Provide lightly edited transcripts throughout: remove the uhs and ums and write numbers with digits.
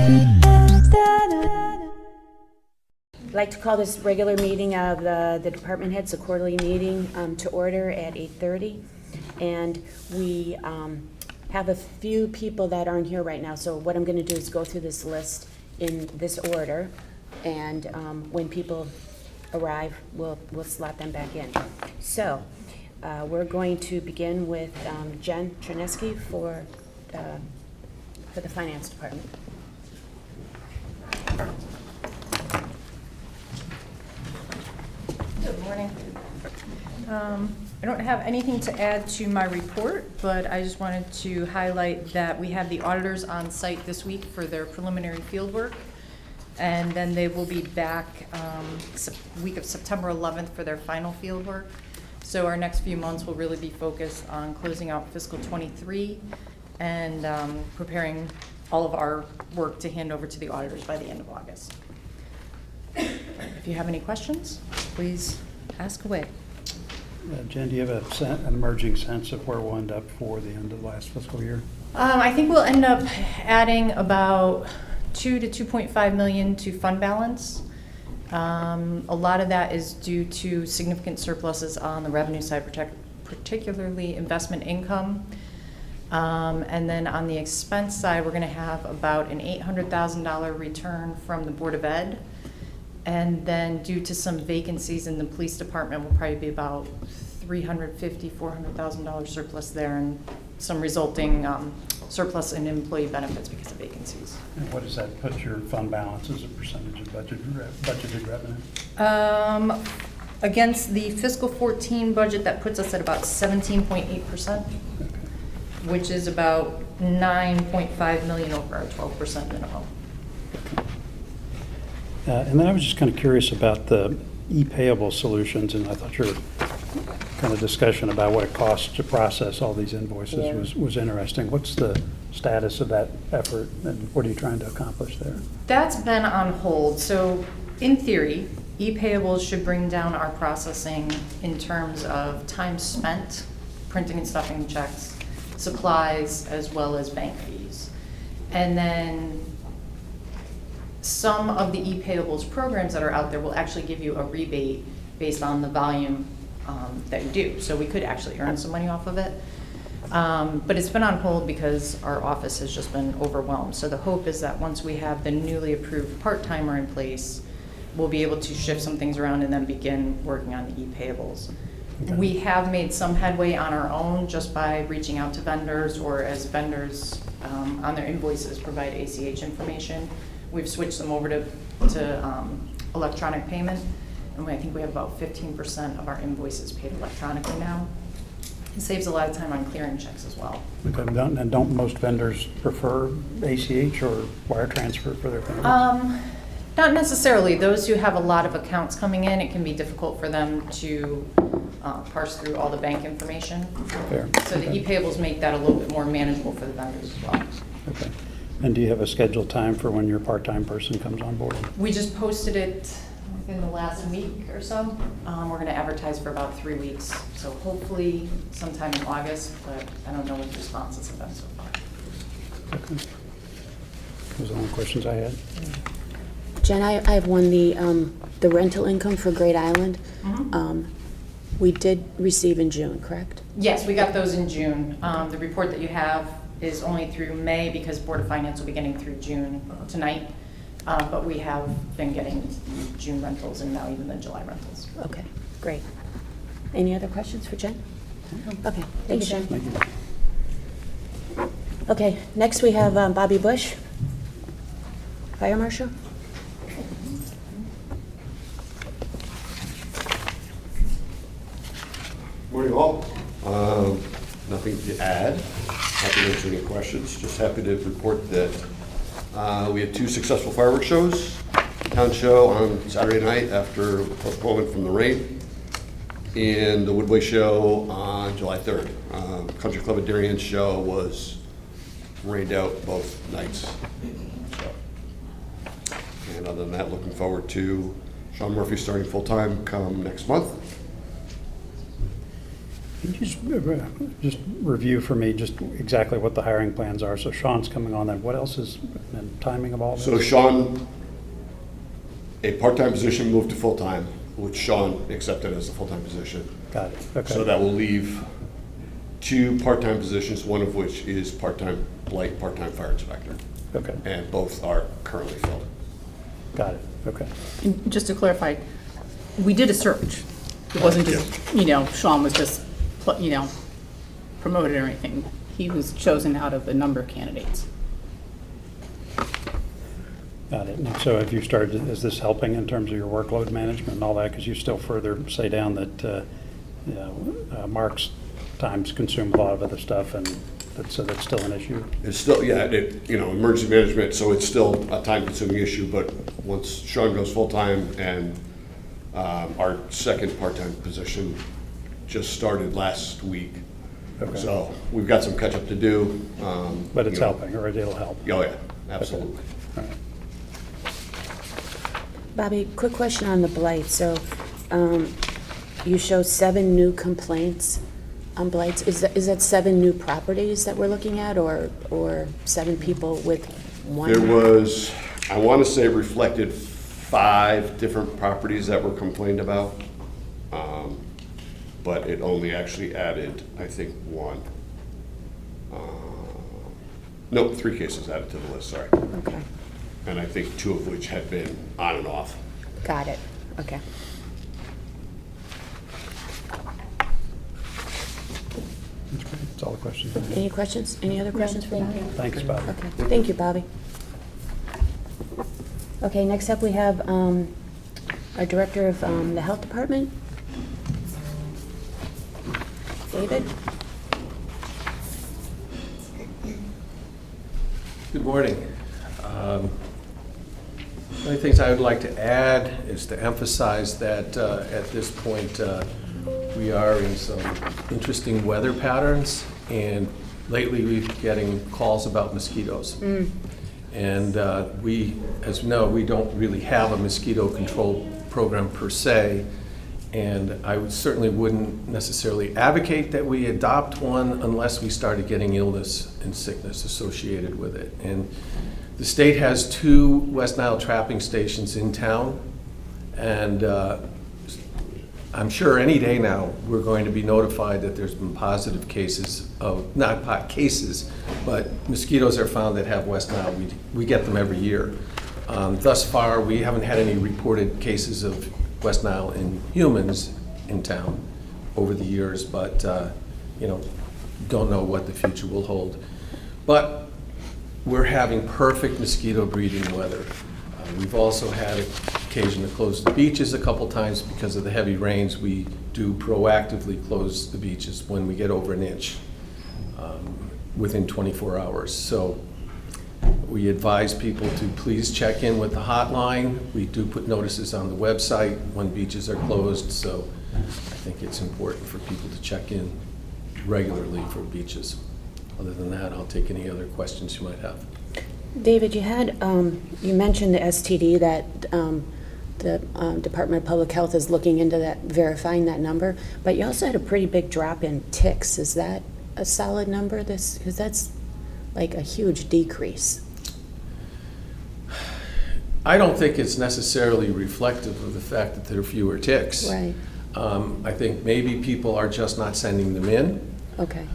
I'd like to call this regular meeting of the department heads, a quarterly meeting, to order at 8:30. And we have a few people that aren't here right now, so what I'm going to do is go through this list in this order, and when people arrive, we'll slot them back in. So we're going to begin with Jen Chernesky for the finance department. Good morning. I don't have anything to add to my report, but I just wanted to highlight that we have the auditors on site this week for their preliminary field work, and then they will be back week of September 11th for their final field work. So our next few months will really be focused on closing out fiscal 23 and preparing all of our work to hand over to the auditors by the end of August. If you have any questions, please ask away. Jen, do you have an emerging sense of where we'll end up for the end of last fiscal year? I think we'll end up adding about 2 to 2.5 million to fund balance. A lot of that is due to significant surpluses on the revenue side, particularly investment income. And then on the expense side, we're going to have about an $800,000 return from the Board of Ed. And then due to some vacancies in the police department, will probably be about $350,000, $400,000 surplus there, and some resulting surplus in employee benefits because of vacancies. And what does that put your fund balance as a percentage of budgeted revenue? Against the fiscal 14 budget, that puts us at about 17.8%, which is about 9.5 million over our 12% minimum. And then I was just kind of curious about the e-payable solutions, and I thought your kind of discussion about what it costs to process all these invoices was interesting. What's the status of that effort, and what are you trying to accomplish there? That's been on hold. So in theory, e-payables should bring down our processing in terms of time spent printing and stuffing checks, supplies, as well as bank fees. And then some of the e-payables programs that are out there will actually give you a rebate based on the volume that you do. So we could actually earn some money off of it. But it's been on hold because our office has just been overwhelmed. So the hope is that once we have the newly approved part-timer in place, we'll be able to shift some things around and then begin working on the e-payables. Okay. We have made some headway on our own just by reaching out to vendors, or as vendors on their invoices provide ACH information. We've switched them over to electronic payment, and I think we have about 15% of our invoices paid electronically now. It saves a lot of time on clearing checks as well. Okay. And don't most vendors prefer ACH or wire transfer for their payments? Not necessarily. Those who have a lot of accounts coming in, it can be difficult for them to parse through all the bank information. Fair. So the e-payables make that a little bit more manageable for the vendors as well. Okay. And do you have a scheduled time for when your part-time person comes on board? We just posted it within the last week or so. We're going to advertise for about 3 weeks. So hopefully sometime in August, but I don't know what the responses have been so far. Okay. Those are the only questions I had. Jen, I have one, the rental income for Great Island. Mm-hmm. We did receive in June, correct? Yes, we got those in June. The report that you have is only through May because Board of Finance will be getting through June tonight. But we have been getting June rentals and now even the July rentals. Okay, great. Any other questions for Jen? Okay, thank you, Jen. Thank you. Okay, next we have Bobby Bush, Fire Marshal. Morning all. Nothing to add. Happy to answer any questions. Just happy to report that we had 2 successful fireworks shows. Town show on Saturday night after postponement from the rain, and the Woodway show on July 3rd. Country Club at Darien's show was rained out both nights. And other than that, looking forward to Sean Murphy starting full-time come next month. Can you just review for me just exactly what the hiring plans are? So Sean's coming on then. What else is, and timing of all this? So Sean, a part-time position moved to full-time, which Sean accepted as a full-time position. Got it, okay. So that will leave 2 part-time positions, one of which is part-time blight, part-time fire inspector. Okay, And both are currently filled. got it, okay. And just to clarify, we did a search. It wasn't just, Sean was just, promoted or anything. He was chosen out of a number of candidates. Got it. And so have you started, is this helping in terms of your workload management and all that? Because you still further say down that, Mark's times consume a lot of other stuff, and so that's still an issue? It's still, yeah, emergency management, so it's still a time-consuming issue, but once Sean goes full-time and our second part-time position just started last week. Okay. So we've got some catch-up to do. But it's you know. helping, or it'll help? Oh, yeah, absolutely. All right. Bobby, quick question on the blight. So you show 7 new complaints on blights. Is that 7 new properties that we're looking at, or 7 people with one? There was, I want to say it reflected 5 different properties that were complained about. But it only actually added, I think, 1. No, 3 cases added to the list, sorry. Okay, And I think 2 of which had been on and off. got it. Okay. That's great. That's all the questions I have. Any questions? Any other questions for Bobby? Thanks, Bobby. Okay, thank you, Bobby. Okay, next up we have our Director of the Health Department, David. Good morning. One of the things I would like to add is to emphasize that at this point, we are in some interesting weather patterns, and lately we've been getting calls about mosquitoes. And we, as you know, we don't really have a mosquito control program per se, and I certainly wouldn't necessarily advocate that we adopt one unless we started getting illness and sickness associated with it. And the state has 2 West Nile trapping stations in town, and I'm sure any day now we're going to be notified that there's been positive cases of, not cases, but mosquitoes are found that have West Nile. We get them every year. Thus far, we haven't had any reported cases of West Nile in humans in town over the years, but don't know what the future will hold. But we're having perfect mosquito breeding weather. We've also had occasion to close the beaches a couple times because of the heavy rains. We do proactively close the beaches when we get over an inch within 24 hours. So we advise people to please check in with the hotline. We do put notices on the website when beaches are closed, so I think it's important for people to check in regularly for beaches. Other than that, I'll take any other questions you might have. David, you mentioned the STD that the Department of Public Health is looking into that, verifying that number, but you also had a pretty big drop in ticks. Is that a solid number? Because that's like a huge decrease. I don't think it's necessarily reflective of the fact that there are fewer ticks. Right. I think maybe people are just not sending them in. Okay.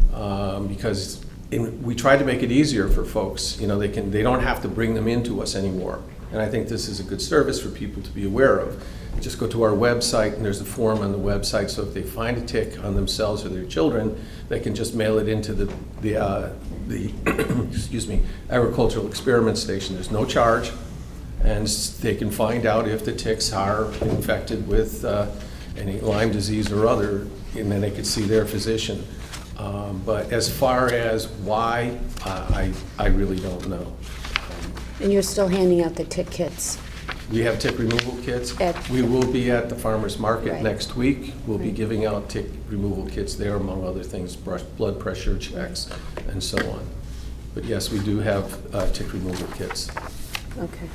Because we try to make it easier for folks. They don't have to bring them into us anymore. And I think this is a good service for people to be aware of. Just go to our website, and there's a form on the website, so if they find a tick on themselves or their children, they can just mail it into the excuse me, agricultural experiment station. There's no charge, and they can find out if the ticks are infected with any Lyme disease or other, and then they could see their physician. But as far as why, I really don't know. And you're still handing out the tick kits? We have tick removal kits. We will be at the farmer's market Right. next week. We'll be Right. giving out tick removal kits there, among other things, blood pressure checks and so on. But yes, we do have tick removal kits. Okay.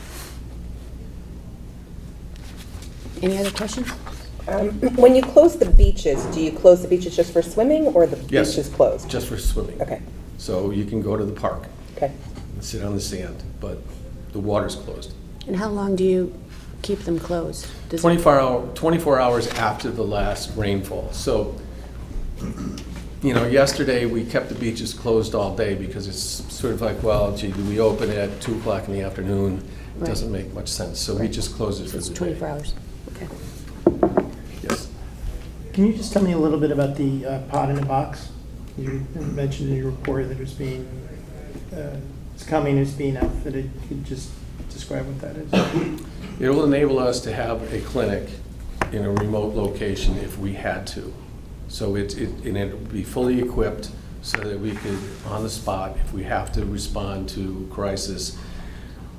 Any other questions? When you close the beaches, do you close the beaches just for swimming, or the Yes. beach is closed? Just for swimming. Okay, So you can go to the park okay. and sit on the sand, but the water's closed. And how long do you keep them closed? Does it- 24 hours after the last rainfall. So, yesterday we kept the beaches closed all day because it's sort of like, well, gee, do we open it at 2 o'clock in the afternoon? It Right. doesn't make much sense. So we just close it for It's the day. 24 hours. Okay. Yes. Can you just tell me a little bit about the pot in a box? You mentioned in your report that it's coming, it's being outfitted. Could you just describe what that is? It will enable us to have a clinic in a remote location if we had to. So it would be fully equipped so that we could, on the spot, if we have to respond to crisis.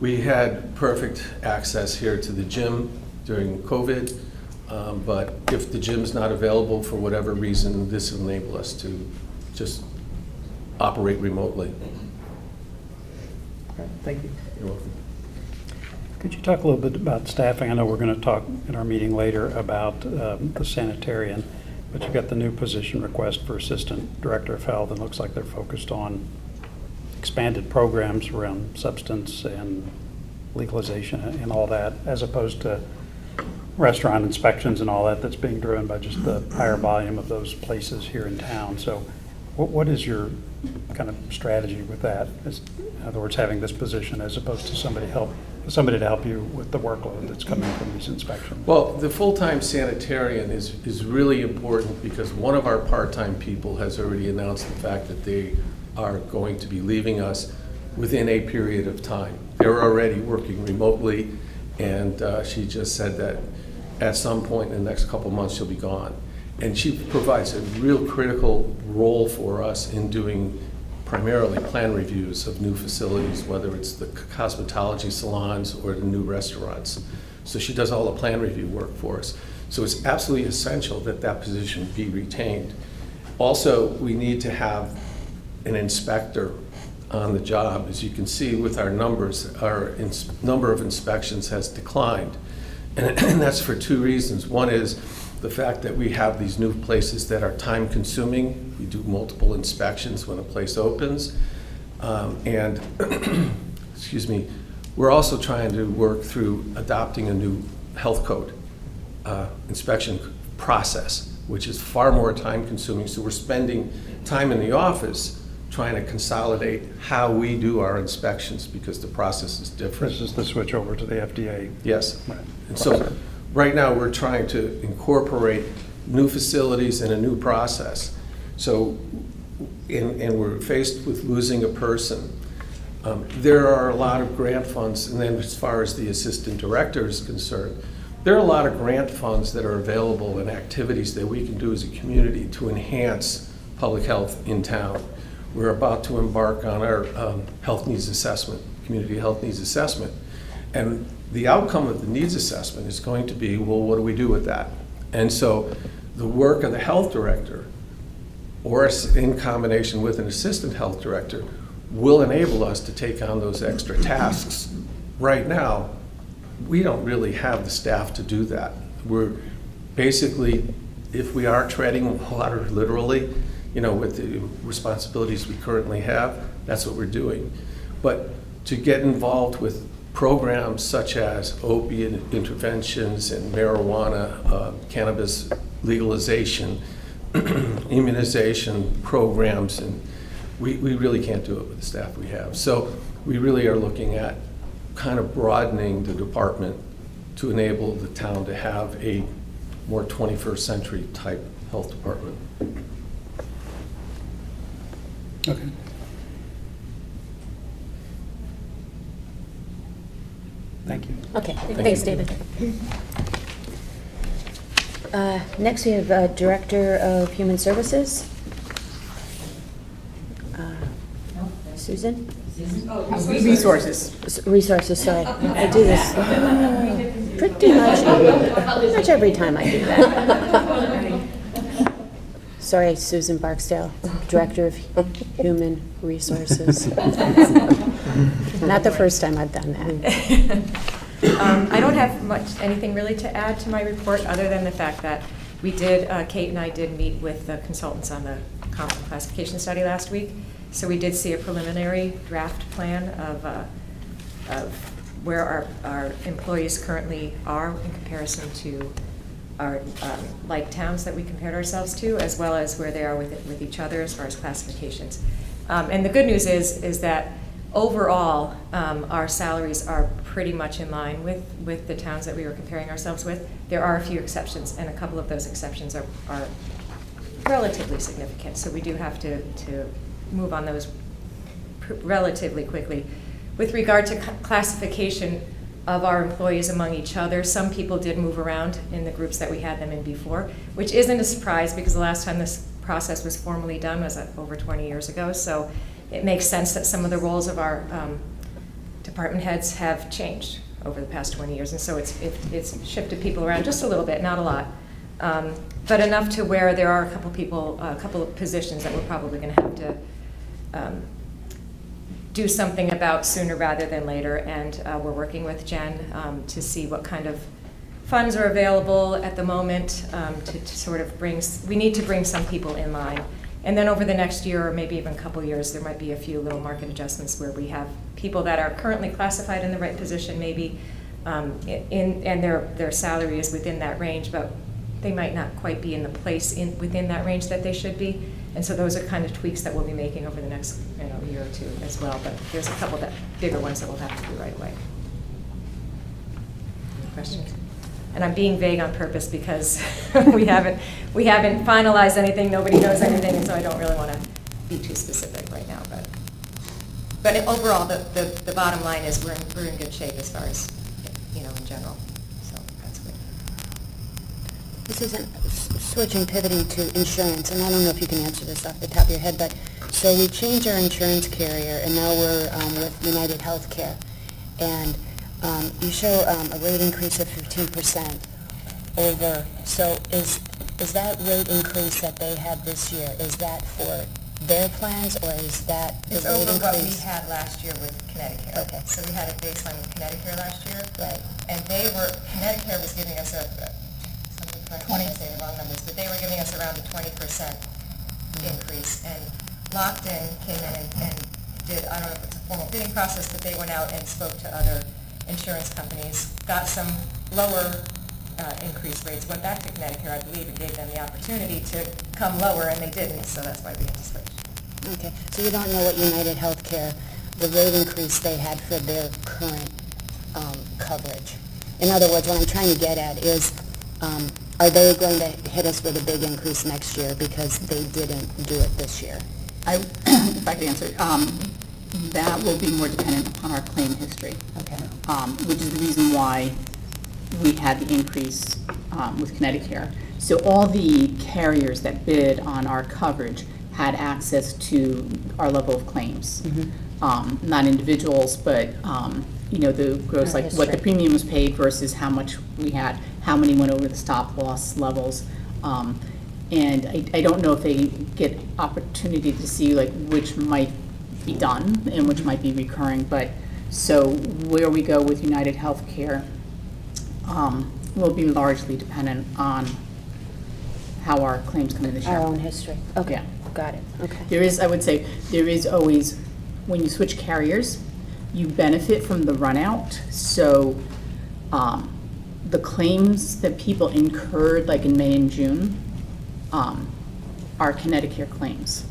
We had perfect access here to the gym during COVID, but if the gym's not available for whatever reason, this will enable us to just operate remotely. All right, thank you. You're welcome. Could you talk a little bit about staffing? I know we're going to talk in our meeting later about the sanitarian, but you've got the new position request for Assistant Director of Health, and it looks like they're focused on expanded programs around substance and legalization and all that, as opposed to restaurant inspections and all that that's being driven by just the higher volume of those places here in town. So what is your kind of strategy with that? In other words, having this position as opposed to somebody to help you with the workload that's coming from these inspections? Well, the full-time sanitarian is really important because one of our part-time people has already announced the fact that they are going to be leaving us within a period of time. They're already working remotely, and she just said that at some point in the next couple months she'll be gone. And she provides a real critical role for us in doing primarily plan reviews of new facilities, whether it's the cosmetology salons or the new restaurants. So she does all the plan review work for us. So it's absolutely essential that that position be retained. Also, we need to have an inspector on the job. As you can see with our numbers, our number of inspections has declined. And that's for two reasons. One is the fact that we have these new places that are time consuming. We do multiple inspections when a place opens. And excuse me, we're also trying to work through adopting a new health code inspection process, which is far more time consuming. So we're spending time in the office trying to consolidate how we do our inspections because the process is different. This is the switch over to the FDA. Yes. Right. And so right now we're trying to incorporate new facilities and a new process. So, and we're faced with losing a person. There are a lot of grant funds, and then as far as the assistant director is concerned, there are a lot of grant funds that are available and activities that we can do as a community to enhance public health in town. We're about to embark on our health needs assessment, community health needs assessment. And the outcome of the needs assessment is going to be, well, what do we do with that? And so the work of the health director, or in combination with an assistant health director, will enable us to take on those extra tasks. Right now, we don't really have the staff to do that. We're basically, if we are treading water literally, with the responsibilities we currently have, that's what we're doing. But to get involved with programs such as opiate interventions and marijuana, cannabis legalization, immunization programs, and we really can't do it with the staff we have. So we really are looking at kind of broadening the department to enable the town to have a more 21st century type health department. Okay. Thank you. Okay, thanks, David. Next, we have Director of Human Services. Susan? Resources. Resources, sorry. I do this pretty much every time I do that. Sorry, Susan Barksdale, Director of Human Resources. Not the first time I've done that. I don't have anything really to add to my report, other than the fact that we did, Kate and I did meet with the consultants on the comp classification study last week. So we did see a preliminary draft plan of where our employees currently are in comparison to our like towns that we compared ourselves to, as well as where they are with each other as far as classifications. And the good news is that overall, our salaries are pretty much in line with the towns that we were comparing ourselves with. There are a few exceptions, and a couple of those exceptions are relatively significant. So we do have to move on those relatively quickly. With regard to classification of our employees among each other, some people did move around in the groups that we had them in before, which isn't a surprise because the last time this process was formally done was over 20 years ago. So it makes sense that some of the roles of our department heads have changed over the past 20 years. And so it's shifted people around just a little bit, not a lot. But enough to where there are a couple of positions that we're probably going to have to do something about sooner rather than later. And we're working with Jen to see what kind of funds are available at the moment to sort of we need to bring some people in line. And then over the next year or maybe even a couple years, there might be a few little market adjustments where we have people that are currently classified in the right position maybe, and their salary is within that range, but they might not quite be in the place within that range that they should be. And so those are kind of tweaks that we'll be making over the next year or two as well. But there's a couple bigger ones that we'll have to do right away. Questions? And I'm being vague on purpose because we haven't finalized anything. Nobody knows anything, and so I don't really want to be too specific right now. But overall, the bottom line is we're in good shape as far as in general. So that's good. This isn't pivoting to insurance, and I don't know if you can answer this off the top of your head, but so we changed our insurance carrier, and now we're with United Healthcare, and you show a rate increase of 15% over. So is that rate increase that they had this year, is that for their plans, or is that the It's rate over what we increase? had last year with Connecticut. Okay. So we had a baseline with Connecticut last year. Right. And Connecticut was giving us something correct, I'm going to say the wrong numbers, but they were giving us around a 20% increase. And Lockton came in and did, I don't know if it's a formal bidding process, but they went out and spoke to other insurance companies, got some lower increase rates, went back to Connecticut, I believe, and gave them the opportunity to come lower, and they didn't, so that's why we had to switch. Okay, so you don't know what United Healthcare, the rate increase they had for their current coverage? In other words, what I'm trying to get at is, are they going to hit us with a big increase next year because they didn't do it this year? If I could answer, that will be more dependent upon our claim history. Okay. Which is the reason why we had the increase with Connecticut. So all the carriers that bid on our coverage had access to our level of claims. Mm-hmm. Not individuals, but the gross, Our like what the history. premium was paid versus how much we had, how many went over the stop loss levels. And I don't know if they get opportunity to see like which might be done and which might be recurring, but so where we go with United Healthcare will be largely dependent on how our claims come in this year. Our own history? Okay, Yeah. got it, okay. There is, I would say, there is always, when you switch carriers, you benefit from the run out. So the claims that people incurred like in May and June are Connecticut claims.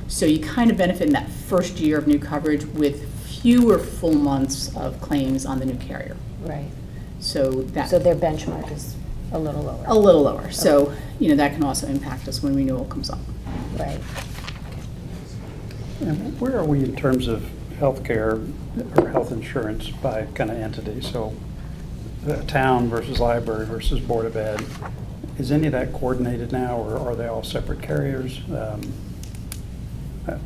So you kind of benefit in that first year of new coverage with fewer full months of claims on the new carrier. Right. So that. So their benchmark is a little lower? A little lower. So, that can also impact us when renewal comes up. Right. And where are we in terms of healthcare or health insurance by kind of entity? So town versus library versus Board of Ed. Is any of that coordinated now, or are they all separate carriers?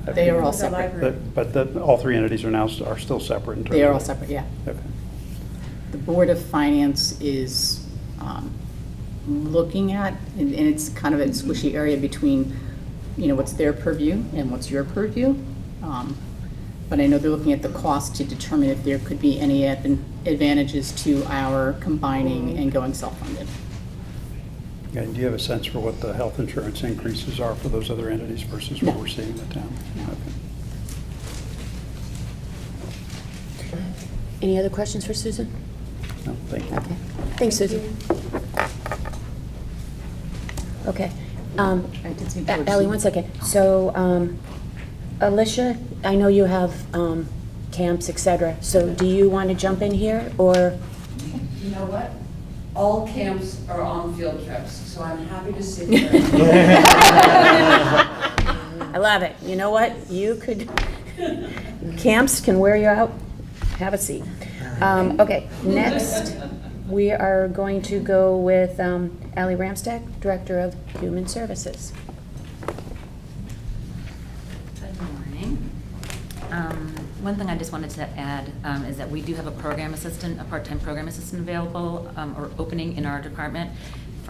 They are all The separate. library. But all three entities are still separate in terms of... They are all separate, yeah. Okay. The Board of Finance is looking at, and it's kind of a squishy area between, what's their purview and what's your purview. But I know they're looking at the cost to determine if there could be any advantages to our combining and going self-funded. Okay, do you have a sense for what the health insurance increases are for those other entities versus what No. we're seeing in the town? Okay. Any other questions for Susan? No, thank you. Okay, thanks, Susan. Okay. I did see George. Ally, one second. So, Alicia, I know you have camps, et cetera, so do you want to jump in here, or? You know what? All camps are on field trips, so I'm happy to sit here. I love it. You know what? You could, camps can wear you out. Have a seat. Okay, next, we are going to go with Ally Ramstack, Director of Human Services. Good morning. One thing I just wanted to add is that we do have a program assistant, a part-time program assistant available or opening in our department.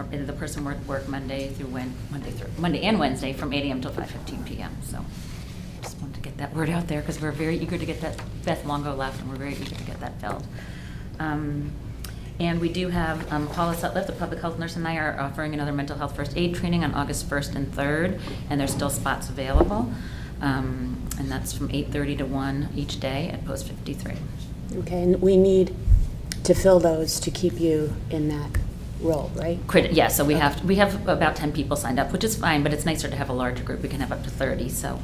The person work Monday and Wednesday from 8 a.m. till 5:15 p.m. So just wanted to get that word out there because we're very eager to get that. Beth Longo left, and we're very eager to get that filled. And we do have Paula Sutliff, the public health nurse, and I are offering another mental health first aid training on August 1st and 3rd, and there's still spots available. And that's from 8:30 to 1 each day at post 53. Okay, and we need to fill those to keep you in that role, right? Yeah, so we have about 10 people signed up, which is fine, but it's nicer to have a larger group. We can have up to 30, so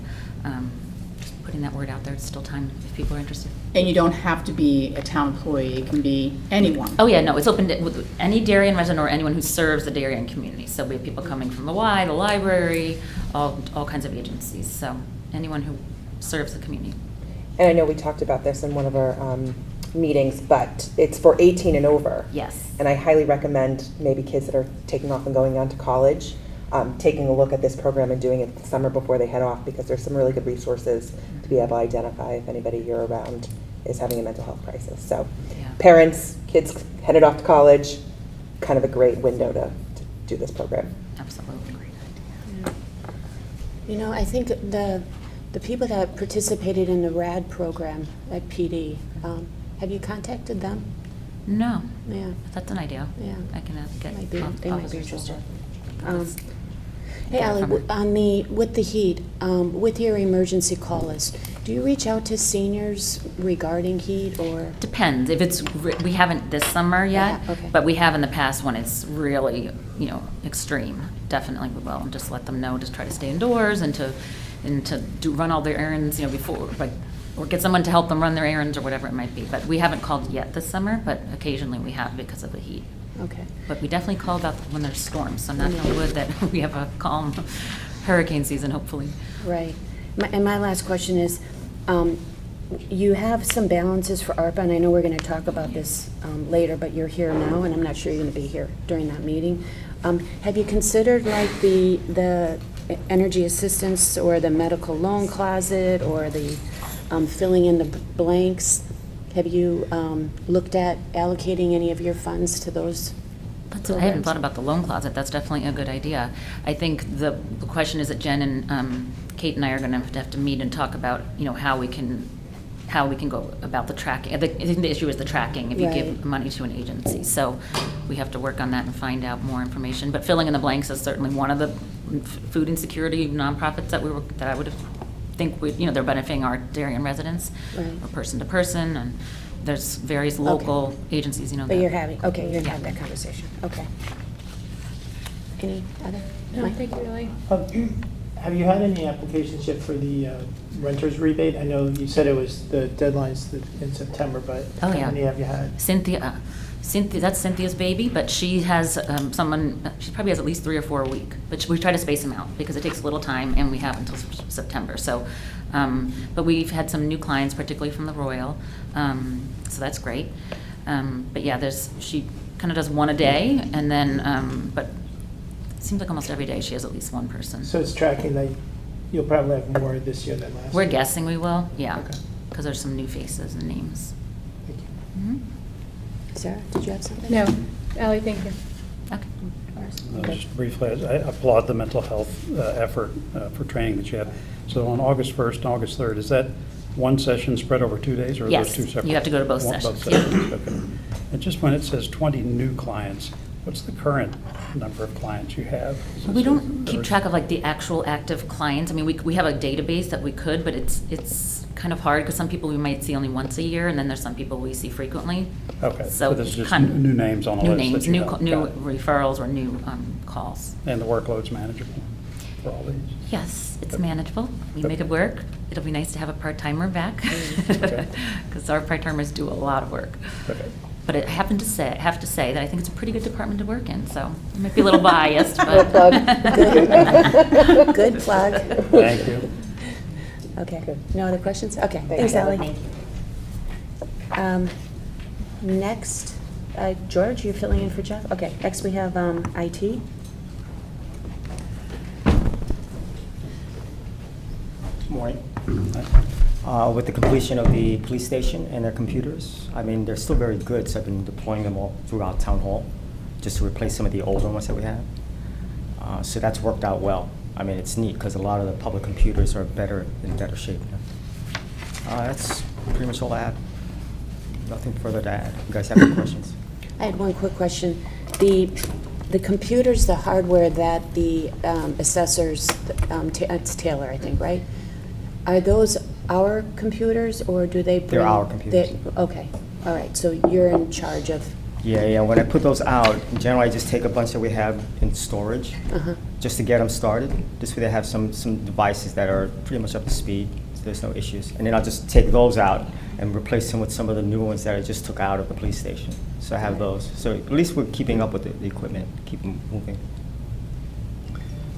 just putting that word out there. It's still time if people are interested. And you don't have to be a town employee, it can be anyone. Oh, yeah, no, it's open to any Darien resident or anyone who serves the Darien community. So we have people coming from the Y, the library, all kinds of agencies. So anyone who serves the community. And I know we talked about this in one of our meetings, but it's for 18 and over. Yes. And I highly recommend maybe kids that are taking off and going on to college, taking a look at this program and doing it the summer before they head off, because there's some really good resources to be able to identify if anybody you're around is having a mental health crisis. So Yeah. parents, kids headed off to college, kind of a great window to do this program. Absolutely. Great idea. You know, I think the people that participated in the RAD program at PD, have you contacted them? No, Yeah, that's an idea. yeah. I can get. Might be, they might be interested. Let's Hey, get it Ally, from her. with the heat, with your emergency call list, do you reach out to seniors regarding heat, or? Depends. If it's, we haven't this summer yet, Okay. but we have in the past when it's really, extreme. Definitely we will, and just let them know, just try to stay indoors and to run all their errands, before, or get someone to help them run their errands or whatever it might be. But we haven't called yet this summer, but occasionally we have because of the heat. Okay. But we definitely call about when there's storms, so knock on wood that we have a calm hurricane season, hopefully. Right. And my last question is, you have some balances for ARPA, and I know we're going to talk about this later, but you're here now, and I'm not sure you're going to be here during that meeting. Have you considered like the energy assistance or the medical loan closet or the filling in the blanks? Have you looked at allocating any of your funds to those I haven't programs? thought about the loan closet. That's definitely a good idea. I think the question is that Jen and Kate and I are going to have to meet and talk about, how we can go about the tracking. I think the issue is the tracking if you give Right. money to an agency. So we have to work on that and find out more information. But filling in the blanks is certainly one of the food insecurity nonprofits that I would think they're benefiting our Darien residents, Right. or person to person, and there's various local agencies, But that- you're having, okay, you're going to Yeah. have that conversation. Okay. Any other? No, Mike? thank you, really. Have you had any applications yet for the renter's rebate? I know you said it was the deadline's in September, but Oh, how yeah. many have you had? Cynthia, that's Cynthia's baby, but she has she probably has at least 3 or 4 a week. But we try to space them out because it takes a little time, and we have until September. So, but we've had some new clients, particularly from the Royal, so that's great. But yeah, she kind of does one a day, and then, but it seems like almost every day she has at least one person. So it's tracking that you'll probably have more this year than last We're year? guessing we will, yeah, Okay. because there's some new faces and names. Thank you. Mhm. Sarah, did you have something? No, Ally, thank you. Okay. Just briefly, I applaud the mental health effort for training that you have. So on August 1st and August 3rd, is that one session spread over 2 days, or are those Yes, two separate? you have to go to both Both sessions, sessions, okay. And just when it says 20 new clients, what's the current number of clients you have? We don't keep track of like the actual active clients. I mean, we have a database that we could, but it's kind of hard because some people we might see only once a year, and then there's some people we see frequently. Okay, so So this is just kind of new names on the New list that names, you new, have. new Got it. referrals or new calls. And the workload's manageable for all these? Yes, it's Okay. manageable. We make it work. It'll be nice to have a part-timer back Okay. because our part-timers do a lot of work. Okay. But I have to say that I think it's a pretty good department to work in, so I might be a little biased, but. Good plug. Good. Good plug. Thank you. Okay, Good. no other questions? Okay, Thank thanks, you. Ally. Next, George, you're filling in for Jeff? Okay, next we have IT. Morning. With the completion of the police station and their computers, I mean, they're still very good, so I've been deploying them all throughout Town Hall, just to replace some of the older ones that we have. So that's worked out well. I mean, it's neat, because a lot of the public computers are in better shape now. That's pretty much all I have. Nothing further to add. You guys have any questions? I had one quick question. The computers, the hardware that the assessors, it's Taylor, I think, right? Are those our computers, or do they bring? They're our computers. Okay, all right, so you're in charge of, Yeah, when I put those out, generally I just take a bunch that we have in storage, uh-huh. just to get them started. This way they have some devices that are pretty much up to speed, so there's no issues. And then I'll just take those out and replace them with some of the new ones that I just took out of the police station. So I have those. So at least we're keeping up with the equipment, keep them moving.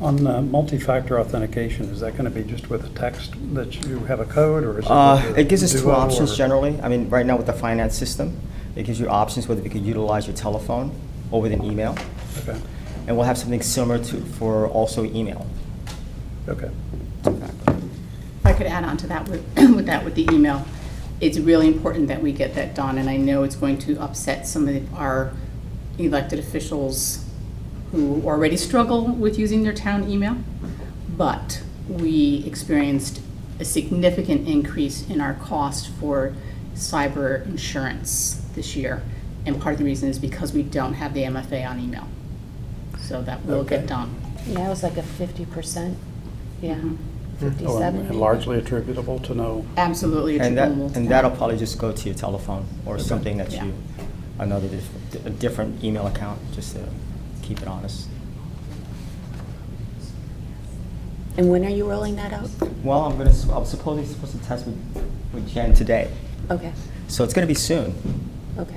On multi-factor authentication, is that going to be just with a text that you have a code, or is it? with It gives us two Duo, options or- generally. I mean, right now with the finance system, it gives you options whether you could utilize your telephone or with an email. Okay, And we'll have something similar for also email. okay. If I could add on to that with the email, it's really important that we get that done, and I know it's going to upset some of our elected officials who already struggle with using their town email, but we experienced a significant increase in our cost for cyber insurance this year, and part of the reason is because we don't have the MFA on email. So that will Okay. get done. Yeah, it was like a 50%, yeah, Mhm. 57. And maybe. largely attributable to no, Absolutely And attributable to that. that'll probably just go to your telephone or something that Yeah. a different email account, just to keep it honest. And when are you rolling that out? Well, I'm supposedly supposed to test with Jen today, Okay, so it's gonna be soon, okay.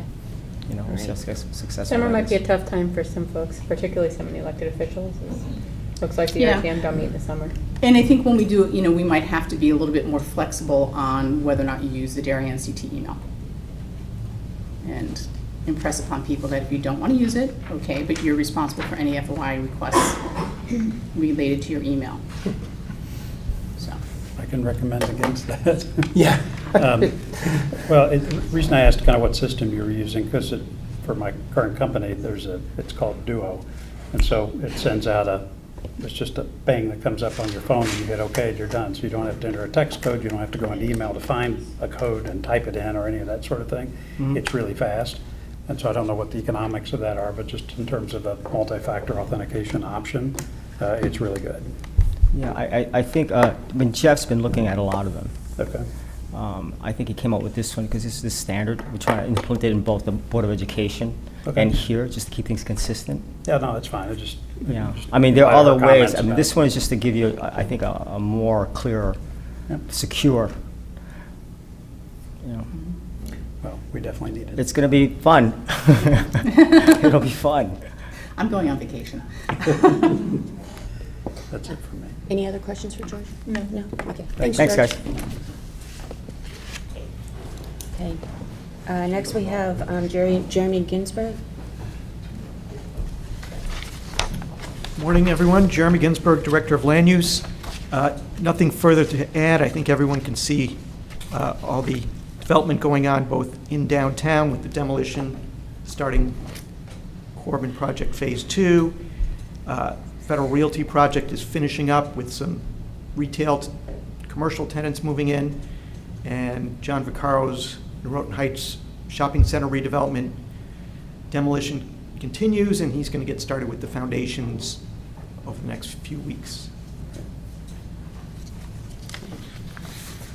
you know, we'll see how Alright. successful. Summer that might be a is. tough time for some folks, particularly some of the elected officials. Looks like the Yeah. RTM don't meet in the summer. And I think when we do it, we might have to be a little bit more flexible on whether or not you use the Darien CT email. And impress upon people that if you don't want to use it, okay, but you're responsible for any FOI requests related to your email. So, I can recommend against that. Yeah. Well, the reason I asked kind of what system you were using, because for my current company, it's called Duo. And so it sends out it's just a bang that comes up on your phone, and you hit OK, and you're done. So you don't have to enter a text code, you don't have to go into email to find a code and type it in or any of that sort of thing. Mhm. It's really fast. And so I don't know what the economics of that are, but just in terms of a multi-factor authentication option, it's really good. Yeah, I think, Jeff's been looking at a lot of them. Okay. I think he came up with this one because this is the standard. We're trying to implement it in both the Board of Education Okay. and here, just to keep things consistent. Yeah, no, that's fine. Yeah, I mean, there are other ways. comments I mean, about this it. one is just to give you, I think, a more clear, Yep. secure, you know. Well, we definitely need it. It's going to be fun. It'll be fun. I'm going on vacation. That's it for me. Any other questions for George? No. No? Okay. Thanks, George. guys. Okay. Next, we have Jeremy Ginsburg. Morning, everyone. Jeremy Ginsburg, Director of Land Use. Nothing further to add. I think everyone can see all the development going on both in downtown with the demolition, starting Corbin Project Phase 2. Federal Realty Project is finishing up with some retail, commercial tenants moving in. and John Vaccaro's Norotan Heights Shopping Center redevelopment demolition continues, and he's going to get started with the foundations over the next few weeks.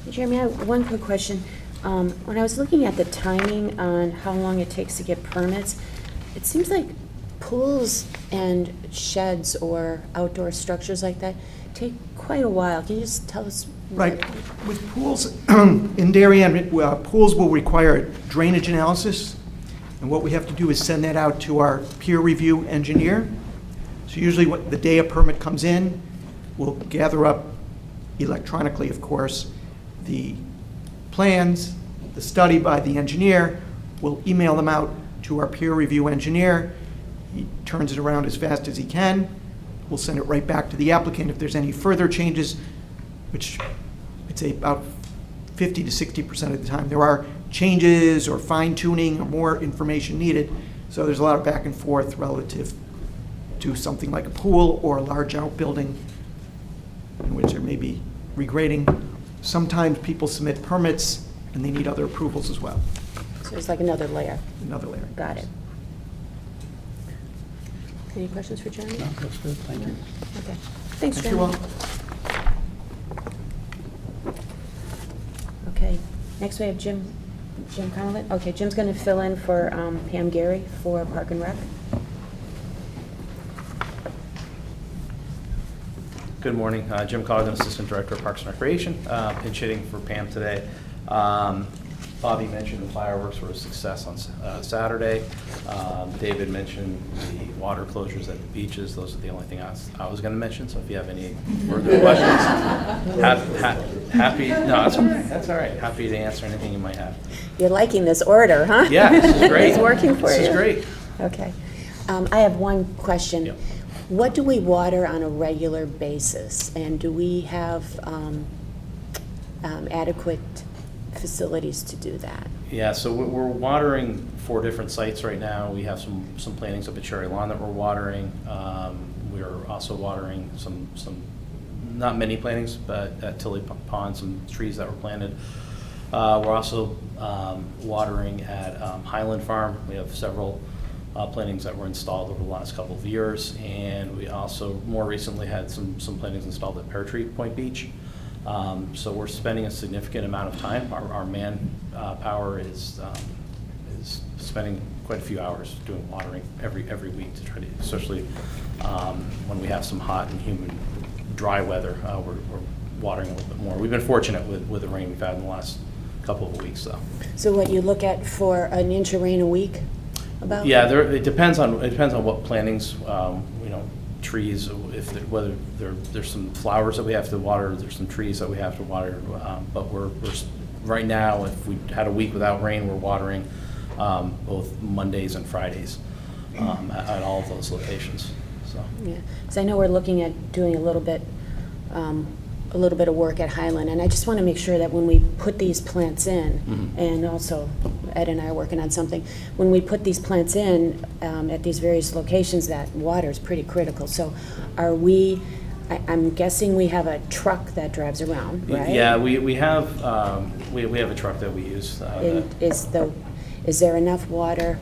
Jeremy, I have one quick question. When I was looking at the timing on how long it takes to get permits, it seems like pools and sheds or outdoor structures like that take quite a while. Can you just tell us? Right. With pools, in Darien, pools will require drainage analysis, and what we have to do is send that out to our peer review engineer. So usually the day a permit comes in, we'll gather up electronically, of course, the plans, the study by the engineer. We'll email them out to our peer review engineer. He turns it around as fast as he can. We'll send it right back to the applicant. If there's any further changes, which I'd say about 50 to 60% of the time, there are changes or fine tuning or more information needed. So there's a lot of back and forth relative to something like a pool or a large outbuilding in which there may be regrading. Sometimes people submit permits and they need other approvals as well. So it's like another layer. Another layer. Got it. Any questions for Jeremy? No, that's good, thank you. Okay. Thanks, Thank you Jeremy. all. Okay, next we have Jim Connolly. Okay, Jim's going to fill in for Pam Gary for Park and Rec. Good morning. Jim Coggan, Assistant Director of Parks and Recreation, pinch hitting for Pam today. Bobby mentioned the fireworks were a success on Saturday. David mentioned the water closures at the beaches. Those are the only thing I was going to mention. So if you have any further questions, happy. No, that's all right. Happy to answer anything you might have. You're liking this order, huh? Yeah, this is great. It's working for you. This is great. Okay. I have one question. Yep. What do we water on a regular basis? And do we have adequate facilities to do that? Yeah, so we're watering 4 different sites right now. We have some plantings up at Cherry Lawn that we're watering. We're also watering some not many plantings, but at Tilly Pond, some trees that were planted. We're also watering at Highland Farm. We have several plantings that were installed over the last couple of years, and we also more recently had some plantings installed at Pear Tree Point Beach. So we're spending a significant amount of time. Our manpower is spending quite a few hours doing watering every week to try to, especially when we have some hot and humid, dry weather. We're watering a little bit more. We've been fortunate with the rain we've had in the last couple of weeks. So what you look at for an inch of rain a week? About? Yeah, it depends on what plantings. Trees, whether there's some flowers that we have to water, there's some trees that we have to water, but we're right now, if we had a week without rain, we're watering both Mondays and Fridays at all of those locations. So. Yeah, because I know we're looking at doing a little bit of work at Highland, and I just want to make sure that when we put these plants in, and also Ed and I are working on something, when we put these plants in at these various locations, that water is pretty critical. So are we, I'm guessing we have a truck that drives around, right? Yeah, we have a truck that we use. Is there enough water?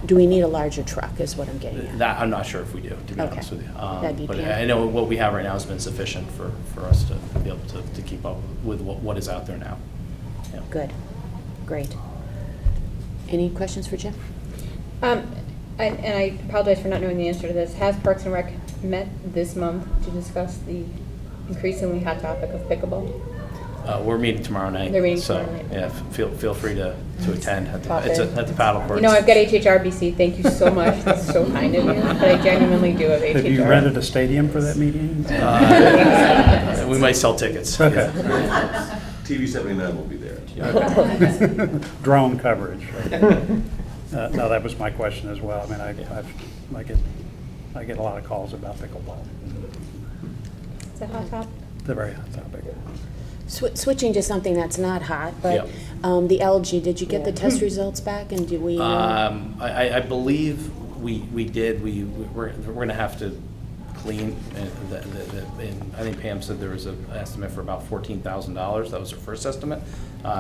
Do we need a larger truck is what I'm getting at. That I'm not sure if we do, to be honest with you. That'd be but Pam. I know what we have right now has been sufficient for us to be able to keep up with what is out there now. Yeah. Good, great. Any questions for Jim? And I apologize for not knowing the answer to this. Has Parks and Rec met this month to discuss the increasingly hot topic of pickleball? We're meeting tomorrow night. They're meeting so, tomorrow night. Yeah, feel free to attend. At Pop the in. paddle courts. You know, I've got HHRBC. Thank you so much. That's so kind of you. But I genuinely do have HHR. Have you rented a stadium for that meeting? We might sell tickets. Okay. Yeah. TV 79 will be there. Drone coverage. No, that was my question as well. I mean, I get a lot of calls about pickleball. It's a hot topic. It's a very hot topic. Switching to something that's not hot, but Yep. The algae, did you get the test results back, and do we? I believe we did. We're going to have to clean. And I think Pam said there was an estimate for about $14,000. That was her first estimate.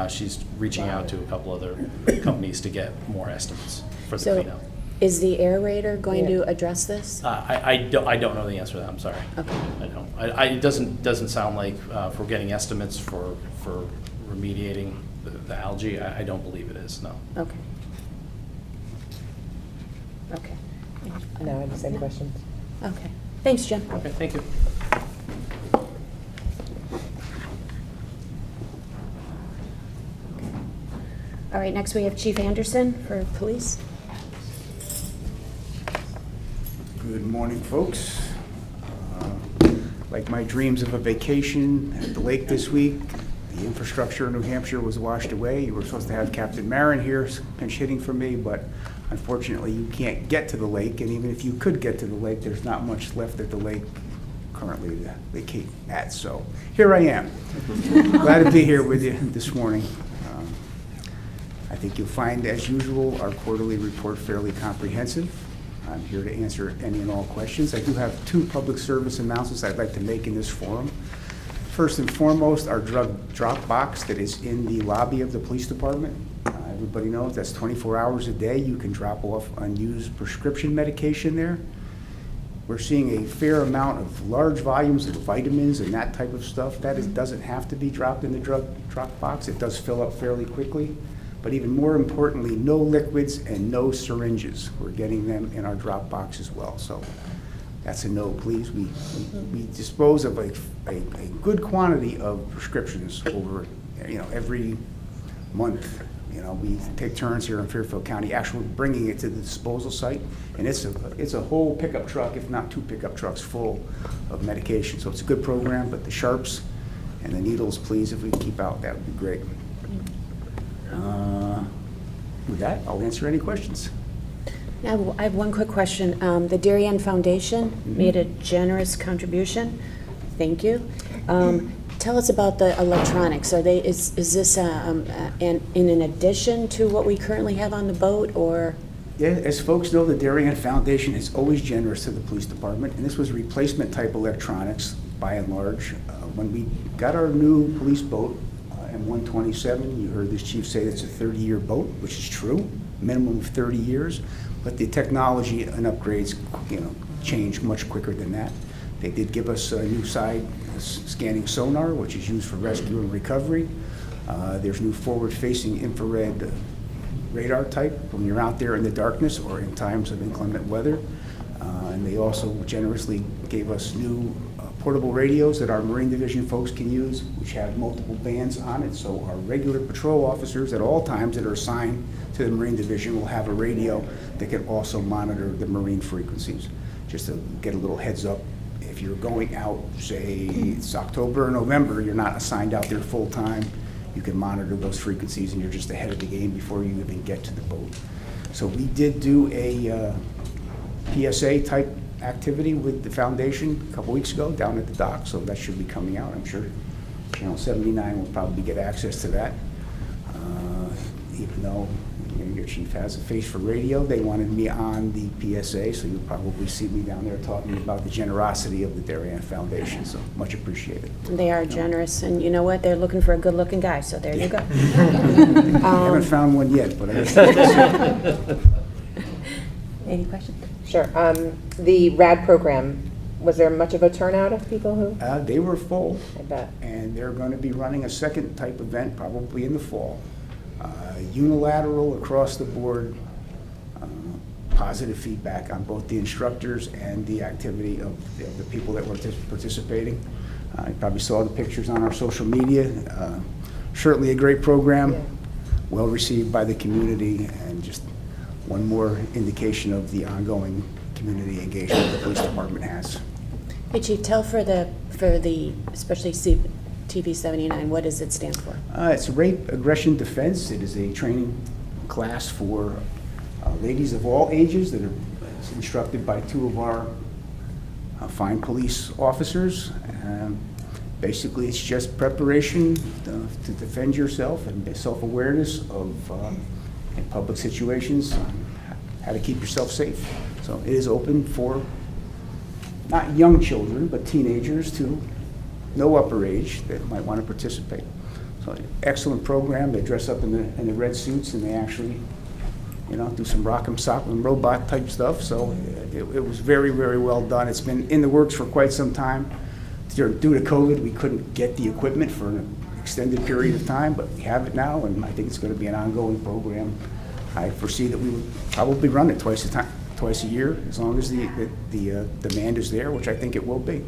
She's reaching out to a couple other companies to get more estimates for the So, cleanout. is the aerator going to address this? I don't know the answer to that, I'm sorry. Okay. I don't. It doesn't sound like if we're getting estimates for remediating the algae, I don't believe it is, no. Okay. Okay. No, I have the same No. questions. Okay. Thanks, Jim. Okay, thank you. All right, next we have Chief Anderson for police. Good morning, folks. Like my dreams of a vacation at the lake this week, the infrastructure in New Hampshire was washed away. You were supposed to have Captain Marin here pinch hitting for me, but unfortunately you can't get to the lake, and even if you could get to the lake, there's not much left at the lake currently to vacate at, so here I am. Glad to be here with you this morning. I think you'll find, as usual, our quarterly report fairly comprehensive. I'm here to answer any and all questions. I do have two public service announcements I'd like to make in this forum. First and foremost, our drug drop box that is in the lobby of the police department. Everybody knows that's 24 hours a day. You can drop off unused prescription medication there. We're seeing a fair amount of large volumes of vitamins and that type of stuff. Doesn't have to be dropped in the drug drop box. It does fill up fairly quickly. But even more importantly, no liquids and no syringes. We're getting them in our drop box as well. So that's a no, please. We dispose of a good quantity of prescriptions over, every month. We take turns here in Fairfield County actually bringing it to the disposal site. And it's a whole pickup truck, if not two pickup trucks full of medication. So it's a good program, but the sharps and the needles, please, if we can keep out, that would be great. With that, I'll answer any questions. Now, I have one quick question. The Darien Foundation made a generous contribution. Thank you. Tell us about the electronics. Is this in addition to what we currently have on the boat, or? Yeah, as folks know, the Darien Foundation is always generous to the police department, and this was replacement type electronics by and large. When we got our new police boat, M127, you heard this chief say it's a 30-year boat, which is true, minimum of 30 years, but the technology and upgrades, change much quicker than that. They did give us a new side scanning sonar, which is used for rescue and recovery. There's new forward-facing infrared radar type when you're out there in the darkness or in times of inclement weather. And they also generously gave us new portable radios that our Marine Division folks can use, which have multiple bands on it. So our regular patrol officers at all times that are assigned to the Marine Division will have a radio that can also monitor the Marine frequencies. Just to get a little heads up, if you're going out, say it's October or November, you're not assigned out there full time, you can monitor those frequencies and you're just ahead of the game before you even get to the boat. So we did do a PSA type activity with the foundation a couple weeks ago down at the dock, so that should be coming out, I'm sure. Channel 79 will probably get access to that. Even though your chief has a face for radio, they wanted me on the PSA, so you'll probably see me down there talking about the generosity of the Darien Foundation, so much appreciated. They are generous, and you know what? They're looking for a good-looking guy, so there you go. I haven't found one yet, but I Any questions? Sure. The RAD program, was there much of a turnout of people who? They were full. I bet. And they're going to be running a second type event probably in the fall. Unilateral across the board, positive feedback on both the instructors and the activity of the people that were participating. You probably saw the pictures on our social media. Certainly a great program, well received by the community, and just one more indication of the ongoing community engagement the police department has. Hey, Chief, tell for the especially TV 79, what does it stand for? It's Rape Aggression Defense. It is a training class for ladies of all ages that are instructed by two of our fine police officers. Basically, it's just preparation to defend yourself and self-awareness of in public situations, how to keep yourself safe. So it is open for not young children, but teenagers to no upper age that might want to participate. So excellent program. They dress up in the red suits and they actually, do some rock'em sock'em robot type stuff. So it was very, very well done. It's been in the works for quite some time. Due to COVID, we couldn't get the equipment for an extended period of time, but we have it now, and I think it's going to be an ongoing program. I foresee that we would probably run it twice a year, as long as the demand is there, which I think it will be.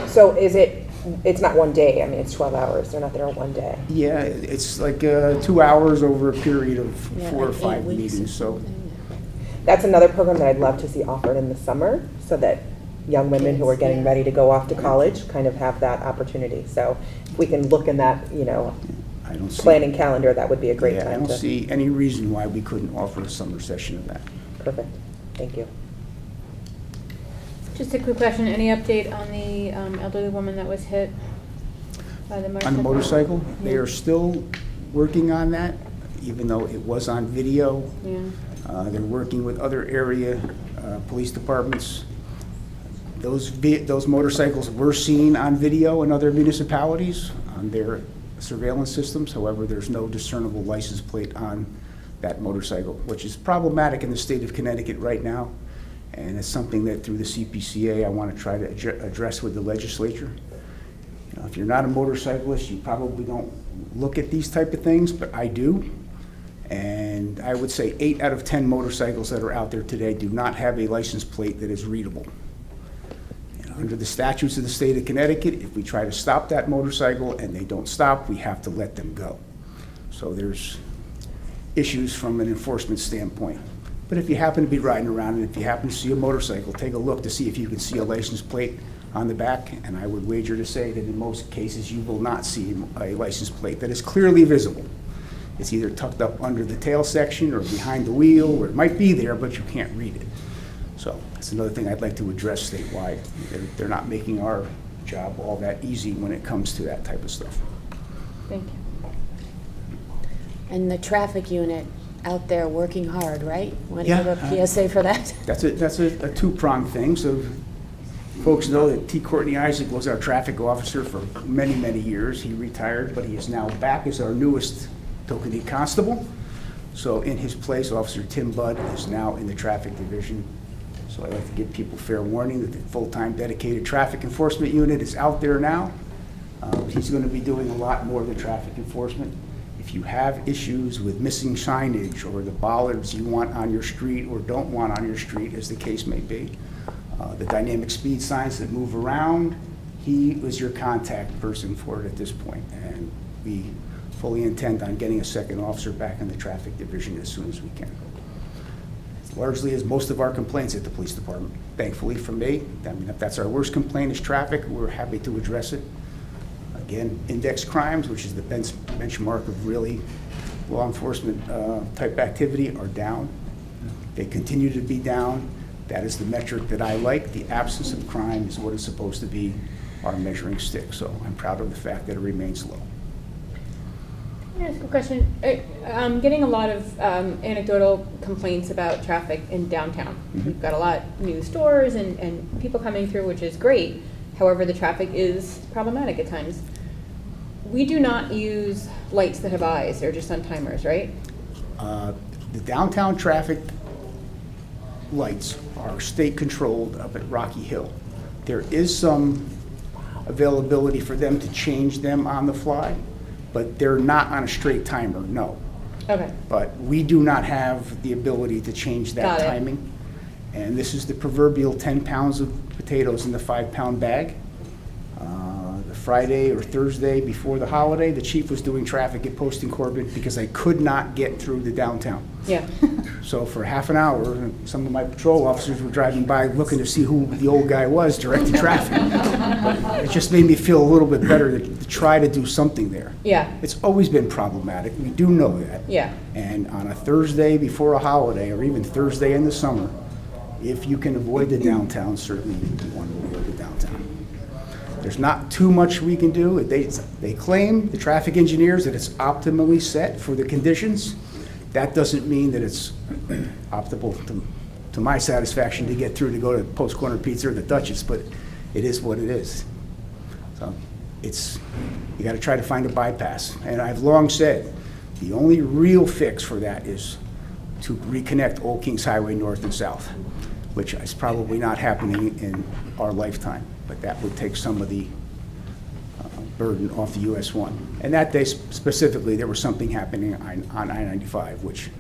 So it's not one day, I mean, it's 12 hours, they're not there one day. Yeah, it's like 2 hours over a period of 4 or like 5 8 weeks meetings, or so. something. That's another program that I'd love to see offered in the summer, so that young women who are getting ready to go off to college kind of have that opportunity. So if we can look in that, I don't see. planning calendar, that would be a great Yeah, I time to. don't see any reason why we couldn't offer a summer session of that. Perfect, thank you. Just a quick question, any update on the elderly woman that was hit by the motorcycle? On the motorcycle, they Yeah. are still working on that, even though it was on video. Yeah. They're working with other area police departments. Those motorcycles were seen on video in other municipalities on their surveillance systems. However, there's no discernible license plate on that motorcycle, which is problematic in the state of Connecticut right now. And it's something that through the CPCA I want to try to address with the legislature. If you're not a motorcyclist, you probably don't look at these type of things, but I do. And I would say 8 out of 10 motorcycles that are out there today do not have a license plate that is readable. Under the statutes of the state of Connecticut, if we try to stop that motorcycle and they don't stop, we have to let them go. So there's issues from an enforcement standpoint. But if you happen to be riding around and if you happen to see a motorcycle, take a look to see if you can see a license plate on the back. And I would wager to say that in most cases, you will not see a license plate that is clearly visible. It's either tucked up under the tail section or behind the wheel, or it might be there, but you can't read it. So that's another thing I'd like to address statewide. They're not making our job all that easy when it comes to that type of stuff. Thank you. And the traffic unit out there working hard, right? Want to Yeah, give a PSA for that? That's a two-pronged thing. So folks know that T. Courtney Isaac was our traffic officer for many, many years. He retired, but he is now back as our newest Tokenie constable. So in his place, Officer Tim Budd is now in the traffic division. So I'd like to give people fair warning that the full-time dedicated traffic enforcement unit is out there now. He's going to be doing a lot more than traffic enforcement. If you have issues with missing signage or the bollards you want on your street or don't want on your street, as the case may be, the dynamic speed signs that move around, he was your contact person for it at this point. And we fully intend on getting a second officer back in the traffic division as soon as we can. Largely as most of our complaints at the police department. Thankfully for me, I mean, if that's our worst complaint is traffic, we're happy to address it. Again, index crimes, which is the benchmark of really law enforcement type activity, are down. They continue to be down. That is the metric that I like. The absence of crime is what is supposed to be our measuring stick. So I'm proud of the fact that it remains low. Can I ask a question? I'm getting a lot of anecdotal complaints about traffic in downtown. We've got a lot new stores and people coming through, which is great. However, the traffic is problematic at times. We do not use lights that have eyes. They're just on timers, right? The downtown traffic lights are state-controlled up at Rocky Hill. There is some availability for them to change them on the fly, but they're not on a straight timer, no. Okay. But we do not have the ability to change that Got it. timing. And this is the proverbial 10 pounds of potatoes in the 5-pound bag. The Friday or Thursday before the holiday, the chief was doing traffic at Post and Corbin because I could not get through the downtown. Yeah. So for half an hour, some of my patrol officers were driving by looking to see who the old guy was directing traffic. But it just made me feel a little bit better to try to do something there. Yeah. It's always been problematic. We do know that. Yeah. And on a Thursday before a holiday, or even Thursday in the summer, if you can avoid the downtown, certainly you want to avoid the downtown. There's not too much we can do. They claim, the traffic engineers, that it's optimally set for the conditions. That doesn't mean that it's optimal to to my satisfaction to get through to go to Post Corner Pizza or the Duchess, but it is what it is. So you got to try to find a bypass. And I've long said, the only real fix for that is to reconnect Old Kings Highway north and south, which is probably not happening in our lifetime, but that would take some of the burden off the US 1. And that day specifically, there was something happening on I-95, which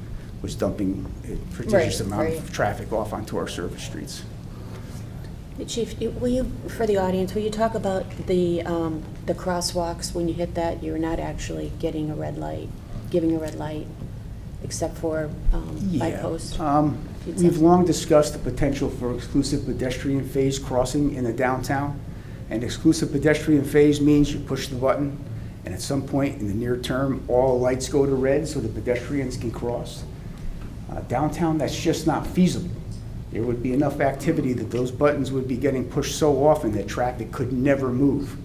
was dumping a prodigious amount of traffic off onto our service streets. Chief, will you, for the audience, will you talk about the crosswalks? When you hit that, you're not actually getting a red light, giving a red light, except for by post? We've long discussed the potential for exclusive pedestrian phase crossing in the downtown. And exclusive pedestrian phase means you push the button, and at some point in the near term, all lights go to red so the pedestrians can cross. Downtown, that's just not feasible. There would be enough activity that those buttons would be getting pushed so often that traffic could never move.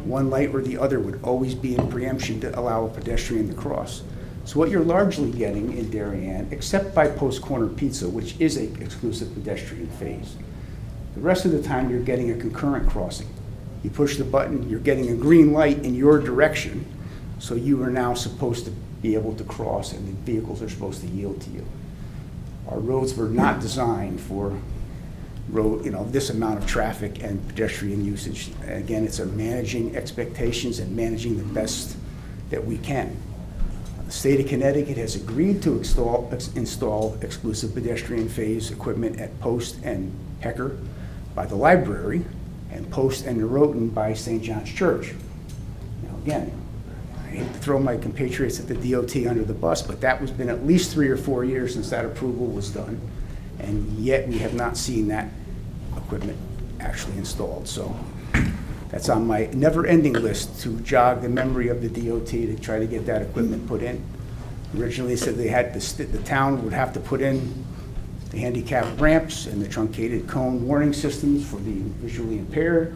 One light or the other would always be in preemption to allow a pedestrian to cross. So what you're largely getting in Darien, except by Post Corner Pizza, which is a exclusive pedestrian phase, the rest of the time you're getting a concurrent crossing. You push the button, you're getting a green light in your direction, so you are now supposed to be able to cross and the vehicles are supposed to yield to you. Our roads were not designed for this amount of traffic and pedestrian usage. And again, it's a managing expectations and managing the best that we can. The state of Connecticut has agreed to install exclusive pedestrian phase equipment at Post and Hecker by the library, and Post and Norotan by St. John's Church. Now again, I hate to throw my compatriots at the DOT under the bus, but that has been at least 3 or 4 years since that approval was done, and yet we have not seen that equipment actually installed. So that's on my never-ending list to jog the memory of the DOT to try to get that equipment put in. Originally said the town would have to put in the handicap ramps and the truncated cone warning systems for the visually impaired,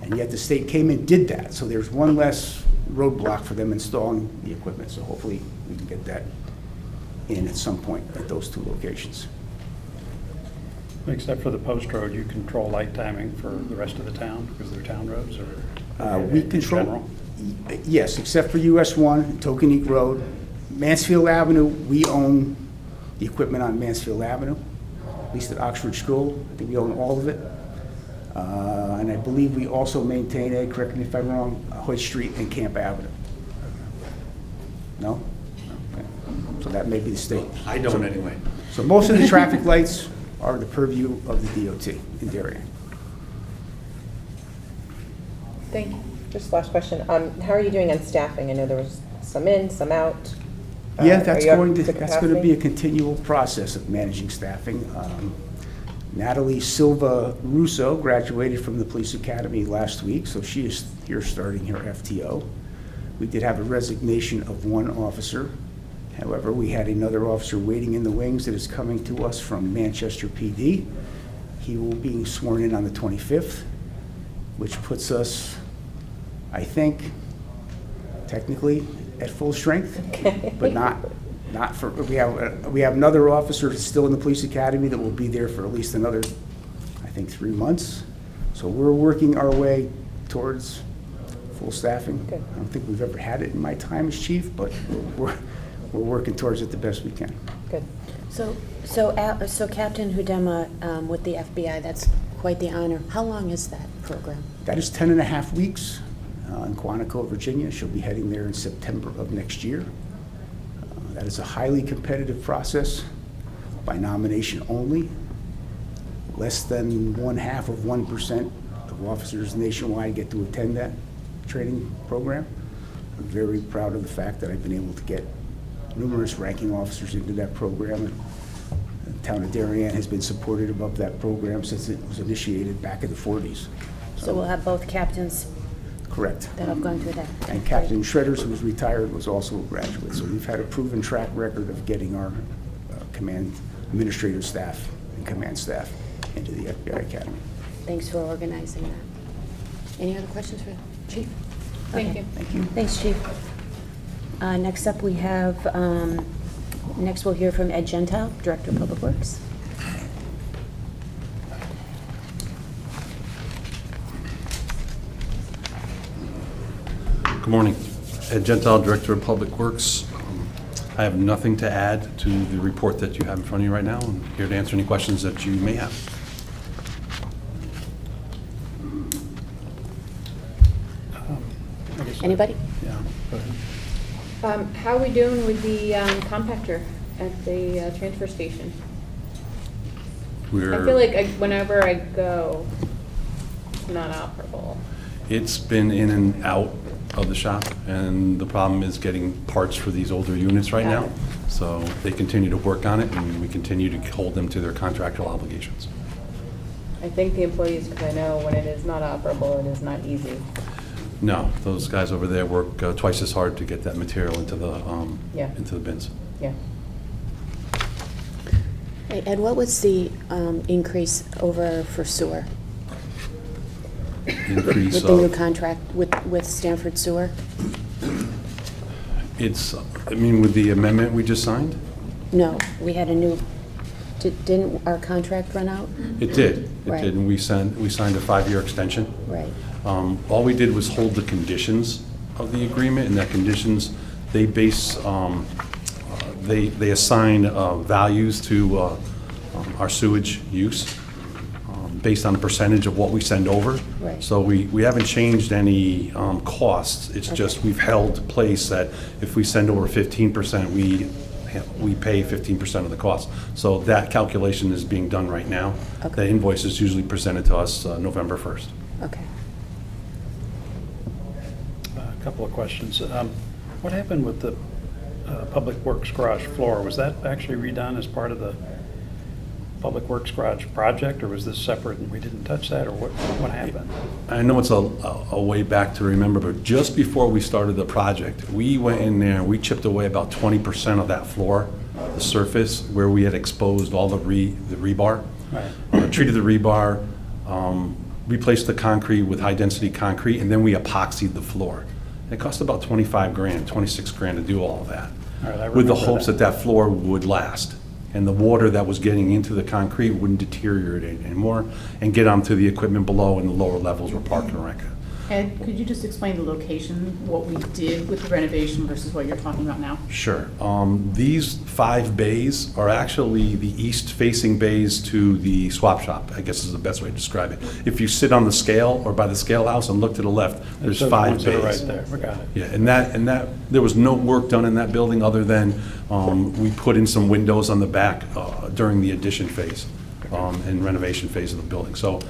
and yet the state came and did that. So there's one less roadblock for them installing the equipment. So hopefully we can get that in at some point at those 2 locations. Except for the post road, you control light timing for the rest of the town because they're town roads, or We in control, general? yes, except for US 1, Tokenique Road. Mansfield Avenue, we own the equipment on Mansfield Avenue, at least at Oxford School. I think we own all of it. And I believe we also maintain, Ed, correct me if I'm wrong, Hoyt Street and Camp Avenue. No? Okay. So that may be the state. I don't anyway. So most of the traffic lights are the purview of the DOT in Darien. Thank you. Just last question. How are you doing on staffing? I know there was some in, some out. Yeah, Are that's you up going to capacity? be a continual process of managing staffing. Natalie Silva Russo graduated from the police academy last week, so she is here starting her FTO. We did have a resignation of 1 officer. However, we had another officer waiting in the wings that is coming to us from Manchester PD. He will be sworn in on the 25th, which puts us, I think, technically at full strength, but not for, we have another officer still in the police academy that will be there for at least another, I think, 3 months. So we're working our way towards full staffing. Good. I don't think we've ever had it in my time as chief, but we're working towards it the best we can. Good. So Captain Hudema with the FBI, that's quite the honor. How long is that program? That is 10 and a half weeks in Quantico, Virginia. She'll be heading there in September of next year. That is a highly competitive process by nomination only. Less than 0.5% of officers nationwide get to attend that training program. I'm very proud of the fact that I've been able to get numerous ranking officers into that program. And the town of Darien has been supportive of that program since it was initiated back in the 40s. So we'll have both captains Correct. that have gone through that. And Captain Shredders, who was retired, was also a graduate. So we've had a proven track record of getting our command administrative staff and command staff into the FBI Academy. Thanks for organizing that. Any other questions for Chief? Thank Okay. you. Thank you. Thanks, Chief. Next up, we have, next we'll hear from Ed Gentile, Director of Public Works. Good morning. Ed Gentile, Director of Public Works. I have nothing to add to the report that you have in front of you right now. I'm here to answer any questions that you may have. Anybody? Yeah, go ahead. How are we doing with the compactor at the transfer station? I feel like whenever I go, it's not operable. It's been in and out of the shop, and the problem is getting parts for these older units right now. So they continue to work on it, and we continue to hold them to their contractual obligations. I think the employees, because I know when it is not operable, it is not easy. No, those guys over there work twice as hard to get that material into the bins. Yeah. Hey, Ed, what was the increase over for sewer? Increase with the new of- contract with Stanford Sewer? It's, I mean, with the amendment we just signed? No, we had a new, didn't our contract run out? It did. It Right. did, and we signed a 5-year extension. Right. All we did was hold the conditions of the agreement, and that conditions, they base, they assign values to our sewage use based on the percentage of what we send over. Right. So we haven't changed any costs. It's just we've held place that if we send over 15%, we pay 15% of the cost. So that calculation is being done right now. Okay. The invoice is usually presented to us November 1st. Okay. A couple of questions. What happened with the Public Works garage floor? Was that actually redone as part of the Public Works garage project, or was this separate and we didn't touch that, or what happened? I know it's a way back to remember, but just before we started the project, we went in there and we chipped away about 20% of that floor, the surface, where we had exposed all the rebar. Right. Treated the rebar, replaced the concrete with high-density concrete, and then we epoxied the floor. It cost about 25 grand, 26 grand to do all of that. All right, I with the remember hopes that. that floor would last, and the water that was getting into the concrete wouldn't deteriorate anymore, and get onto the equipment below in the lower levels where Park and Rec. Ed, could you just explain the location, what we did with the renovation versus what you're talking about now? Sure. These 5 bays are actually the east-facing bays to the swap shop, I guess is the best way to describe it. If you sit on the scale or by the scale house and look to the left, there's Those 5 ones that are bays. right there. We got it. Yeah, and that, there was no work done in that building other than we put in some windows on the back during the addition phase and renovation phase of the building. So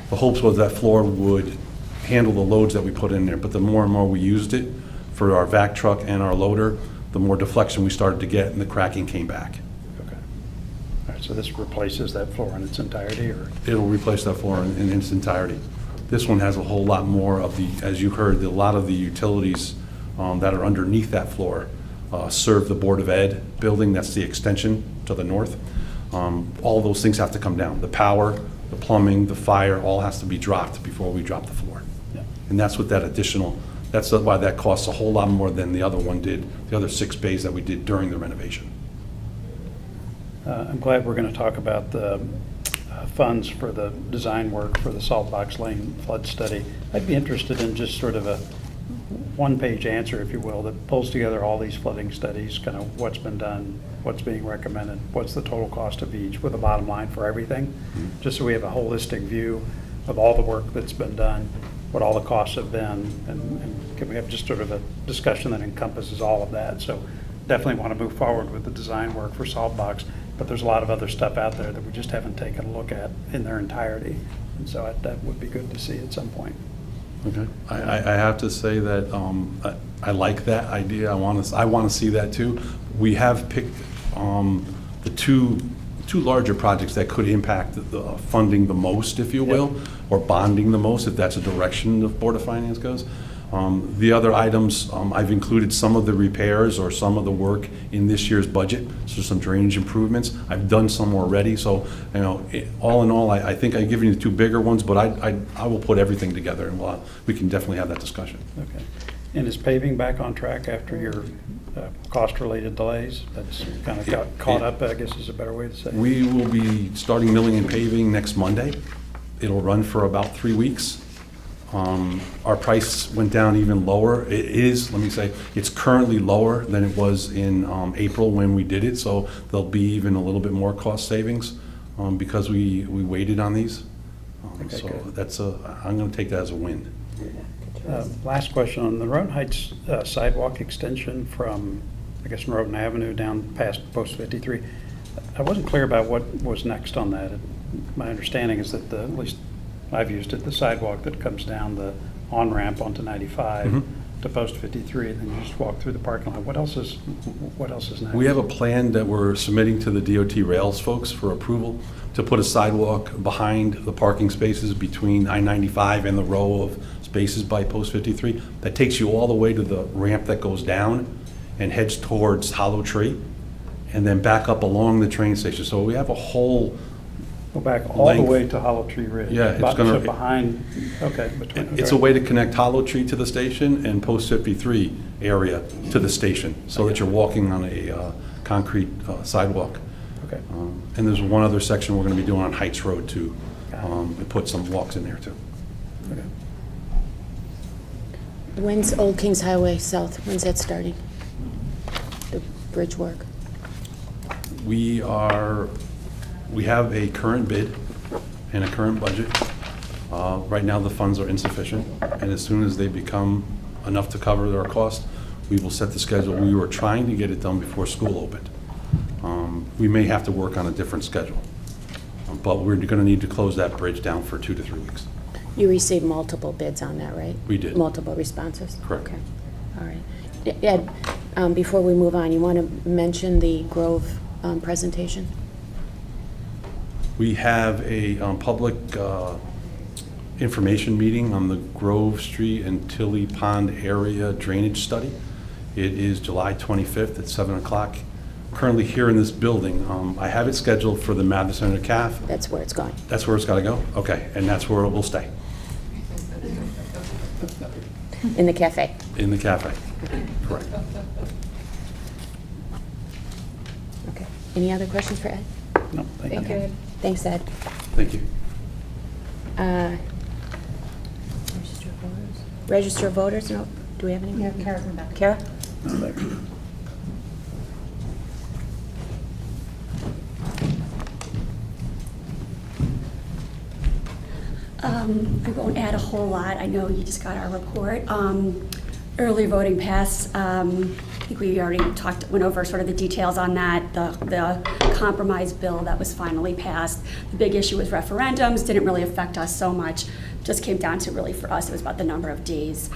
the hopes was that floor would handle the loads that we put in there, but the more and more we used it for our vac truck and our loader, the more deflection we started to get and the cracking came back. Okay. All right, so this replaces that floor in its entirety, or? It'll replace that floor in its entirety. This one has a whole lot more of the, as you heard, a lot of the utilities that are underneath that floor serve the Board of Ed building, that's the extension to the north. All those things have to come down. The power, the plumbing, the fire, all has to be dropped before we drop the floor. Yeah. And that's what that additional, that's why that costs a whole lot more than the other one did, the other 6 bays that we did during the renovation. I'm glad we're going to talk about the funds for the design work for the Salt Box Lane flood study. I'd be interested in just sort of a one-page answer, if you will, that pulls together all these flooding studies, kind of what's been done, what's being recommended, what's the total cost of each, with a bottom line for everything, just so we have a holistic view of all the work that's been done, what all the costs have been, and can we have just sort of a discussion that encompasses all of that. So definitely want to move forward with the design work for Salt Box, but there's a lot of other stuff out there that we just haven't taken a look at in their entirety. And so that would be good to see at some point. Okay. I have to say that I like that idea. I want to see that too. We have picked the two larger projects that could impact the funding the most, if you will, or bonding the most, if that's a direction the Board of Finance goes. The other items, I've included some of the repairs or some of the work in this year's budget, so some drainage improvements. I've done some already, so all in all, I think I've given you the 2 bigger ones, but I will put everything together, and we can definitely have that discussion. Okay. And is paving back on track after your cost-related delays? That's kind of got caught up, I guess is a better way to say it. We will be starting milling and paving next Monday. It'll run for about 3 weeks. Our price went down even lower. It is, let me say, it's currently lower than it was in April when we did it, so there'll be even a little bit more cost savings because we waited on these. Okay, So good. that's I'm going to take that as a win. Last question, on the Roden Heights sidewalk extension from, I guess, from Roden Avenue down past Post 53, I wasn't clear about what was next on that. My understanding is that at least I've used it, the sidewalk that comes down the on-ramp onto 95 Mhm. to Post 53, and then you just walk through the parking lot. What else is next? We have a plan that we're submitting to the DOT Rails folks for approval to put a sidewalk behind the parking spaces between I-95 and the row of spaces by Post 53. That takes you all the way to the ramp that goes down and heads towards Hollow Tree, and then back up along the train station. So we have a whole Go back all length. the way to Hollow Tree Ridge? Yeah, it's But- gonna- So behind, okay. Between. It's a way to connect Hollow Tree to the station and Post 53 area to the station, so that you're walking on a concrete sidewalk. Okay. And there's one other section we're going to be doing on Heights Road too. We put some walks in there too. Okay. When's Old Kings Highway South, when's that starting? The bridge work? We have a current bid and a current budget. Right now, the funds are insufficient, and as soon as they become enough to cover our cost, we will set the schedule. We were trying to get it done before school opened. We may have to work on a different schedule, but we're going to need to close that bridge down for 2 to 3 weeks. You received multiple bids on that, right? We did. Multiple responses? Correct. Okay, all right. Ed, before we move on, you want to mention the Grove presentation? We have a public information meeting on the Grove Street and Tilly Pond area drainage study. It is July 25th at 7 o'clock. Currently here in this building. I have it scheduled for the Mathis Center CAF. That's where it's going. That's where it's got to go? Okay, and that's where it will stay, In the cafe? in the cafe. Correct. Okay. Any other questions for Ed? No, thank you. Ed. Thanks, Ed. Thank you. Register of voters, no, do we have any? Yeah, Kara, come back. Kara? I won't add a whole lot. I know you just got our report. Early voting passed. I think we already went over sort of the details on that. The compromise bill that was finally passed. The big issue was referendums. Didn't really affect us so much. Just came down to really for us, it was about the number of days.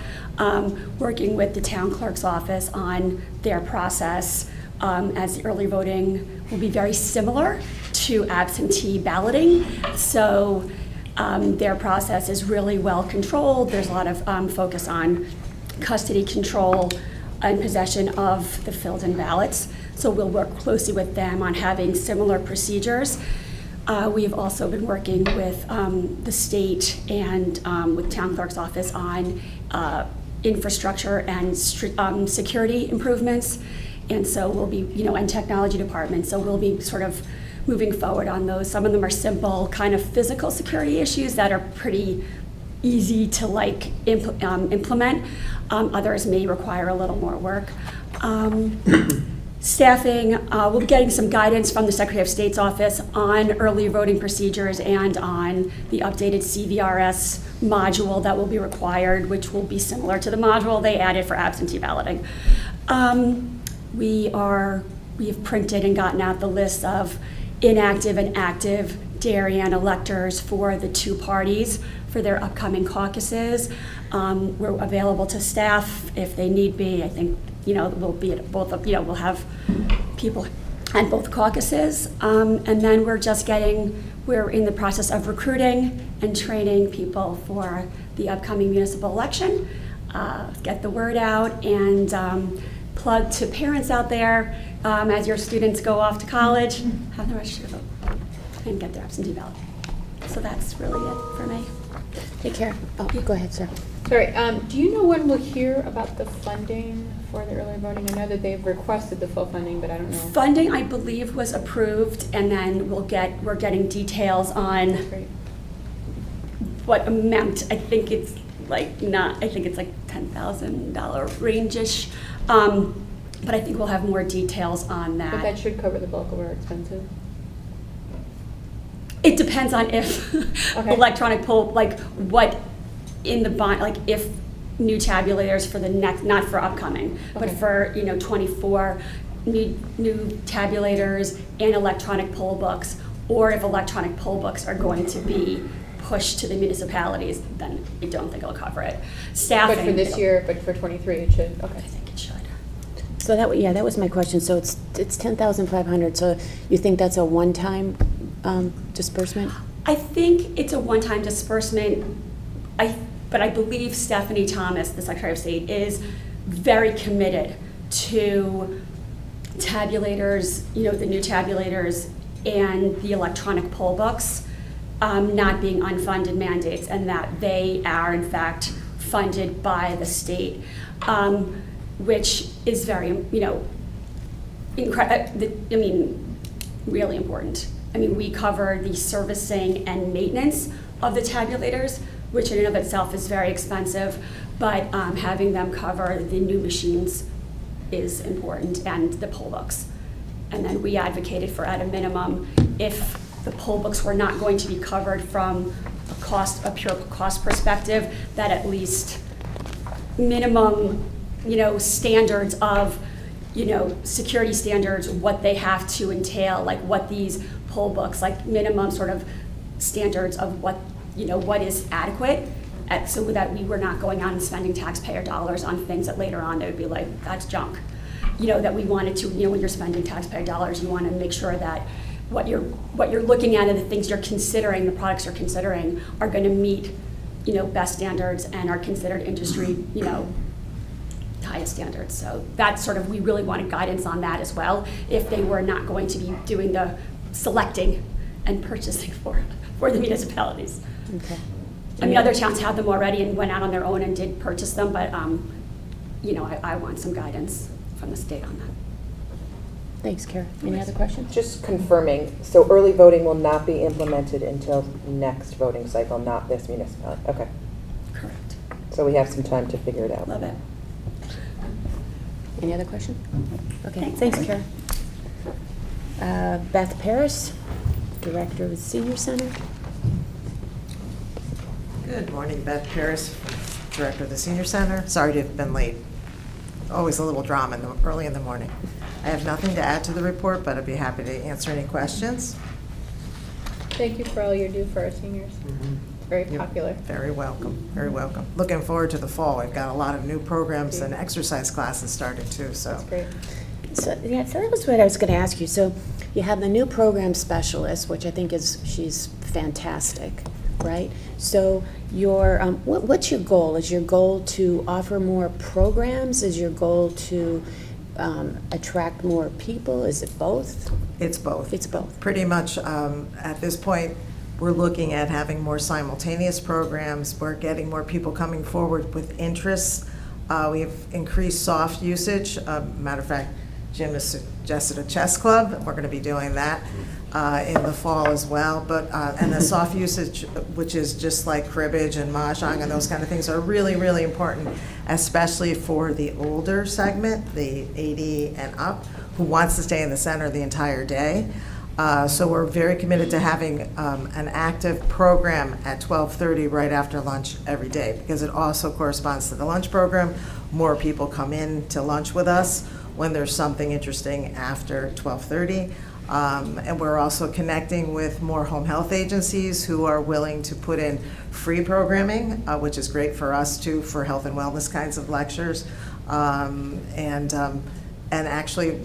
Working with the town clerk's office on their process, as the early voting will be very similar to absentee balloting. So their process is really well controlled. There's a lot of focus on custody control and possession of the filled-in ballots. So we'll work closely with them on having similar procedures. We've also been working with the state and with town clerk's office on infrastructure and security improvements. And so we'll be, and technology department. So we'll be sort of moving forward on those. Some of them are simple kind of physical security issues that are pretty easy to implement. Others may require a little more work. Staffing, we'll be getting some guidance from the Secretary of State's office on early voting procedures and on the updated CVRS module that will be required, which will be similar to the module they added for absentee balloting. We have printed and gotten out the list of inactive and active Darien electors for the two parties for their upcoming caucuses. We're available to staff if they need be. I think, we'll be at both of, we'll have people at both caucuses. And then we're in the process of recruiting and training people for the upcoming municipal election. Get the word out and plug to parents out there as your students go off to college, have them register to vote and get their absentee ballot. So that's really it for me. Take care. Oh, go ahead, sir. Sorry, do you know when we'll hear about the funding for the early voting? I know that they've requested the full funding, but I don't know. Funding, I believe, was approved, and then we're getting details on what amount. I think like not, I think it's like $10,000 range-ish. But I think we'll have more details on that. But that should cover the bulk of our expenses. It depends on if Okay. electronic poll, like what in the bond, like if new tabulators for the next, not for upcoming, but Okay. for, 24 new tabulators and electronic poll books, or if electronic poll books are going to be pushed to the municipalities, then I don't think it'll cover it. Staffing. But for this it'll- year, but for 23, it should, okay. I think it should. So that was my question. So it's 10,500. So you think that's a one-time disbursement? I think it's a one-time disbursement, but I believe Stephanie Thomas, the Secretary of State, is very committed to tabulators, the new tabulators and the electronic poll books not being unfunded mandates, and that they are in fact funded by the state, which is very, really important. I mean, we cover the servicing and maintenance of the tabulators, which in and of itself is very expensive, but having them cover the new machines is important, and the poll books. And then we advocated for, at a minimum, if the poll books were not going to be covered from a pure cost perspective, that at least minimum, standards of, security standards, what they have to entail, like what these poll books, like minimum sort of standards of what, what is adequate, so that we were not going out and spending taxpayer dollars on things that later on they would be like, that's junk. That we wanted to, when you're spending taxpayer dollars, you want to make sure that what you're looking at and the things you're considering, the products you're considering, are going to meet, best standards and are considered industry, highest standards. So that's sort of, we really wanted guidance on that as well, if they were not going to be doing the selecting and purchasing for the municipalities. Okay. I mean, other towns have them already and went out on their own and did purchase them, but, I want some guidance from the state on that. Thanks, Kara. Any other questions? Just confirming, so early voting will not be implemented until next voting cycle, not this municipality? Okay. Correct. So we have some time to figure it out. Love it. Any other question? Okay, Thanks. thanks, Kara. Beth Paris, Director of the Senior Center. Good morning, Beth Paris, Director of the Senior Center. Sorry to have been late. Always a little drama early in the morning. I have nothing to add to the report, but I'd be happy to answer any questions. Thank you for all you do for our seniors. It's very popular. Very welcome, very welcome. Looking forward to the fall. We've got a lot of new programs and exercise classes starting too, so. That's great. So that was what I was going to ask you. So you have the new program specialist, which I think she's fantastic, right? So what's your goal? Is your goal to offer more programs? Is your goal to attract more people? Is it both? It's both. It's both. Pretty much at this point, we're looking at having more simultaneous programs. We're getting more people coming forward with interests. We've increased soft usage. Matter of fact, Jim has suggested a chess club. We're going to be doing that in the fall as well. But and the soft usage, which is just like cribbage and mahjong and those kind of things, are really, really important, especially for the older segment, the 80 and up, who wants to stay in the center the entire day. So we're very committed to having an active program at 12:30 right after lunch every day, because it also corresponds to the lunch program. More people come in to lunch with us when there's something interesting after 12:30. And we're also connecting with more home health agencies who are willing to put in free programming, which is great for us too, for health and wellness kinds of lectures. And actually,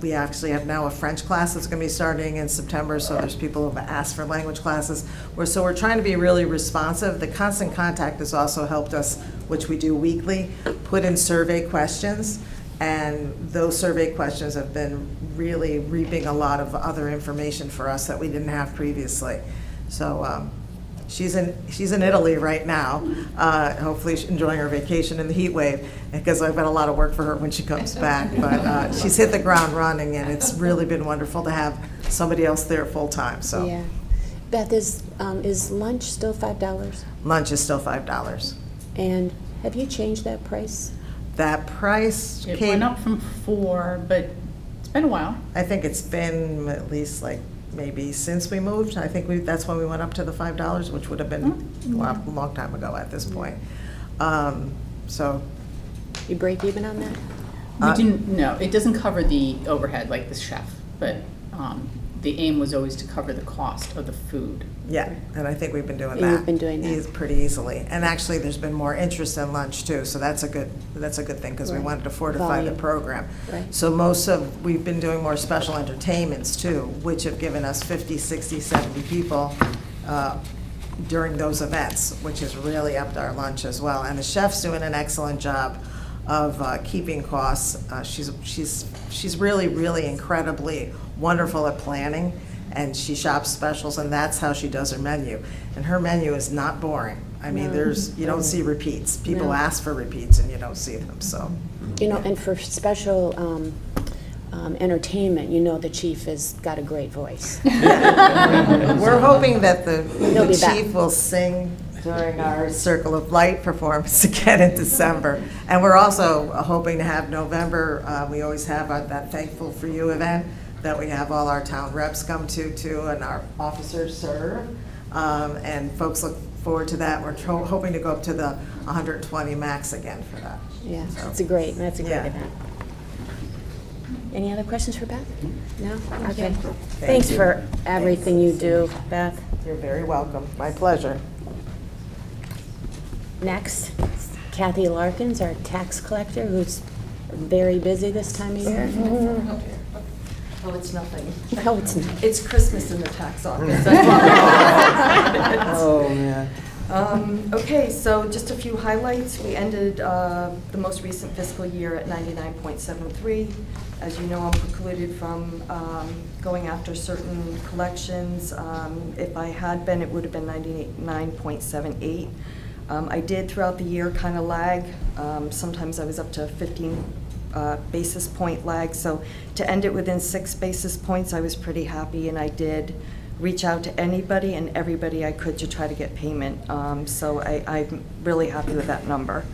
we actually have now a French class that's going to be starting in September, so there's people who have asked for language classes. So we're trying to be really responsive. The Constant Contact has also helped us, which we do weekly, put in survey questions, and those survey questions have been really reaping a lot of other information for us that we didn't have previously. So she's in Italy right now, hopefully she's enjoying her vacation in the heat wave, because I've got a lot of work for her when she comes back. But she's hit the ground running, and it's really been wonderful to have somebody else there full time. So Yeah. Beth, is lunch still $5? Lunch is still $5. And have you changed that price? That price It came. went up from 4, but it's been a while. I think it's been at least like maybe since we moved. I think that's when we went up to the $5, which would have been a long time ago at this point. So. You break even on that? We didn't, no, it doesn't cover the overhead like the chef, but the aim was always to cover the cost of the food. Yeah, and I think we've been doing You've that. been doing that. Pretty easily. And actually, there's been more interest in lunch too, so that's a good thing, because we Right. wanted to fortify the Volume. program. Right. So we've been doing more special entertainments too, which have given us 50, 60, 70 people during those events, which has really upped our lunch as well. And the chef's doing an excellent job of keeping costs. She's really, really incredibly wonderful at planning, and she shops specials, and that's how she does her menu. And her menu is not boring. I mean, No. you don't see repeats. People No. ask for repeats, and you don't see them, so. You know, and for special entertainment, you know the chief has got a great voice. We're hoping that the He'll be back. chief will sing during our Circle of Light performance again in December. And we're also hoping to have November, we always have that Thankful for You event that we have all our town reps come to and our officers serve. And folks look forward to that. We're hoping to go up to the 120 max again for that. Yeah, So. that's a great Yeah. event. Any other questions for Beth? No? Okay. Thank Thanks you. for everything you do, Beth. You're very welcome. My pleasure. Next, Kathy Larkins, our tax collector, who's very busy this time of year. Oh, it's nothing. No, it's not. It's Christmas in the tax office. Oh, man. Okay, so just a few highlights. We ended the most recent fiscal year at 99.73. As you know, I'm precluded from going after certain collections. If I had been, it would have been 99.78. I did throughout the year kind of lag. Sometimes I was up to 15 basis point lag. So to end it within 6 basis points, I was pretty happy, and I did reach out to anybody and everybody I could to try to get payment. So I'm really happy with that number.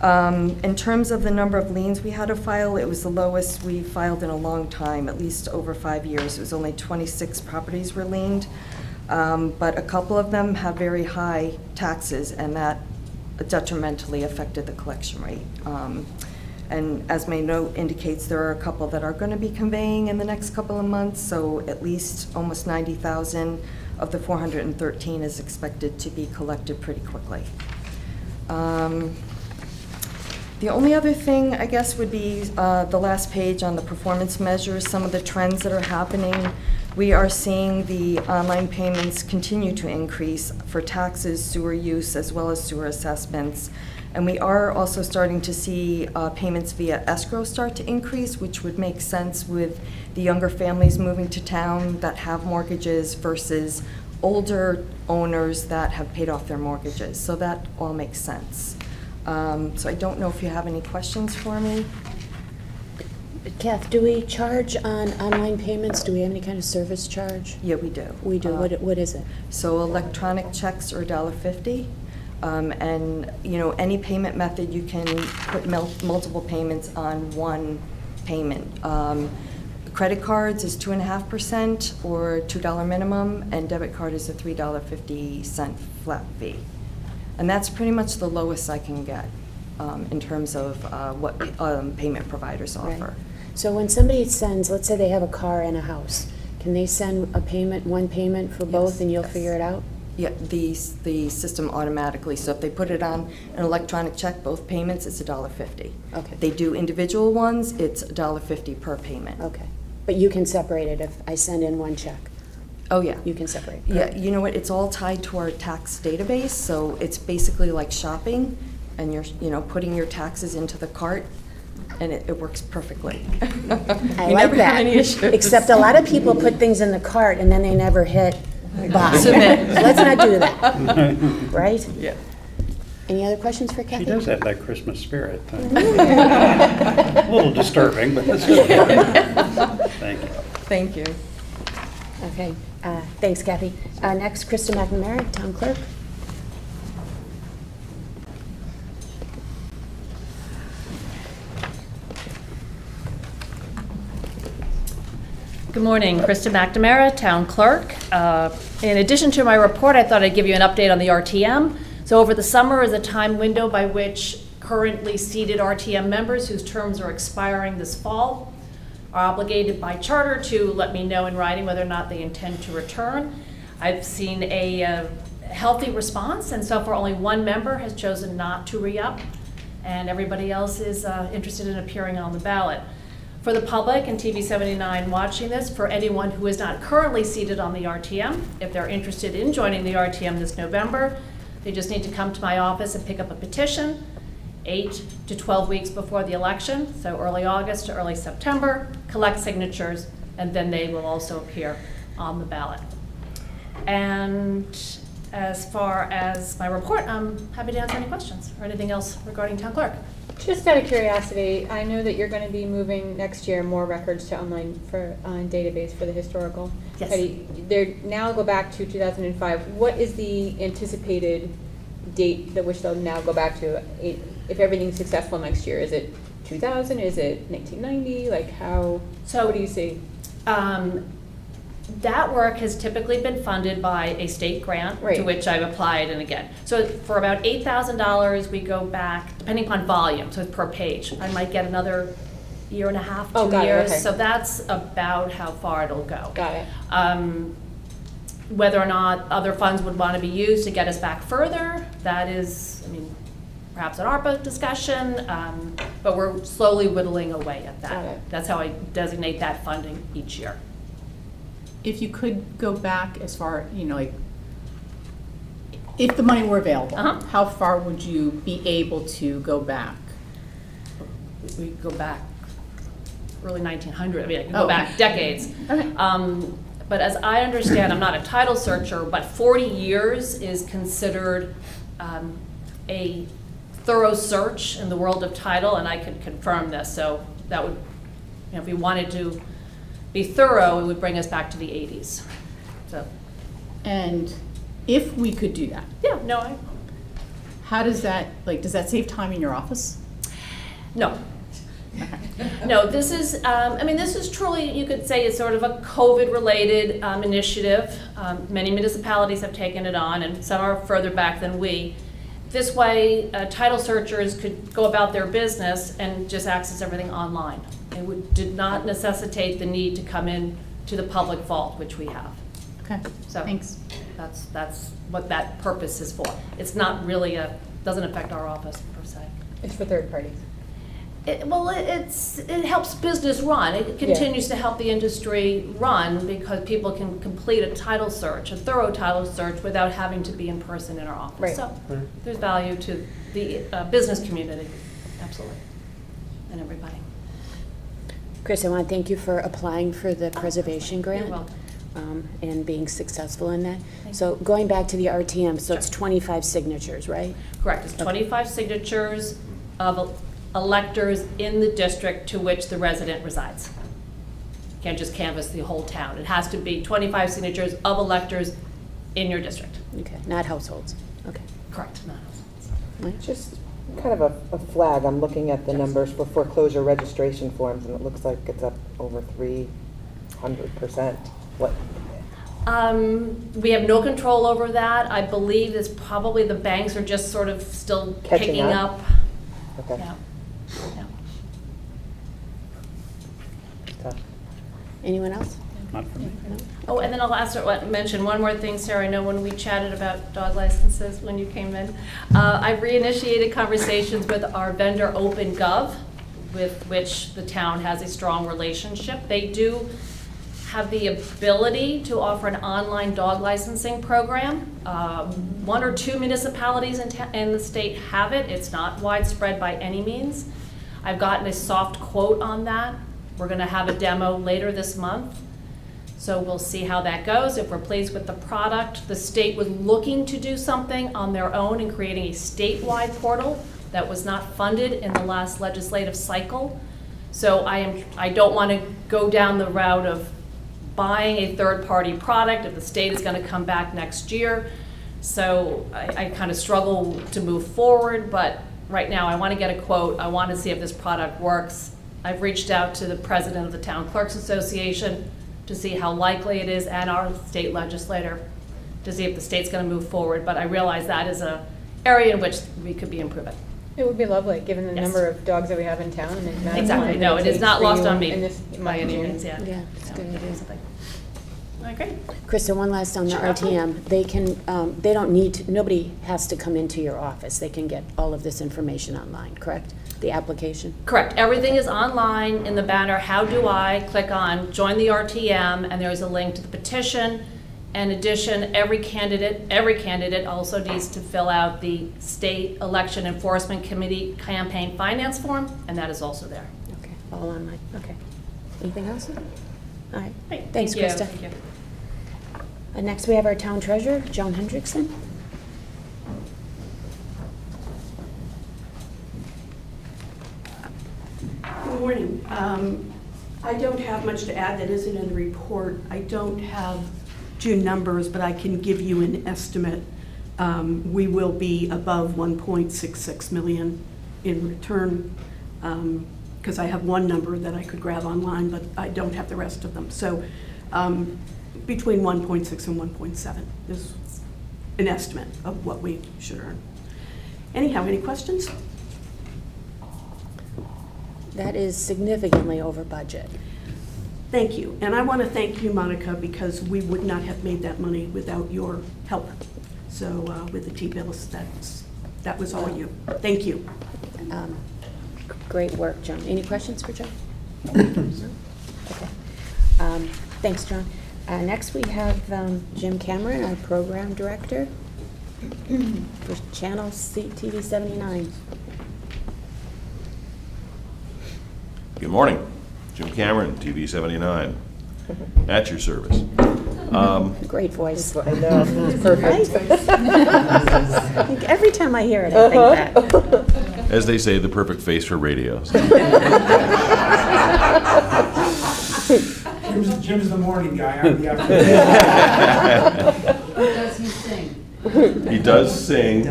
In terms of the number of liens we had to file, it was the lowest we filed in a long time, at least over 5 years. It was only 26 properties were liened. But a couple of them have very high taxes, and that detrimentally affected the collection rate. And as my note indicates, there are a couple that are going to be conveying in the next couple of months, so at least almost 90,000 of the 413 is expected to be collected pretty quickly. The only other thing, I guess, would be the last page on the performance measures, some of the trends that are happening. We are seeing the online payments continue to increase for taxes, sewer use, as well as sewer assessments. And we are also starting to see payments via escrow start to increase, which would make sense with the younger families moving to town that have mortgages versus older owners that have paid off their mortgages. So that all makes sense. So I don't know if you have any questions for me. Kath, do we charge on online payments? Do we have any kind of service charge? Yeah, we do. We do. What is it? So electronic checks are $1.50. And, you know, any payment method, you can put multiple payments on one payment. Credit cards is 2.5% or $2 minimum, and debit card is a $3.50 flat fee. And that's pretty much the lowest I can get in terms of what payment providers offer. Right. So when somebody sends, let's say they have a car and a house, can they send a payment, one payment for both, and you'll figure it out? Yeah, the system automatically. So if they put it on an electronic check, both payments, it's $1.50. Okay. If they do individual ones, it's $1.50 per payment. Okay. But you can separate it if I send in one check? Oh, yeah. You can separate? Yeah, you know what, it's all tied to our tax database, so it's basically like shopping, and you're, you know, putting your taxes into the cart, and it works perfectly. I We like never that. have any issues. Except a lot of people put things in the cart and then they never hit buy. Submit. Let's not do that. Right? Yeah. Any other questions for Kathy? She does have that Christmas spirit. A little disturbing, but that's good. Thank you. Thank you. Okay, thanks, Kathy. Next, Krista McNamara, Town Clerk. Good morning, Krista McNamara, Town Clerk. In addition to my report, I thought I'd give you an update on the RTM. So over the summer is a time window by which currently seated RTM members whose terms are expiring this fall are obligated by charter to let me know in writing whether or not they intend to return. I've seen a healthy response, and so far only one member has chosen not to re-up, and everybody else is interested in appearing on the ballot. For the public and TV 79 watching this, for anyone who is not currently seated on the RTM, if they're interested in joining the RTM this November, they just need to come to my office and pick up a petition 8 to 12 weeks before the election, so early August to early September, collect signatures, and then they will also appear on the ballot. And as far as my report, I'm happy to answer any questions or anything else regarding Town Clerk. Just out of curiosity, I know that you're going to be moving next year more records to online for database for the historical. Yes. They're now go back to 2005. What is the anticipated date that which they'll now go back to? If everything's successful next year, is it 2000? Is it 1990? Like how? So what do you see? That work has typically been funded by a state grant to which I've applied, and again. So for about $8,000, we go back, depending upon volume, so it's per page. I might get another year and a half, 2 years. So that's about how far it'll go. Got it. Whether or not other funds would want to be used to get us back further, that is, I mean, perhaps an ARPA discussion, but we're slowly whittling away at that. Got it. That's how I designate that funding each year. If you could go back as far, like, if the money were available, how far would you be able to go back? We go back early 1900. I mean, I can go back decades. Okay. But as I understand, I'm not a title searcher, but 40 years is considered a thorough search in the world of title, and I can confirm this. So that would, if we wanted to be thorough, it would bring us back to the 80s. So, and if we could do that, how does that, does that save time in your office? No. No, this is, this is truly, you could say, is sort of a COVID-related initiative. Many municipalities have taken it on, and some are further back than we. This way, title searchers could go about their business and just access everything online. It did not necessitate the need to come in to the public vault, which we have. Okay, so thanks. That's what that purpose is for. It's not really doesn't affect our office per se. It's for third parties. It helps business run. It continues to help the industry run because people can complete a title search, a thorough title search, without having to be in person in our office. Right. So there's value to the business community, absolutely, and everybody. Chris, I want to thank you for applying for the preservation grant. You're welcome. And being successful in that. So going back to the RTM, so it's 25 signatures, right? Correct. It's 25 signatures of electors in the district to which the resident resides. You can't just canvass the whole town. It has to be 25 signatures of electors in your district. Okay, not households. Okay. Correct, not households. Just kind of a flag. I'm looking at the numbers for foreclosure registration forms, and it looks like it's up over 300%. What? We have no control over that. I believe it's probably the banks are just sort of still picking up. Okay. Yeah. Anyone else? Not for me. No? Oh, and then I'll mention one more thing, Sarah. I know when we chatted about dog licenses when you came in, I've reinitiated conversations with our vendor OpenGov, with which the town has a strong relationship. They do have the ability to offer an online dog licensing program. 1 or 2 municipalities in the state have it. It's not widespread by any means. I've gotten a soft quote on that. We're going to have a demo later this month. So we'll see how that goes. If we're pleased with the product, the state was looking to do something on their own in creating a statewide portal that was not funded in the last legislative cycle. So I don't want to go down the route of buying a third-party product if the state is going to come back next year. So I kind of struggle to move forward, but right now I want to get a quote. I want to see if this product works. I've reached out to the president of the Town Clerks Association to see how likely it is, and our state legislator, to see if the state's going to move forward. But I realize that is an area in which we could be improving. It would be lovely, given the Yes. number of dogs that we have in town. And the amount of Exactly. time No, that it is takes not for lost you on me in this by any month. means, yeah. Yeah, it's good idea. Okay. Krista, one last on the Sure. RTM. They can, they don't need to, nobody has to come into your office. They can get all of this information online, correct? The application? Correct. Everything is online in the banner. How do I? Click on Join the RTM, and there's a link to the petition. In addition, every candidate also needs to fill out the State Election Enforcement Committee campaign finance form, and that is also there. Okay, all online, okay. Anything else? All right, Great. thanks, Thank you. Krista. Thank you. Next, we have our town treasurer, Joan Hendrickson. Good morning. I don't have much to add that isn't in the report. I don't have June numbers, but I can give you an estimate. We will be above 1.66 million in return, because I have one number that I could grab online, but I don't have the rest of them. So between 1.6 and 1.7 is an estimate of what we should earn. Anyhow, any questions? That is significantly over budget. Thank you. And I want to thank you, Monica, because we would not have made that money without your help. So with the T-bills, that was all you. Thank you. Great work, Joan. Any questions for Joan? No? Okay. Thanks, John. Next, we have Jim Cameron, our program director for Channel TV 79. Good morning. Jim Cameron, TV 79, at your service. Great voice. I know, it's perfect. Every time I hear it, I think that. As they say, the perfect face for radio. Jim's the morning guy, I'm the afternoon. Does he sing? He does sing.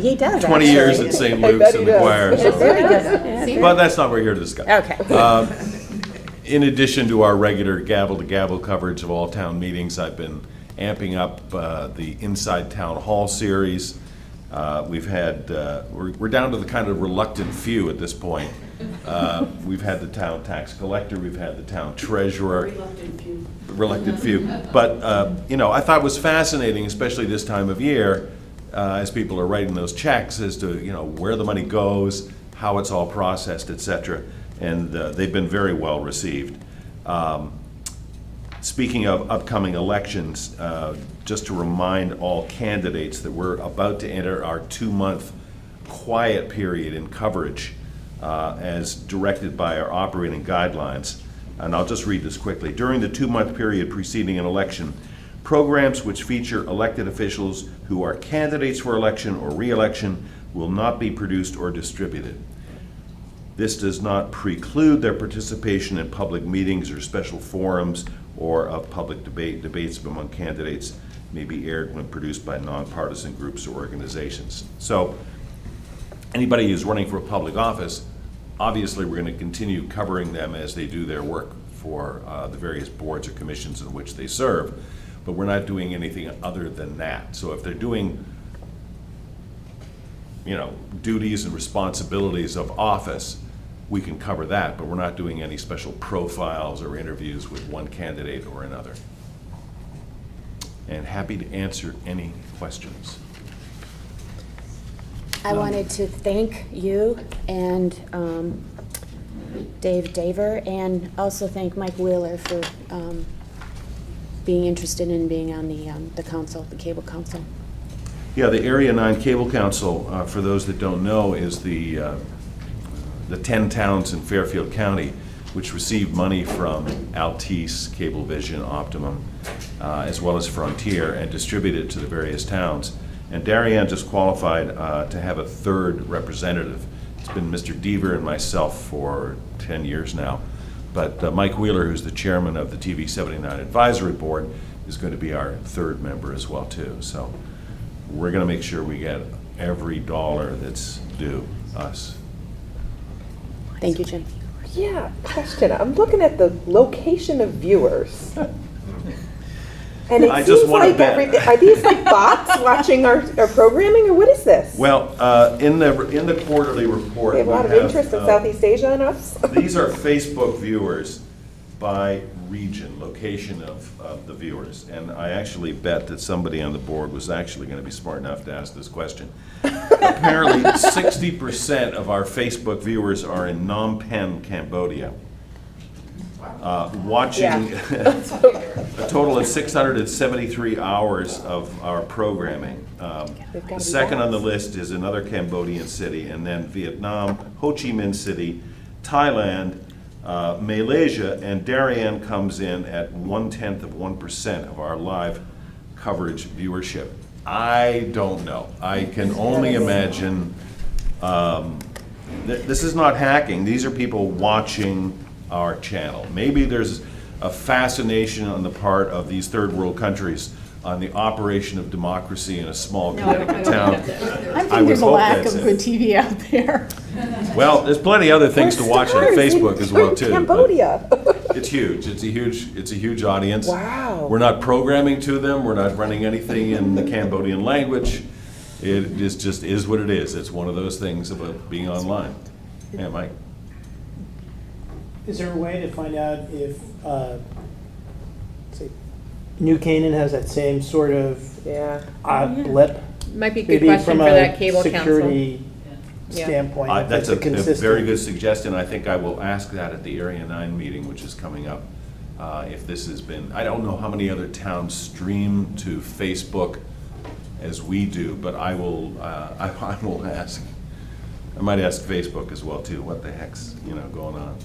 He does. 20 actually. years at St. Luke's in the choir. Yes, very good. Yeah, But that's not what we're here to discuss. Okay. In addition to our regular gavel-to-gavel coverage of all town meetings, I've been amping up the Inside Town Hall series. We've had, we're down to the kind of reluctant few at this point. We've had the town tax collector, we've had the town treasurer. Reluctant few. But, you know, I thought it was fascinating, especially this time of year, as people are writing those checks, as to, you know, where the money goes, how it's all processed, et cetera. And they've been very well received. Speaking of upcoming elections, just to remind all candidates that we're about to enter our 2-month quiet period in coverage as directed by our operating guidelines. And I'll just read this quickly. During the 2-month period preceding an election, programs which feature elected officials who are candidates for election or re-election will not be produced or distributed. This does not preclude their participation in public meetings or special forums or of public debates among candidates may be aired when produced by nonpartisan groups or organizations. So anybody who's running for a public office, obviously we're going to continue covering them as they do their work for the various boards or commissions in which they serve, but we're not doing anything other than that. So if they're doing, you know, duties and responsibilities of office, we can cover that, but we're not doing any special profiles or interviews with one candidate or another. And happy to answer any questions. I wanted to thank you and Dave Daver, and also thank Mike Wheeler for being interested in being on the council, the cable council. Yeah, the Area 9 Cable Council, for those that don't know, is the 10 towns in Fairfield County which received money from Altice, Cablevision, Optimum, as well as Frontier, and distributed it to the various towns. And Darien just qualified to have a third representative. It's been Mr. Deaver and myself for 10 years now. But Mike Wheeler, who's the chairman of the TV 79 Advisory Board, is going to be our third member as well, too. So we're going to make sure we get every dollar that's due us. Thank you, Jim. Yeah, question. I'm looking at the location of viewers. And it I just seems wanna like bet. are these like bots watching our programming, or what is this? Well, in the quarterly report, We have a lot of interest in Southeast Asia and us. These are Facebook viewers by region, location of the viewers. And I actually bet that somebody on the board was actually going to be smart enough to ask this question. Apparently, 60% of our Facebook viewers are in Phnom Penh, Cambodia. Watching a total of 673 hours of our programming. The second on the list is another Cambodian city, and then Vietnam, Ho Chi Minh City, Thailand, Malaysia, and Darien comes in at 0.1% of our live coverage viewership. I don't know. I can only imagine. This is not hacking. These are people watching our channel. Maybe there's a fascination on the part of these third world countries on the operation of democracy in a small Connecticut town. I think there's a lack of good TV out there. Well, there's plenty other things to watch on Facebook as well too. Cambodia. It's huge. It's a huge audience. Wow. We're not programming to them. We're not running anything in the Cambodian language. It is just is what it is. It's one of those things about being online. Yeah, Mike. Is there a way to find out if, say, New Canaan has that same sort of blip? Might be a good question for that cable council. Security Yeah. standpoint. if That's it's a consistent- very good suggestion. I think I will ask that at the Area 9 meeting, which is coming up. If this has been, I don't know how many other towns stream to Facebook as we do, but I will ask. I might ask Facebook as well too. What the heck's going on?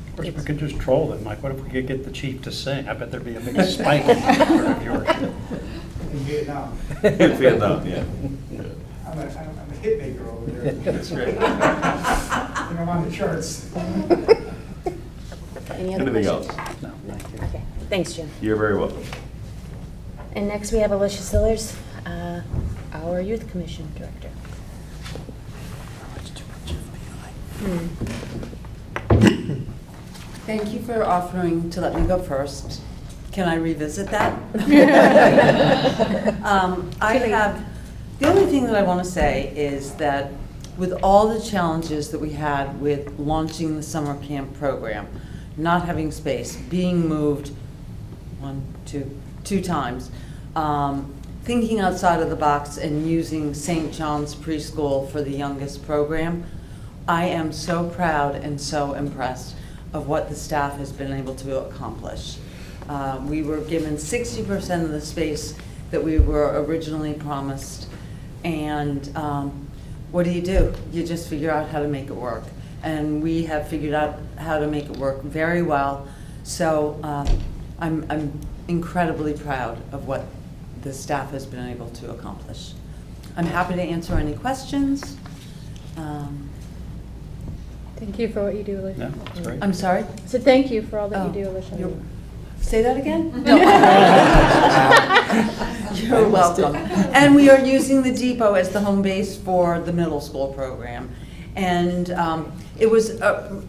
Of course, we could just troll them. Like, what if we could get the chief to sing? I bet there'd be a big spike in viewership. In Vietnam. In Vietnam, yeah. I'm a hit maker over there. That's great. I'm on the charts. Any other Anything questions? else? No, thank you. Okay, thanks, Jim. You're very welcome. And next we have Alicia Sillers, our Youth Commission Director. Thank you for offering to let me go first. Can I revisit that? The only thing that I want to say is that with all the challenges that we had with launching the summer camp program, not having space, being moved two times, thinking outside of the box and using St. John's Preschool for the youngest program, I am so proud and so impressed of what the staff has been able to accomplish. We were given 60% of the space that we were originally promised, and what do? You just figure out how to make it work. And we have figured out how to make it work very well, so I'm incredibly proud of what the staff has been able to accomplish. I'm happy to answer any questions. Thank you for what you do, Alicia. Yeah, that's great. I'm sorry? So thank you for all that you do, Alicia. Say that again? No. You're welcome. And we are using the depot as the home base for the middle school program. And it was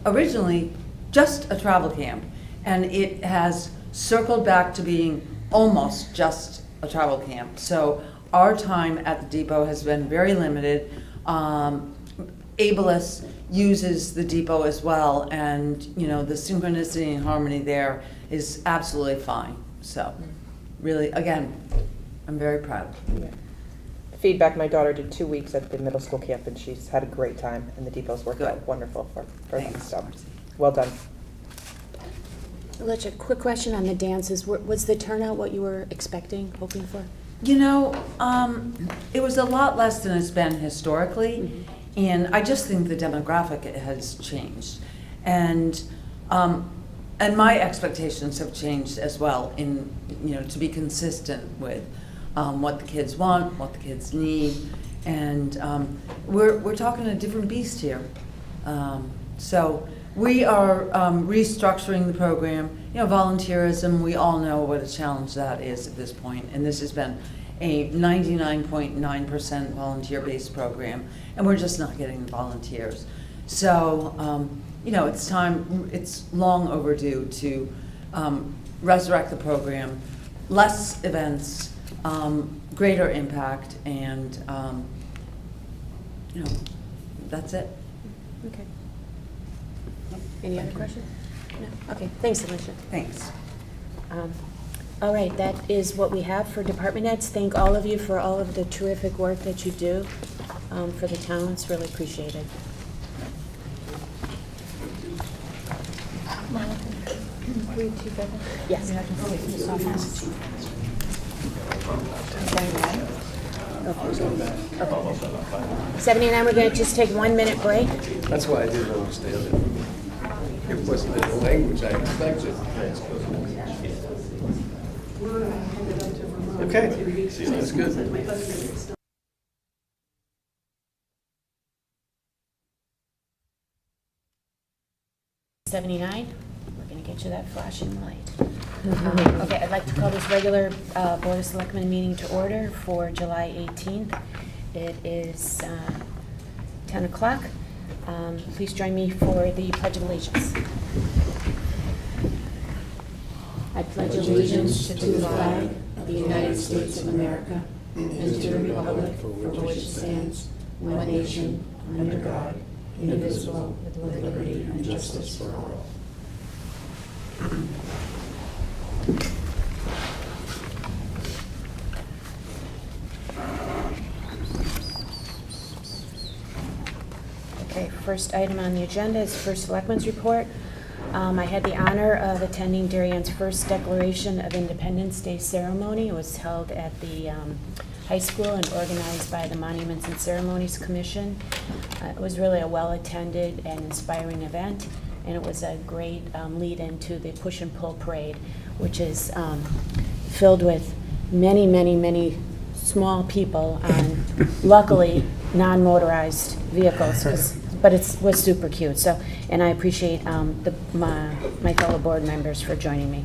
originally just a travel camp, and it has circled back to being almost just a travel camp. So our time at the depot has been very limited. Ableist uses the depot as well, and the synchronicity and harmony there is absolutely fine. So really, again, I'm very proud. Yeah. Feedback, my daughter did 2 weeks at the middle school camp, and she's had a great time, and the depot's worked out wonderful for them. So, well done. Alicia, quick question on the dances. Was the turnout what you were expecting, hoping for? It was a lot less than it's been historically, and I just think the demographic has changed, and my expectations have changed as well. To be consistent with what the kids want, what the kids need, and we're talking a different beast here. So we are restructuring the program. Volunteerism, we all know what a challenge that is at this point, and this has been a 99.9% volunteer-based program, and we're just not getting volunteers. So it's time, it's long overdue to resurrect the program, less events, greater impact, and, that's it. Okay. Any other questions? No? Okay, thanks, Alicia. Thanks. All right, that is what we have for department heads. Thank all of you for all of the terrific work that you do for the town. It's really appreciated. Yes. Okay. 79, we're going to just take 1 minute break. That's why I didn't understand it. It wasn't in the language I expected. Okay, that's good. 79, we're going to get you that flashing light. Okay, I'd like to call this regular Board of Selectmen meeting to order for July 18th. It is 10 o'clock. Please join me for the Pledge of Allegiance. I pledge allegiance to the flag of the United States of America and to the republic for which it stands, one nation, under God, indivisible, with liberty and justice for all. Okay, first item on the agenda is First Selectmen's Report. I had the honor of attending Darien's first Declaration of Independence Day ceremony. It was held at the high school and organized by the Monuments and Ceremonies Commission. It was really a well-attended and inspiring event, and it was a great lead-in to the Push and Pull Parade, which is filled with many, many, many small people on, luckily, non-motorized vehicles, but it was super cute. So, and I appreciate my fellow board members for joining me.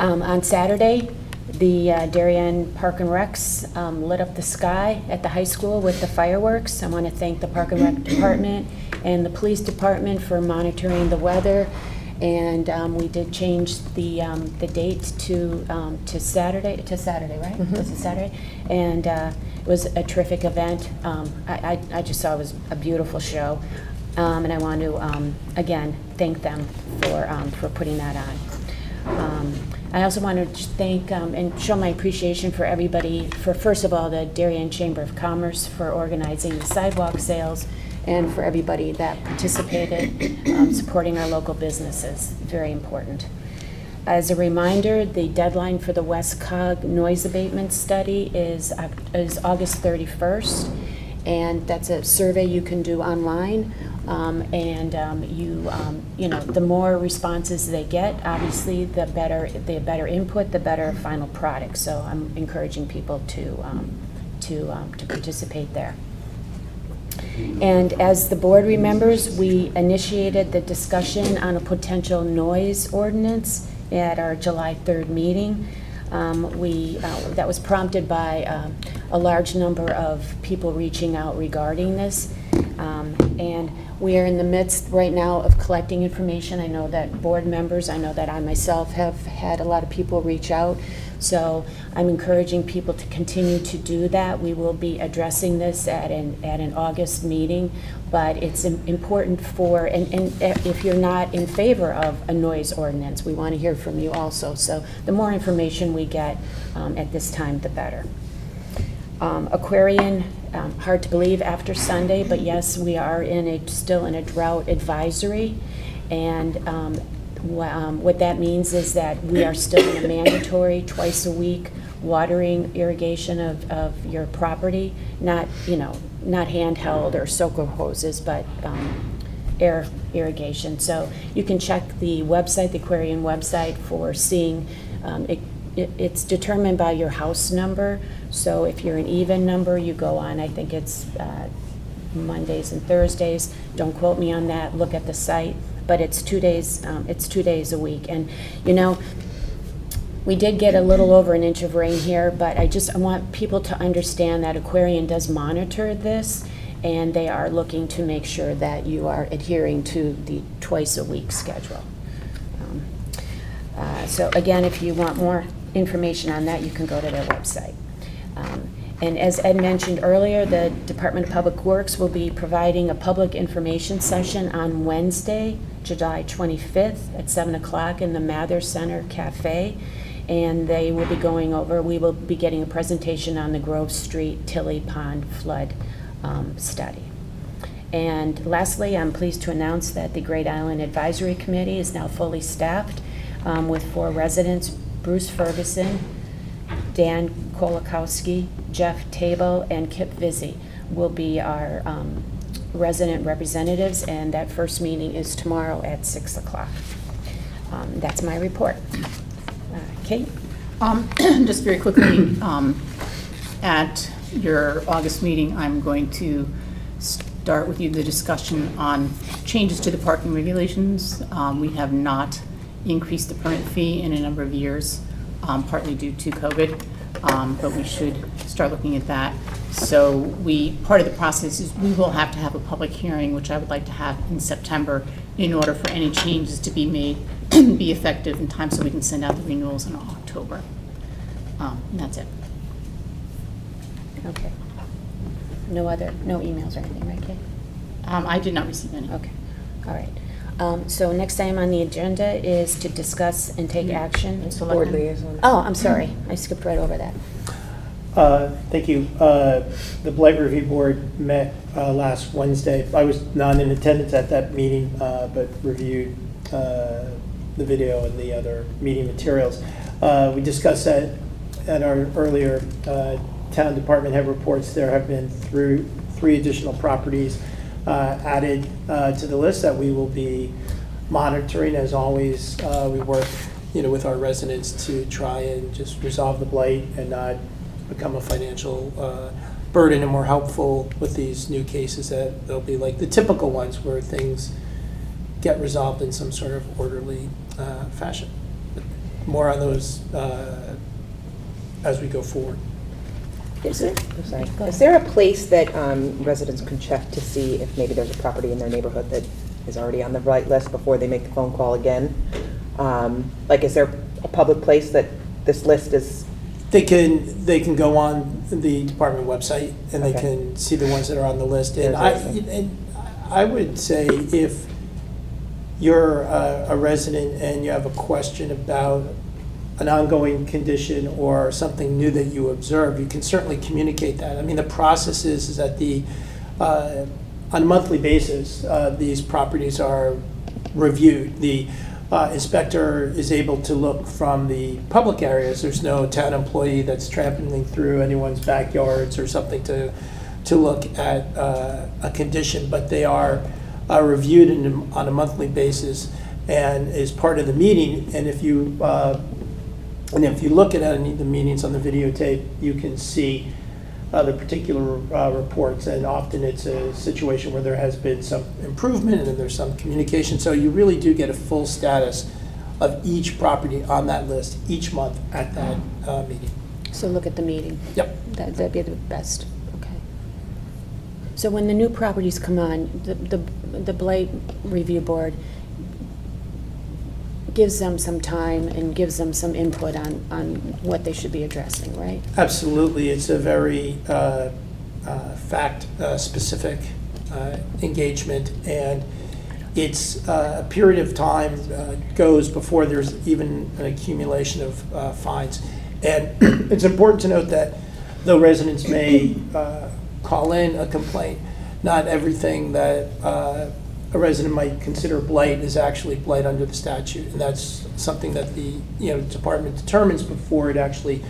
On Saturday, the Darien Park and Recs lit up the sky at the high school with the fireworks. I want to thank the Park and Rec Department and the Police Department for monitoring the weather. And we did change the date to Saturday, right? Mhm. Was it Saturday? And it was a terrific event. I just saw it was a beautiful show. And I want to, again, thank them for putting that on. I also want to thank and show my appreciation for everybody, for first of all, the Darien Chamber of Commerce for organizing the sidewalk sales, and for everybody that participated, supporting our local businesses. Very important. As a reminder, the deadline for the West Cog noise abatement study is August 31st, and that's a survey you can do online. The more responses they get, obviously, the better input, the better final product. So I'm encouraging people to participate there. And as the board remembers, we initiated the discussion on a potential noise ordinance at our July 3rd meeting. That was prompted by a large number of people reaching out regarding this. And we are in the midst right now of collecting information. I know that board members, I know that I myself have had a lot of people reach out. So I'm encouraging people to continue to do that. We will be addressing this at an August meeting, but it's important and if you're not in favor of a noise ordinance, we want to hear from you also. So the more information we get at this time, the better. Aquarian, hard to believe after Sunday, but yes, we are still in a drought advisory, and what that means is that we are still in a mandatory twice a week watering irrigation of your property, not handheld or soaker hoses, but air irrigation. So you can check the website, the Aquarian website, for seeing it's determined by your house number. So if you're an even number, you go on, I think it's Mondays and Thursdays. Don't quote me on that. Look at the site. But it's 2 days. It's 2 days a week. And we did get a little over an inch of rain here, but I want people to understand that Aquarian does monitor this, and they are looking to make sure that you are adhering to the twice-a-week schedule. So again, if you want more information on that, you can go to their website. And as Ed mentioned earlier, the Department of Public Works will be providing a public information session on Wednesday, July 25th at 7 o'clock in the Mather Center Cafe. And they will be going over, we will be getting a presentation on the Grove Street Tilly Pond flood study. And lastly, I'm pleased to announce that the Great Island Advisory Committee is now fully staffed with 4 residents: Bruce Ferguson, Dan Kolakowski, Jeff Table, and Kip Vizzi will be our resident representatives, and that first meeting is tomorrow at 6 o'clock. That's my report. Kate? Just very quickly, at your August meeting, I'm going to start with you the discussion on changes to the parking regulations. We have not increased the permit fee in a number of years, partly due to COVID, but we should start looking at that. So part of the process is we will have to have a public hearing, which I would like to have in September, in order for any changes to be made, be effective in time so we can send out the renewals in October. And that's it. Okay. No emails or anything, right, Kate? I did not receive any. Okay, all right. So next item on the agenda is to discuss and take action. Board liaison. Oh, I'm sorry, I skipped right over that. Thank you. The Blight Review Board met last Wednesday. I was not in attendance at that meeting, but reviewed the video and the other meeting materials. We discussed that at our earlier town department head reports. There have been 3 additional properties added to the list that we will be monitoring. As always, we work with our residents to try and just resolve the blight and not become a financial burden, and more helpful with these new cases that they'll be like the typical ones where things get resolved in some sort of orderly fashion. More on those as we go forward. Is there a place that residents can check to see if maybe there's a property in their neighborhood that is already on the blight list before they make the phone call again? Like, is there a public place that this list is? They can go on the department website and they can see the ones that are on the list. And I would say if you're a resident and you have a question about an ongoing condition or something new that you observe, you can certainly communicate that. I mean, the process is that on a monthly basis, these properties are reviewed. The inspector is able to look from the public areas. There's no town employee that's trampling through anyone's backyards or something to look at a condition, but they are reviewed on a monthly basis and is part of the meeting. And if you look at any of the meetings on the videotape, you can see the particular reports, and often it's a situation where there has been some improvement and then there's some communication. So you really do get a full status of each property on that list each month at that meeting. So look at the meeting. Yep. That'd be the best. Okay. So when the new properties come on, the Blight Review Board gives them some time and gives them some input on what they should be addressing, right? Absolutely. It's a very fact-specific engagement, and it's a period of time goes before there's even an accumulation of fines. And it's important to note that though residents may call in a complaint, not everything that a resident might consider blight is actually blight under the statute, and that's something that the department determines before it actually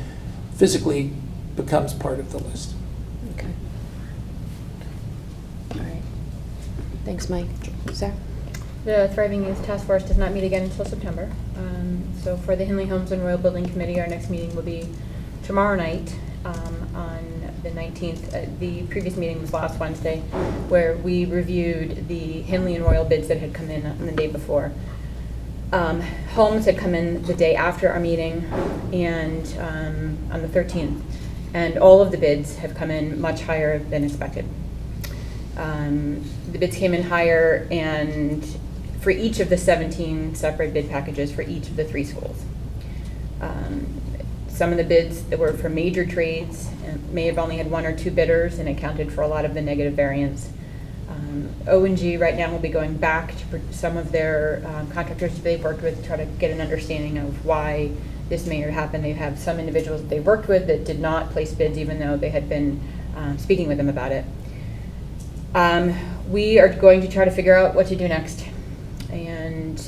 physically becomes part of the list. Okay. All right. Thanks, Mike. Sarah? The Thriving Youth Task Force does not meet again until September. So for the Henley Homes and Royal Building Committee, our next meeting will be tomorrow night on the 19th. The previous meeting was last Wednesday, where we reviewed the Henley and Royal bids that had come in on the day before. Homes had come in the day after our meeting and on the 13th, and all of the bids have come in much higher than expected. The bids came in higher, and for each of the 17 separate bid packages for each of the 3 schools. Some of the bids that were for major trades may have only had 1 or 2 bidders and accounted for a lot of the negative variance. O&G right now will be going back to some of their contractors that they've worked with to try to get an understanding of why this may have happened. They have some individuals that they've worked with that did not place bids even though they had been speaking with them about it. We are going to try to figure out what to do next, and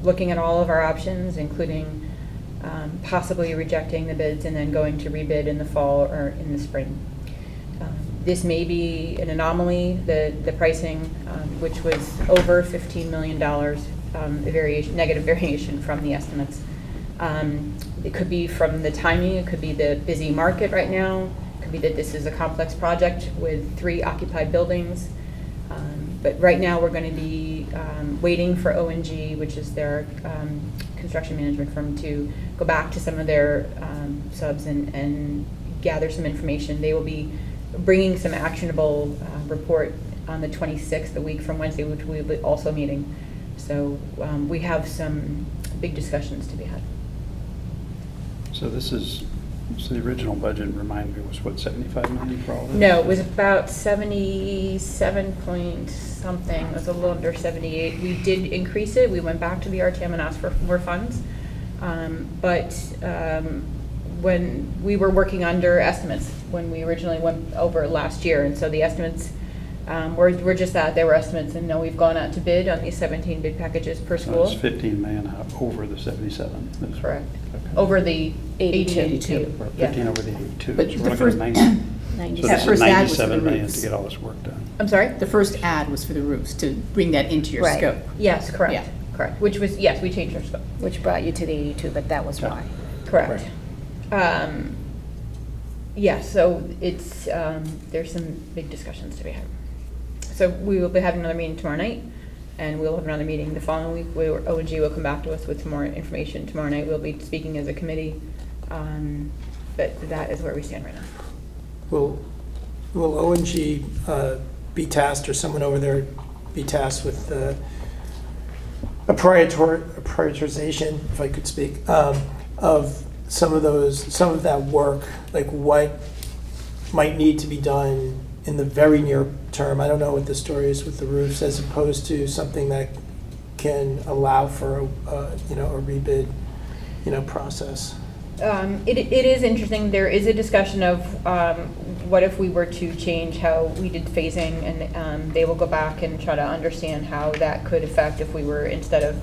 looking at all of our options, including possibly rejecting the bids and then going to rebid in the fall or in the spring. This may be an anomaly, the pricing, which was over $15 million, negative variation from the estimates. It could be from the timing, it could be the busy market right now, it could be that this is a complex project with 3 occupied buildings. But right now we're going to be waiting for O&G, which is their construction management firm, to go back to some of their subs and gather some information. They will be bringing some actionable report on the 26th, a week from Wednesday, which we'll be also meeting. So we have some big discussions to be had. So this is, so the original budget, remind me, was what, 75 million for all this? No, it was about 77 point something. It was a little under 78. We did increase it. We went back to the RTM and asked for more funds. When we were working under estimates, when we originally went over last year, and so the estimates were just that, they were estimates, and now we've gone out to bid on these 17 bid packages per So school. it's 15 million over the 77. That's Correct. okay. Over the 82. 82. Or 15 Yeah. over the 82. But So the we're looking at first- 90. So That this is first ad was for the 97 million roofs. to get all this work done. I'm sorry? The first ad was for the roofs, to bring that into your Right. scope. Yes, correct. Yeah. Correct. Which was, yes, we changed our scope. Which brought you to the 82, but that was why. Correct. Yeah, so it's, there's some big discussions to be had. So we will be having another meeting tomorrow night, and we'll have another meeting the following week where O&G will come back to us with some more information. Tomorrow night, we'll be speaking as a committee, but that is where we stand right now. Will O&G be tasked, or someone over there be tasked with a prioritization, if I could speak, of some of that work, like what might need to be done in the very near term? I don't know what the story is with the roofs, as opposed to something that can allow for a rebid, process. It is interesting. There is a discussion of what if we were to change how we did phasing, and they will go back and try to understand how that could affect if we were, instead of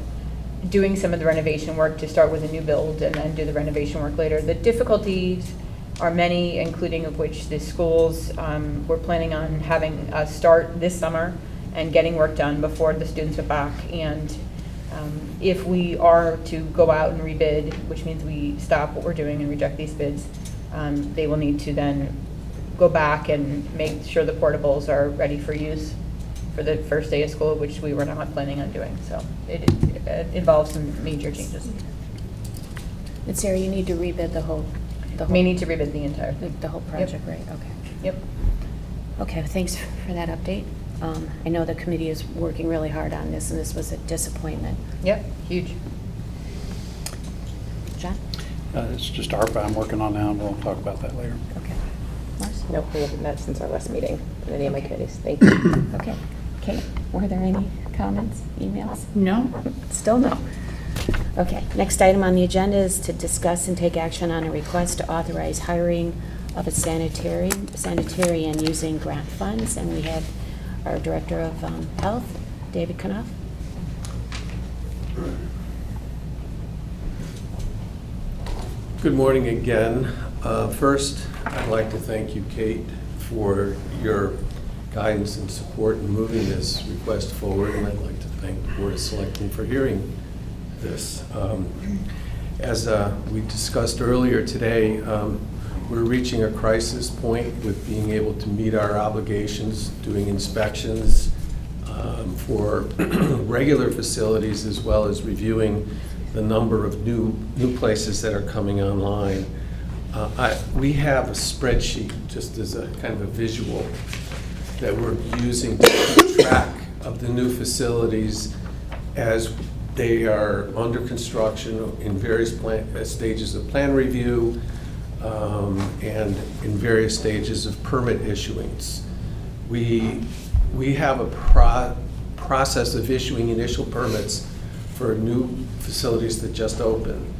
doing some of the renovation work, to start with a new build and then do the renovation work later. The difficulties are many, including of which the schools, we're planning on having us start this summer and getting work done before the students are back. And if we are to go out and rebid, which means we stop what we're doing and reject these bids, they will need to then go back and make sure the portables are ready for use for the first day of school, which we were not planning on doing. So it involves some major changes. And Sarah, you need to rebid the whole. May need to rebid the entire thing. The whole project, right? Okay. Yep. Okay, thanks for that update. I know the committee is working really hard on this, and this was a disappointment. Yep, huge. John? It's just ARPA I'm working on now, and we'll talk about that later. Okay. Marcy? Nope, we haven't met since our last meeting, in any of my Okay. committees. Thank you. Okay. Kate, were there any comments, emails? No. Still no. Okay, next item on the agenda is to discuss and take action on a request to authorize hiring of a sanitarian using grant funds, and we have our Director of Health, David Knopf. Good morning again. First, I'd like to thank you, Kate, for your guidance and support in moving this request forward, and I'd like to thank the Board of Selectmen for hearing this. As we discussed earlier today, we're reaching a crisis point with being able to meet our obligations, doing inspections for regular facilities, as well as reviewing the number of new places that are coming online. We have a spreadsheet, just as a kind of a visual, that we're using to keep track of the new facilities as they are under construction in various stages of plan review and in various stages of permit issuance. We have a process of issuing initial permits for new facilities that just open,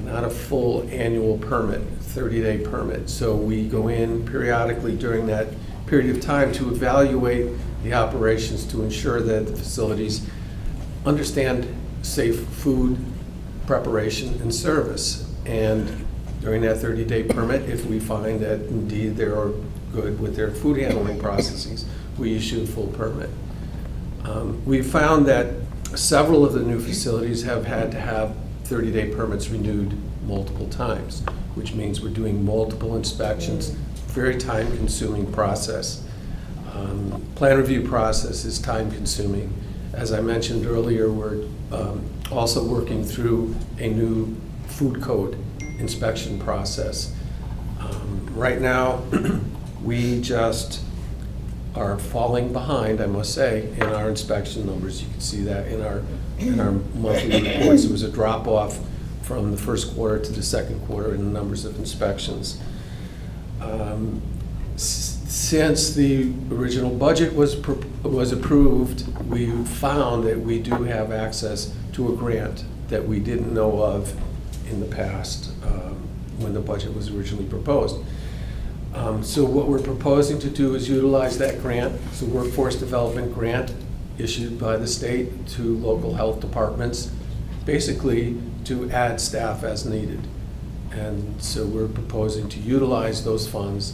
not a full annual permit, 30-day permit. So we go in periodically during that period of time to evaluate the operations to ensure that the facilities understand safe food preparation and service. And during that 30-day permit, if we find that indeed they are good with their food handling processes, we issue a full permit. We found that several of the new facilities have had to have 30-day permits renewed multiple times, which means we're doing multiple inspections, very time-consuming process. Plan review process is time-consuming. As I mentioned earlier, we're also working through a new food code inspection process. Right now, we just are falling behind, I must say, in our inspection numbers. You can see that in our monthly reports. There was a drop-off from the first quarter to the second quarter in the numbers of inspections. Since the original budget was approved, we found that we do have access to a grant that we didn't know of in the past when the budget was originally proposed. So what we're proposing to do is utilize that grant. It's a workforce development grant issued by the state to local health departments, basically to add staff as needed. And so we're proposing to utilize those funds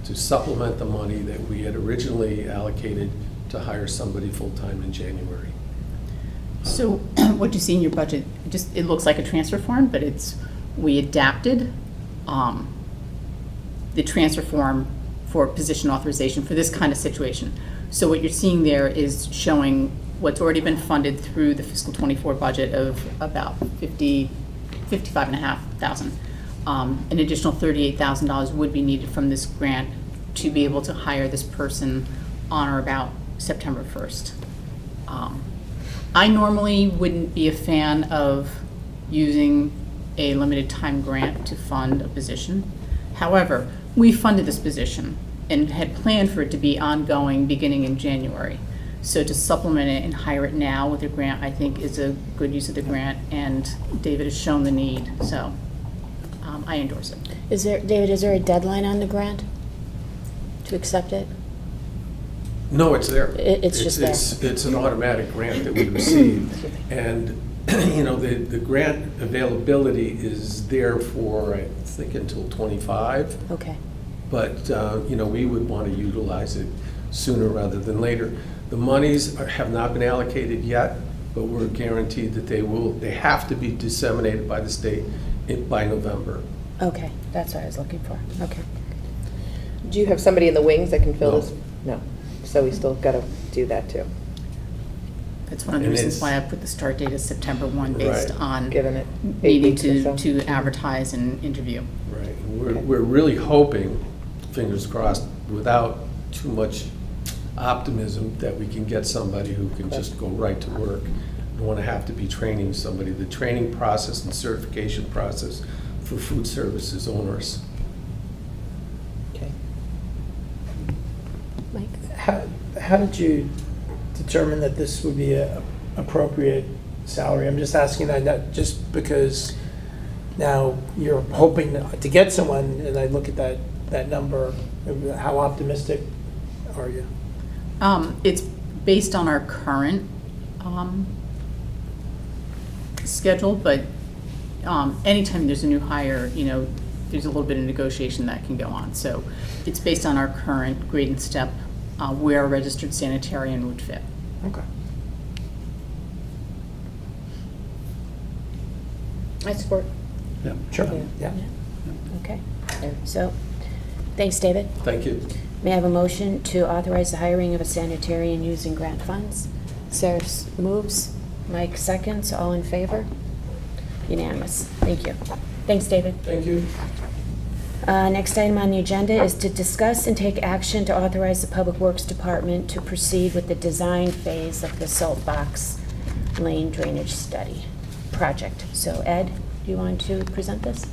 to supplement the money that we had originally allocated to hire somebody full-time in January. So what you see in your budget, it looks like a transfer form, but we adapted the transfer form for position authorization for this kind of situation. So what you're seeing there is showing what's already been funded through the fiscal 24 budget of about $55,500. An additional $38,000 would be needed from this grant to be able to hire this person on or about September 1st. I normally wouldn't be a fan of using a limited time grant to fund a position. However, we funded this position and had planned for it to be ongoing beginning in January. So to supplement it and hire it now with a grant, I think is a good use of the grant, and David has shown the need, so I endorse it. David, is there a deadline on the grant to accept it? No, it's there. It's just there. It's an automatic grant that we receive. And, you know, the grant availability is there for, I think, until 25. Okay. But, you know, we would want to utilize it sooner rather than later. The monies have not been allocated yet, but we're guaranteed that they have to be disseminated by the state by November. Okay, that's what I was looking for. Okay. Do you have somebody in the wings that can fill No. this? No. So we still got to do that too. That's one of the And reasons it's- why I put the start date as September 1 based Right. on Given it 8 needing weeks or so. to advertise and interview. Right. And we're really hoping, fingers crossed, without too much optimism, that we can get somebody who can just go right to work. I don't want to have to be training somebody. The training process and certification process for food service is onerous. Okay. Mike? How did you determine that this would be a appropriate salary? I'm just asking that not just because now you're hoping to get someone, and I look at that number. How optimistic are you? It's based on our current schedule, but anytime there's a new hire, you know, there's a little bit of negotiation that can go on. So it's based on our current grade and step where a registered sanitarian would fit. Okay. I support. Yeah. Sure. Yeah. Okay. So, thanks, David. Thank you. May I have a motion to authorize the hiring of a sanitarian using grant funds? Sarah moves, Mike seconds, all in favor? Unanimous. Thank you. Thanks, David. Thank you. Next item on the agenda is to discuss and take action to authorize the Public Works Department to proceed with the design phase of the Salt Box Lane Drainage Study project. So Ed, do you want to present this?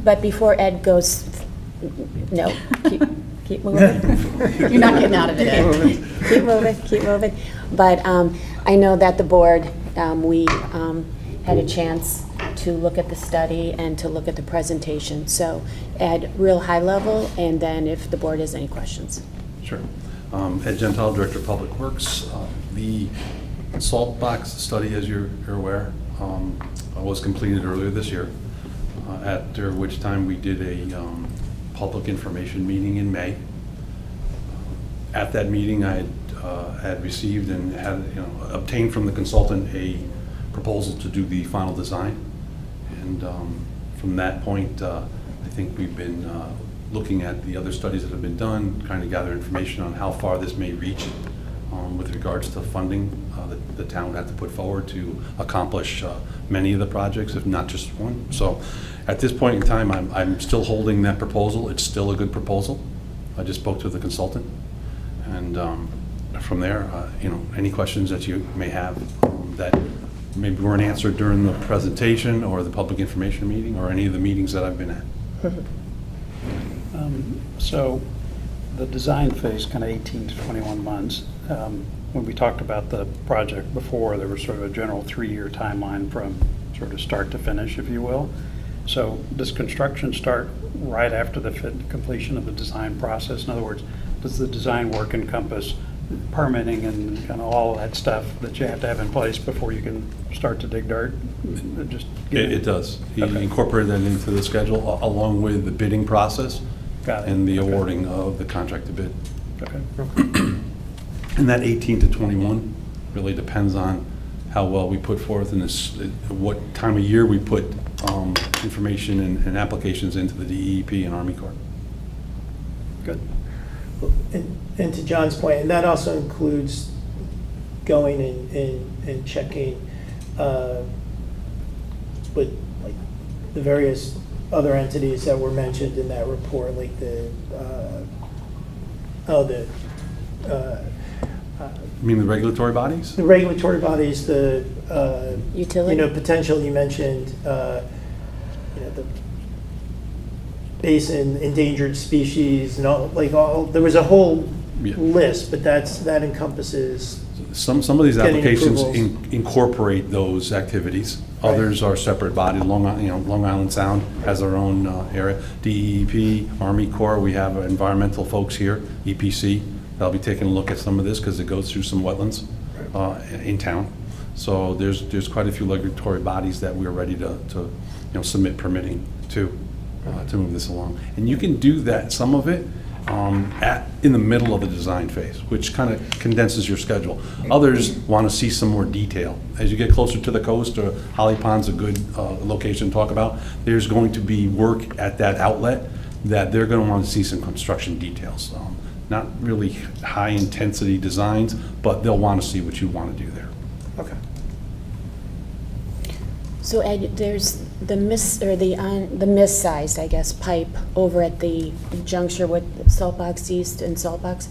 But before Ed goes, no, keep moving. You're not getting out of it, Ed. Keep moving. But I know that the board, we had a chance to look at the study and to look at the presentation. So Ed, real high level, and then if the board has any questions. Sure. Ed Gentile, Director of Public Works. The salt box study, as you're aware, was completed earlier this year, after which time we did a public information meeting in May. At that meeting, I had received and had obtained from the consultant a proposal to do the final design. And from that point, I think we've been looking at the other studies that have been done, trying to gather information on how far this may reach with regards to funding that the town would have to put forward to accomplish many of the projects, if not just one. So at this point in time, I'm still holding that proposal. It's still a good proposal. I just spoke to the consultant. And from there, any questions that you may have that maybe weren't answered during the presentation or the public information meeting or any of the meetings that I've been at. So the design phase, kind of 18 to 21 months. When we talked about the project before, there was sort of a general 3-year timeline from sort of start to finish, if you will. So does construction start right after the completion of the design process? In other words, does the design work encompass permitting and kind of all of that stuff that you have to have in place before you can start to dig dirt? It does. He Okay. incorporated that into the schedule along with the bidding process and the awarding of the contract to bid. Okay. And that 18 to 21 really depends on how well we put forth in this, what time of year we put information and applications into the DEP and Army Corps. Good. And to John's point, and that also includes going and checking with like the various other entities that were mentioned in that report, like You mean the regulatory bodies? the regulatory bodies, the Utility? potential you mentioned, the basin, endangered species, and all, there was a whole list, but that encompasses. Some of these Getting applications approvals. incorporate those activities. Others are separate bodies. Long Island Sound has their own area. DEP, Army Corps, we have environmental folks here, EPC. They'll be taking a look at some of this because it goes through some wetlands in town. So there's quite a few regulatory bodies that we're ready to submit permitting to move this along. And you can do that, some of it, in the middle of the design phase, which kind of condenses your schedule. Others want to see some more detail. As you get closer to the coast, or Holly Pond's a good location to talk about, there's going to be work at that outlet that they're going to want to see some construction details. Not really high-intensity designs, but they'll want to see what you want to do there. Okay. So Ed, there's the miss-sized, I guess, pipe over at the juncture with Saltbox East and Saltbox.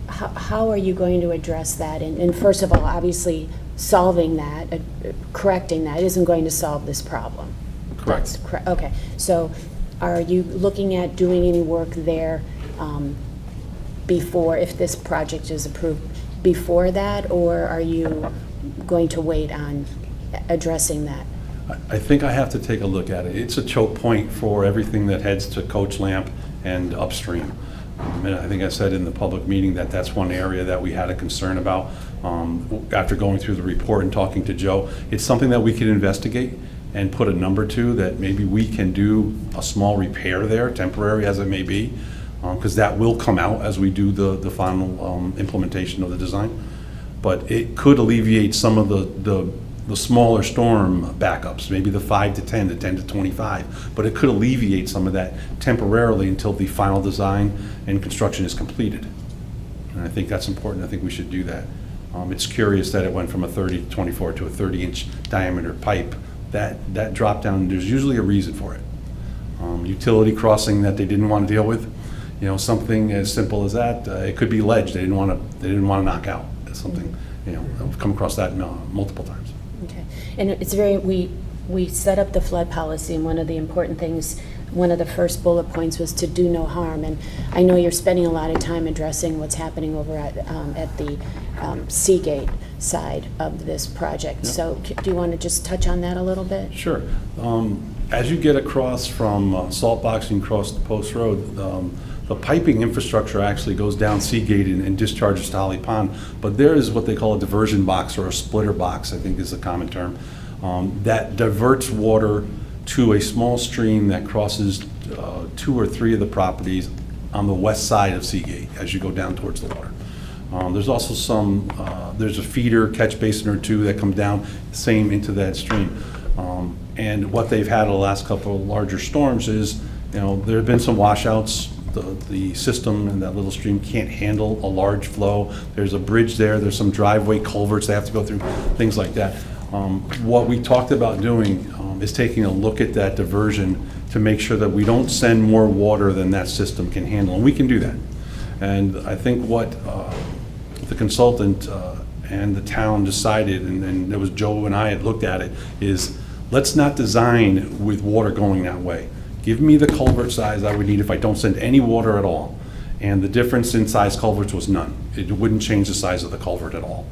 How are you going to address that? And first of all, obviously, solving that, correcting that, isn't going to solve this problem. Correct. Okay. So are you looking at doing any work there before, if this project is approved, before that, or are you going to wait on addressing that? I think I have to take a look at it. It's a choke point for everything that heads to Coach Lamp and upstream. And I think I said in the public meeting that that's one area that we had a concern about. After going through the report and talking to Joe, it's something that we could investigate and put a number to, that maybe we can do a small repair there, temporary as it may be, because that will come out as we do the final implementation of the design. But it could alleviate some of the smaller storm backups, maybe the 5 to 10, the 10 to 25, but it could alleviate some of that temporarily until the final design and construction is completed. And I think that's important. I think we should do that. It's curious that it went from a 30-24 to a 30-inch diameter pipe. That drop down, there's usually a reason for it. Utility crossing that they didn't want to deal with, something as simple as that. It could be ledge they didn't want to knock out. It's something, I've come across that multiple times. Okay, and it's we set up the flood policy, and one of the important things, one of the first bullet points was to do no harm, and I know you're spending a lot of time addressing what's happening over at the Seagate side of this project. Yep. So do you want to just touch on that a little bit? Sure. As you get across from Salt Box and across the Post Road, the piping infrastructure actually goes down Seagate and discharges to Holly Pond, but there is what they call a diversion box or a splitter box, I think is the common term, that diverts water to a small stream that crosses 2 or 3 of the properties on the west side of Seagate as you go down towards the water. There's also there's a feeder catch basin or 2 that come down, same into that stream. And what they've had the last couple of larger storms is, there have been some washouts. The system in that little stream can't handle a large flow. There's a bridge there. There's some driveway culverts they have to go through, things like that. What we talked about doing is taking a look at that diversion to make sure that we don't send more water than that system can handle, and we can do that. And I think what the consultant and the town decided, and it was Joe and I had looked at it, is let's not design with water going that way. Give me the culvert size I would need if I don't send any water at all. And the difference in size culverts was none. It wouldn't change the size of the culvert at all.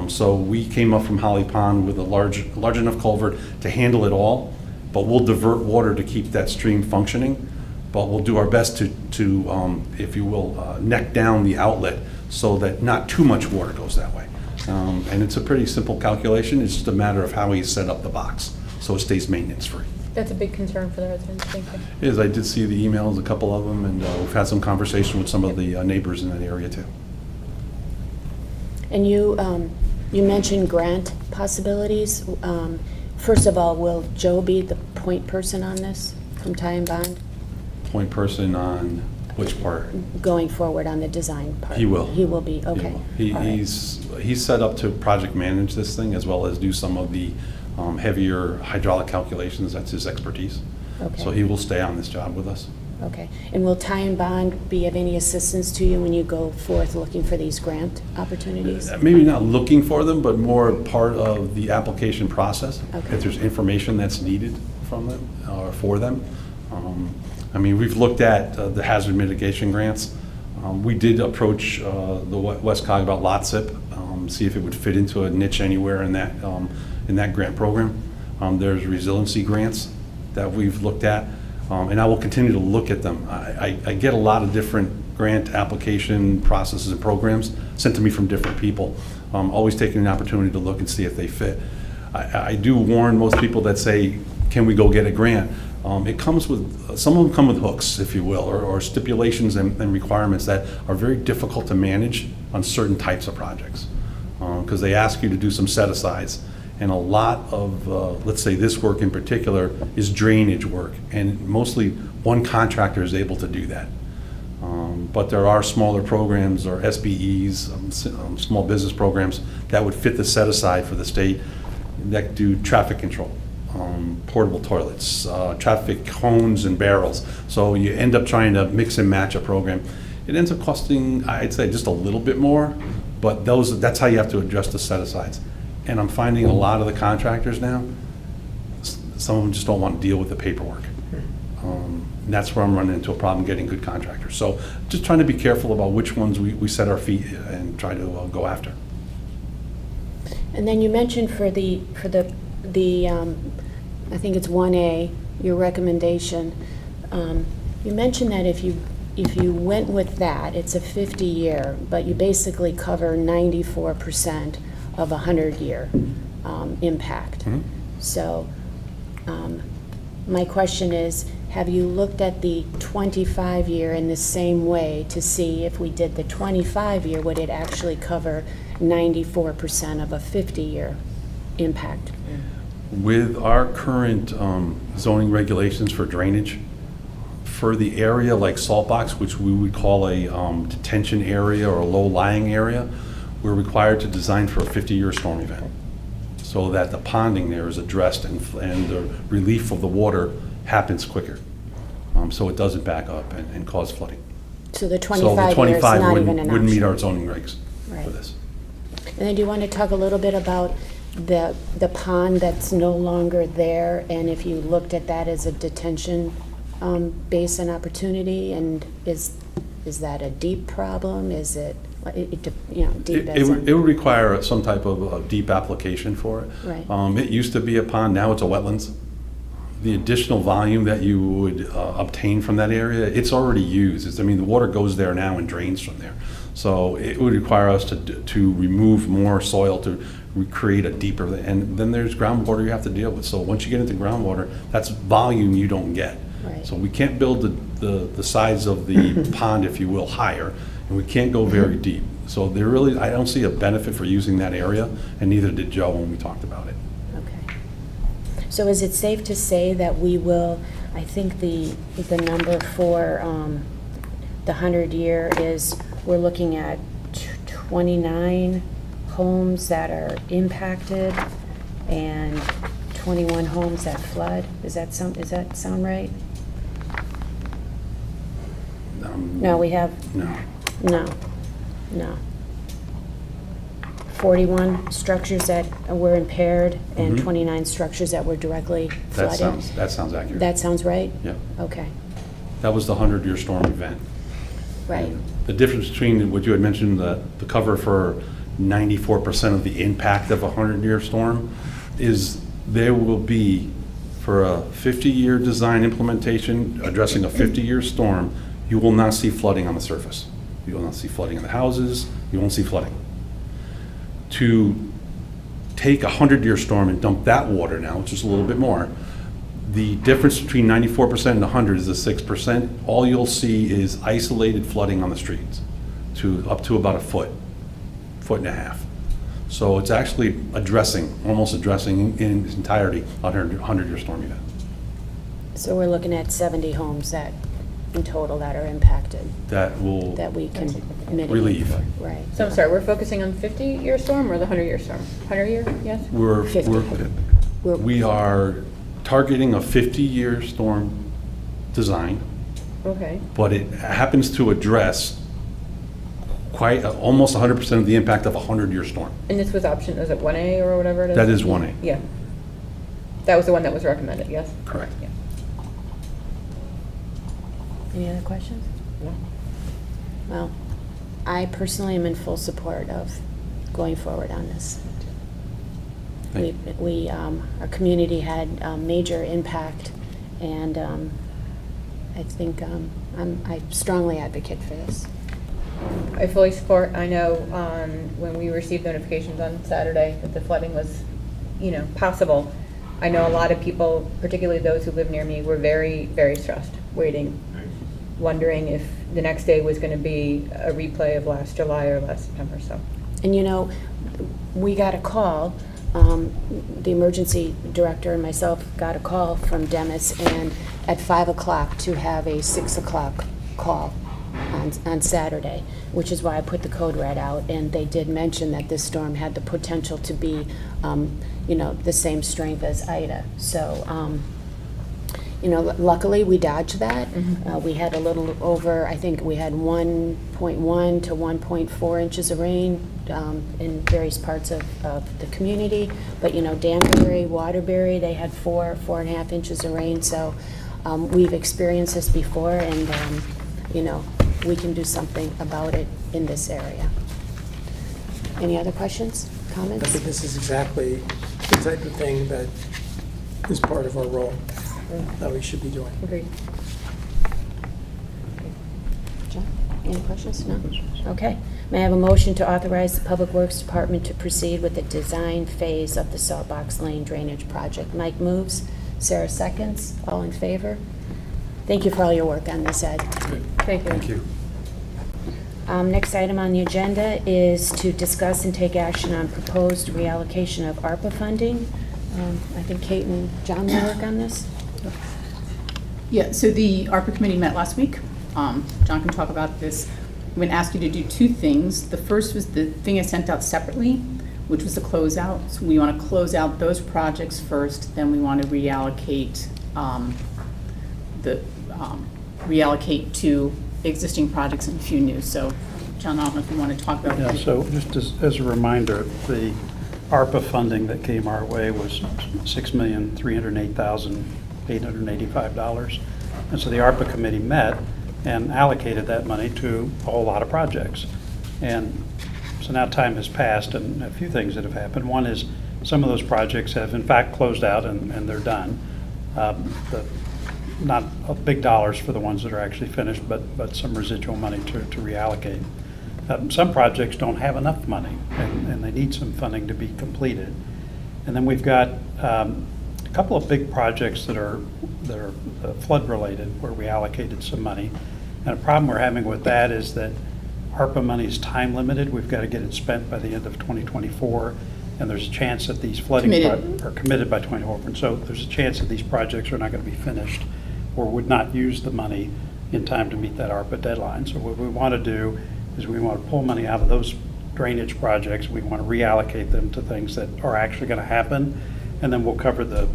So we came up from Holly Pond with a large enough culvert to handle it all, but we'll divert water to keep that stream functioning. But we'll do our best to if you will, neck down the outlet so that not too much water goes that way. And it's a pretty simple calculation. It's just a matter of how we set up the box so it stays maintenance free. That's a big concern for the residents, thank you. It is. I did see the emails, a couple of them, and we've had some conversation with some of the neighbors in that area too. And you mentioned grant possibilities. First of all, will Joe be the point person on this from Ty and Bond? Point person on which part? Going forward on the design part. He will. He will be, okay. He will. All right. He's set up to project manage this thing as well as do some of the heavier hydraulic calculations. That's his expertise. Okay. So he will stay on this job with us. Okay. And will Ty and Bond be of any assistance to you when you go forth looking for these grant opportunities? Maybe not looking for them, but more part of the application process. Okay. If there's information that's needed from them or for them. I mean, we've looked at the hazard mitigation grants. We did approach the West Cog about lot SIP, see if it would fit into a niche anywhere in that grant program. There's resiliency grants that we've looked at, and I will continue to look at them. I get a lot of different grant application processes and programs sent to me from different people. Always taking an opportunity to look and see if they fit. I do warn most people that say, can we go get a grant? It comes with, some of them come with hooks, if you will, or stipulations and requirements that are very difficult to manage on certain types of projects. Because they ask you to do some set-asides. And a lot of, let's say this work in particular, is drainage work. And mostly one contractor is able to do that. But there are smaller programs or SBEs, small business programs, that would fit the set-aside for the state that do traffic control. Portable toilets, traffic cones and barrels. So you end up trying to mix and match a program. It ends up costing, I'd say, just a little bit more, but that's how you have to adjust the set-asides. And I'm finding a lot of the contractors now, some of them just don't want to deal with the paperwork. And that's where I'm running into a problem getting good contractors. So just trying to be careful about which ones we set our feet and try to go after. And then you mentioned for the I think it's 1A, your recommendation. You mentioned that if you went with that, it's a 50-year, but you basically cover 94% of a 100-year impact. Mm-hmm. So my question is, have you looked at the 25-year in the same way to see if we did the 25-year, would it actually cover 94% of a 50-year impact? With our current zoning regulations for drainage, for the area like Salt Box, which we would call a detention area or a low-lying area, we're required to design for a 50-year storm event so that the ponding there is addressed and the relief of the water happens quicker, so it doesn't back up and cause flooding. So the So 25 the years 25 not wouldn't even an wouldn't meet option. our zoning regs Right. for this. And then do you want to talk a little bit about the pond that's no longer there, and if you looked at that as a detention basin opportunity, and is that a deep problem? Is it, deep as in? It would require some type of a deep application for it. Right. It used to be a pond, now it's a wetlands. The additional volume that you would obtain from that area, it's already used. The water goes there now and drains from there. So it would require us to remove more soil to create a deeper, and then there's groundwater you have to deal with. So once you get into groundwater, that's volume you don't get. Right. So we can't build the size of the pond, if you will, higher, and we can't go very deep. So I don't see a benefit for using that area, and neither did Joe when we talked about it. Okay. So is it safe to say that we will, I think the number for the 100-year is, we're looking at 29 homes that are impacted and 21 homes that flood? Does that sound right? No, we have, no. 41 structures that were impaired and 29 structures that were directly flooded. That sounds accurate. That sounds right? Yeah. Okay, That was the 100-year storm event. right. The difference between what you had mentioned, the cover for 94% of the impact of a 100-year storm, is there will be, for a 50-year design implementation addressing a 50-year storm, you will not see flooding on the surface. You will not see flooding in the houses. You won't see flooding. To take a 100-year storm and dump that water now, which is a little bit more, the difference between 94% and 100 is the 6%. All you'll see is isolated flooding on the streets up to about a foot and a half. So it's actually almost addressing in its entirety a 100-year storm event. So we're looking at 70 homes in total that are impacted, That that we can mitigate. relieve. Right. So I'm sorry, we're focusing on 50-year storm or the 100-year storm? 100-year, yes? We are targeting a 50-year storm design, Okay. but it happens to address almost 100% of the impact of a 100-year storm. And this was option, is it 1A or whatever it is? That is 1A. Yeah. That was the one that was recommended, yes? Correct. Yeah. Any other questions? No. Well, I personally am in full support of going forward on this. Our community had major impact, and I think I strongly advocate for this. I fully support. I know when we received notifications on Saturday that the flooding was, possible, I know a lot of people, particularly those who live near me, were very, very stressed, waiting, wondering if the next day was going to be a replay of last July or last September. So. And we got a call, the emergency director and myself got a call from Demis, and at 5 o'clock to have a 6 o'clock call on Saturday, which is why I put the code red out, and they did mention that this storm had the potential to be, the same strength as Ida. So, luckily we dodged that. We had a little over, I think we had 1.1 to 1.4 inches of rain in various parts of the community. But, Danbury, Waterbury, they had 4.5 inches of rain. So we've experienced this before, and, we can do something about it in this area. Any other questions, comments? I think this is exactly the type of thing that is part of our role that we should be doing. Agreed. John, any questions? No? Okay. May I have a motion to authorize the Public Works Department to proceed with the design phase of the Saltbox Lane Drainage Project? Mike moves, Sarah seconds. All in favor? Thank you for all your work on this, Ed. Thank you. Thank you. Next item on the agenda is to discuss and take action on proposed reallocation of ARPA funding. I think Kate and John will work on this. Yeah, so the ARPA committee met last week. John can talk about this going to ask you to do two things. The first was the thing I sent out separately, which was the closeout. So we want to close out those projects first, then we want to reallocate reallocate to existing projects and a few new. So, John, I don't know if you want to talk about. Yeah, so just as a reminder, the ARPA funding that came our way was $6,308,885. And so the ARPA committee met and allocated that money to a whole lot of projects. And so now time has passed and a few things that have happened. One is some of those projects have in fact closed out and they're done. Not big dollars for the ones that are actually finished, but some residual money to reallocate. Some projects don't have enough money and they need some funding to be completed. And then we've got a couple of big projects that are flood related where we allocated some money. And a problem we're having with that is that ARPA money is time limited. We've got to get it spent by the end of 2024. And there's a chance that these flooding are committed by 2024. And so there's a chance that these projects are not going to be finished or would not use the money in time to meet that ARPA deadline. So what we want to do is we want to pull money out of those drainage projects. We want to reallocate them to things that are actually going to happen. And then we'll cover the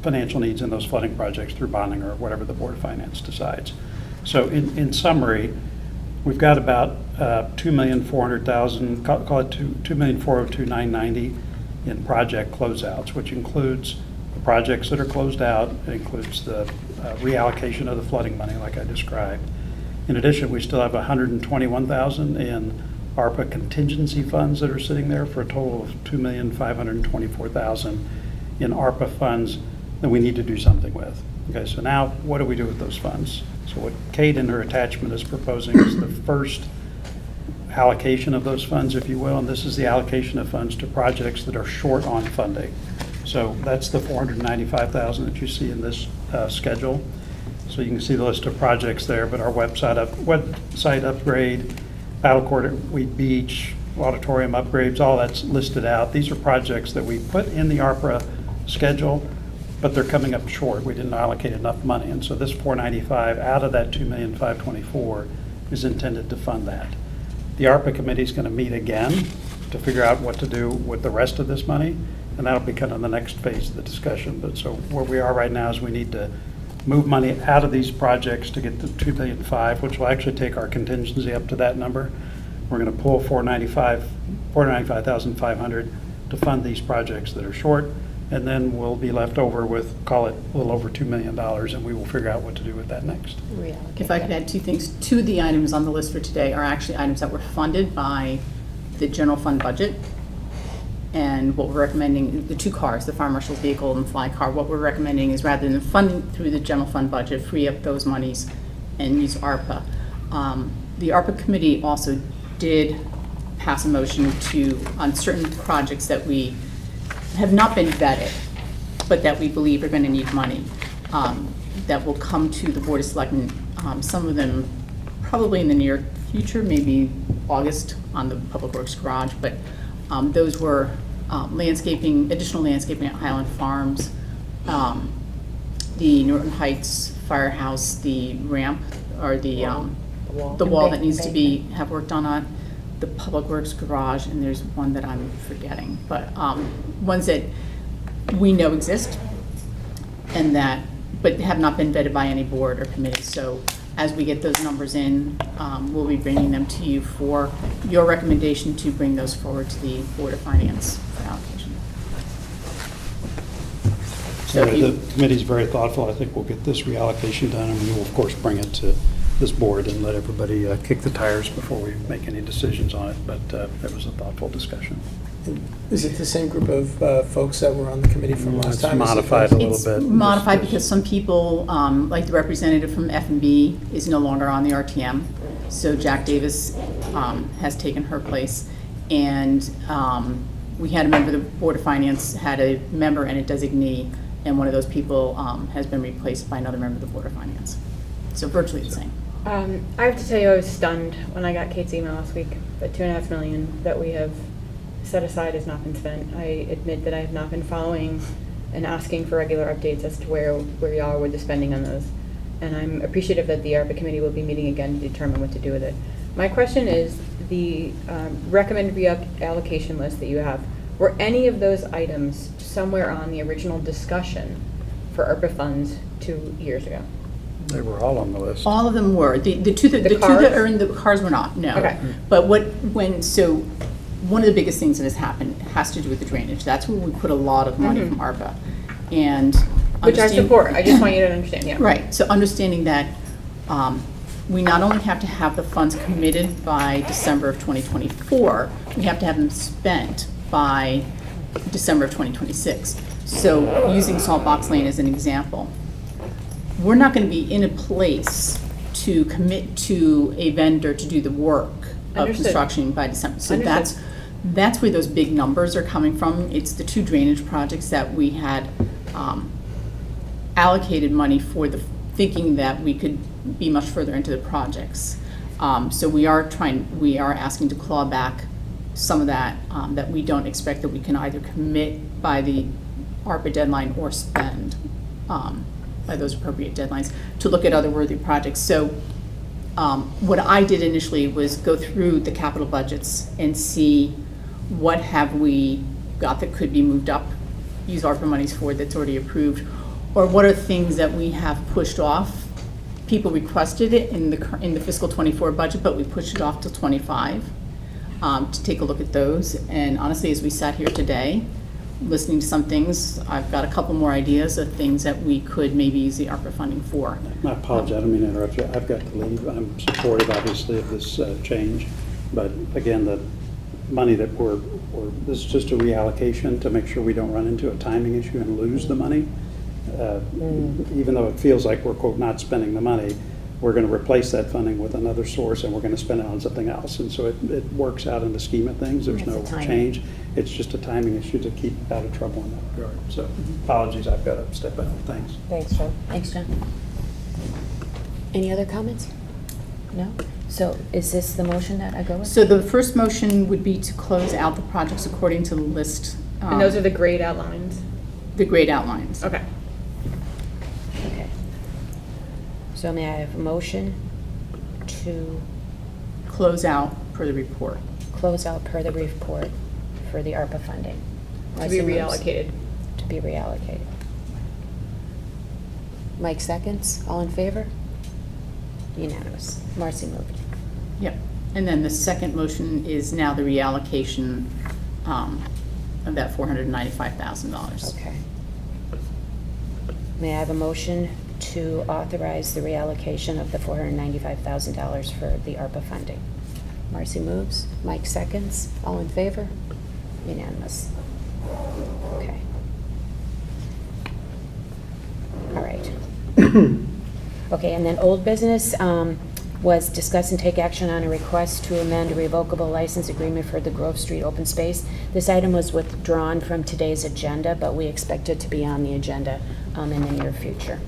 financial needs in those flooding projects through bonding or whatever the Board of Finance decides. So in summary, we've got about $2,400,000, call it $2,402,990 in project closeouts, which includes the projects that are closed out. It includes the reallocation of the flooding money like I described. In addition, we still have $121,000 in ARPA contingency funds that are sitting there for a total of $2,524,000 in ARPA funds that we need to do something with. Okay, so now what do we do with those funds? So what Kate in her attachment is proposing is the first allocation of those funds, if you will, and this is the allocation of funds to projects that are short on funding. So that's the $495,000 that you see in this schedule. So you can see the list of projects there, but our website upgrade, Battle Court at Wheat Beach, auditorium upgrades, all that's listed out. These are projects that we put in the ARPA schedule, but they're coming up short. We didn't allocate enough money. And so this $495,000 out of that $2,524,000 is intended to fund that. The ARPA committee is going to meet again to figure out what to do with the rest of this money, and that'll be kind of the next phase of the discussion. But so where we are right now is we need to move money out of these projects to get to $2,500,000, which will actually take our contingency up to that number. We're going to pull $495,500 to fund these projects that are short, and then we'll be left over with, call it a little over $2 million, and we will figure out what to do with that next. If I could add two things. Two of the items on the list for today are actually items that were funded by the general fund budget. And what we're recommending, the two cars, the fire marshal's vehicle and the fly car, what we're recommending is rather than funding through the general fund budget, free up those monies and use ARPA. The ARPA committee also did pass a motion on certain projects that we have not been vetted, but that we believe are going to need money, that will come to the Board of Selectmen. Some of them probably in the near future, maybe August on the Public Works Garage, but those were additional landscaping at Highland Farms, the Norton Heights Firehouse, the ramp, or the wall that needs to have worked on, the Public Works Garage, and there's one that I'm forgetting. But ones that we know exist but have not been vetted by any board or committee. So as we get those numbers in, we'll be bringing them to you for your recommendation to bring those forward to the Board of Finance for allocation. So the committee's very thoughtful. I think we'll get this reallocation done, and we will, of course, bring it to this board and let everybody kick the tires before we make any decisions on it. But it was a thoughtful discussion. Is it the same group of folks that were on the committee from last time? It's modified a little bit. It's modified because some people, like the representative from F&B, is no longer on the RTM. So Jack Davis has taken her place. And we had a member of the Board of Finance, had a member and a designee, and one of those people has been replaced by another member of the Board of Finance. So virtually the same. I have to tell you, I was stunned when I got Kate's email last week that $2.5 million that we have set aside has not been spent. I admit that I have not been following and asking for regular updates as to where y'all are with the spending on those. and I'm appreciative that the ARPA committee will be meeting again to determine what to do with it. My question is, the recommended reallocation list that you have, were any of those items somewhere on the original discussion for ARPA funds 2 years ago? They were all on the list. All of them were. The two that are in the cars were not, no. Okay. But one of the biggest things that has happened has to do with the drainage. That's where we put a lot of money from ARPA. And Which I support. I just want you to understand, yeah. Right. So understanding that we not only have to have the funds committed by December of 2024, we have to have them spent by December of 2026. So using Salt Box Lane as an example, we're not going to be in a place to commit to a vendor to do the work of Understood. construction by December. So Understood. that's where those big numbers are coming from. It's the 2 drainage projects that we had allocated money for, thinking that we could be much further into the projects. So we are asking to claw back some of that that we don't expect that we can either commit by the ARPA deadline or spend by those appropriate deadlines, to look at other worthy projects. So what I did initially was go through the capital budgets and see what have we got that could be moved up, use ARPA monies for, that's already approved, or what are things that we have pushed off. People requested it in the fiscal 24 budget, but we pushed it off to 25 to take a look at those. And honestly, as we sat here today, listening to some things, I've got a couple more ideas of things that we could maybe use the ARPA funding for. I apologize, I don't mean to interrupt you. I've got to leave. I'm supportive, obviously, of this change. But again, the money that this is just a reallocation to make sure we don't run into a timing issue and lose the money. Even though it feels like we're, quote, not spending the money, we're going to replace that funding with another source, and we're going to spend it on something else. And so it works out in the scheme of things. There's no change. It's just a timing issue to keep out of trouble in that regard. So apologies, I've got to step out. Thanks. Thanks, John. Thanks, John. Any other comments? No? So is this the motion that I go with? So the first motion would be to close out the projects according to the list. And those are the grade outlines? The grade outlines. Okay. Okay. So may I have a motion to close out per the report? Close out per the report for the ARPA funding. To be reallocated. To be reallocated. Mike seconds. All in favor? Unanimous. Marcy moved. Yep. And then the second motion is now the reallocation of that $495,000. Okay. May I have a motion to authorize the reallocation of the $495,000 for the ARPA funding? Marcy moves. Mike seconds. All in favor? Unanimous. Okay. All right. Okay, and then old business was discuss and take action on a request to amend a revocable license agreement for the Grove Street open space. This item was withdrawn from today's agenda, but we expect it to be on the agenda in the near future.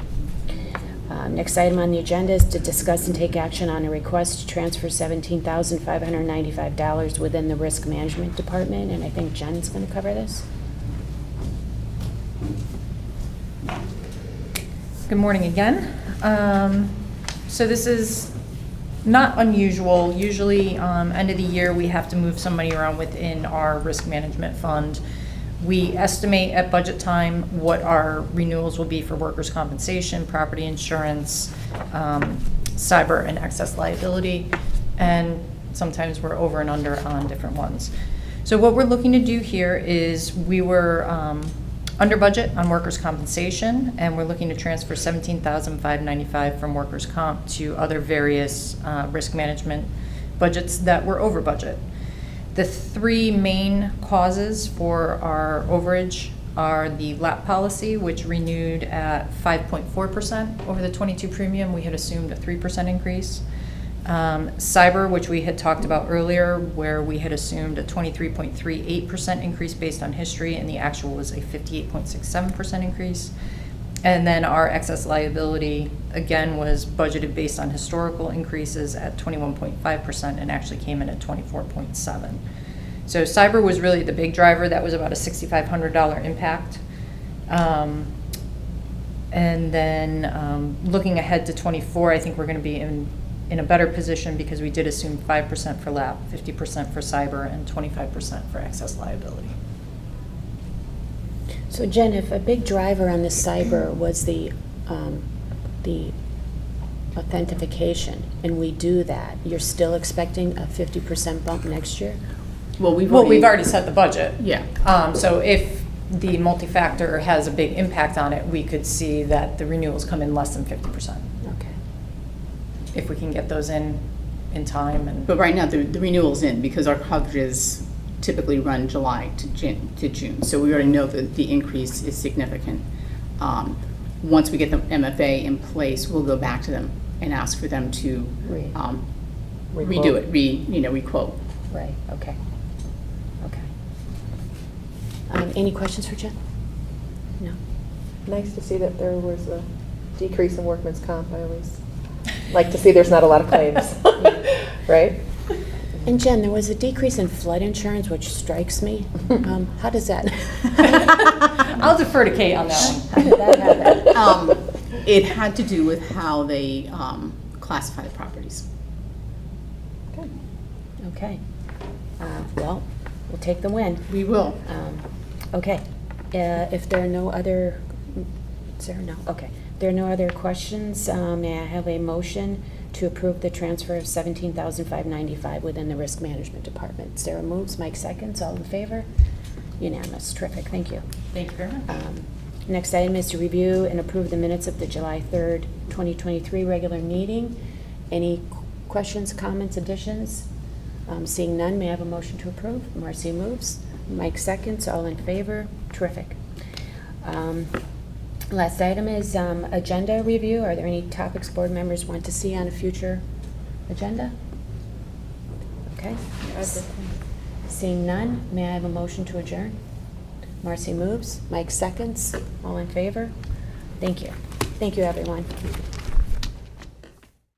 Next item on the agenda is to discuss and take action on a request to transfer $17,595 within the Risk Management Department, and I think Jen's going to cover this. Good morning again. So this is not unusual. Usually, end of the year, we have to move some money around within our risk management fund. We estimate at budget time what our renewals will be for workers' compensation, property insurance, cyber and excess liability, and sometimes we're over and under on different ones. So what we're looking to do here is we were under budget on workers' compensation, and we're looking to transfer $17,595 from workers' comp to other various risk management budgets that were over budget. The three main causes for our overage are the LAP policy, which renewed at 5.4% over the 22 premium. We had assumed a 3% increase. Cyber, which we had talked about earlier, where we had assumed a 23.38% increase based on history, and the actual was a 58.67% increase. And then our excess liability, again, was budgeted based on historical increases at 21.5% and actually came in at 24.7%. So cyber was really the big driver. That was about a $6,500 impact. And then looking ahead to '24, I think we're going to be in a better position because we did assume 5% for lab, 50% for cyber, and 25% for excess liability. So Jen, if a big driver on the cyber was the authentication, and we do that, you're still expecting a 50% bump next year? Well, we've already set the budget. Yeah. So if the multi-factor has a big impact on it, we could see that the renewals come in less than 50%. Okay. If we can get those in time and. But right now, the renewal's in, because our coverages typically run July to June. So we already know that the increase is significant. Once we get the MFA in place, we'll go back to them and ask for them to redo it, re-quote. Right, okay. Okay. Any questions for Jen? No? Nice to see that there was a decrease in workman's comp. I always like to see there's not a lot of claims, right? And Jen, there was a decrease in flood insurance, which strikes me. How does that? I'll defer to Kate on that one. How did that happen? It had to do with how they classify the properties. Good. Okay. Well, we'll take the win. We will. Okay. If there are no other, is there no? Okay. If there are no other questions, may I have a motion to approve the transfer of $17,595 within the Risk Management Department? Sarah moves, Mike seconds, all in favor? Unanimous, terrific, thank you. Thank you very much. Next item is to review and approve the minutes of the July 3rd, 2023 regular meeting. Any questions, comments, additions? Seeing none, may I have a motion to approve? Marcy moves, Mike seconds, all in favor? Terrific. Last item is agenda review. Are there any topics board members want to see on a future agenda? Okay. Seeing none, may I have a motion to adjourn? Marcy moves, Mike seconds, all in favor? Thank you. Thank you, everyone.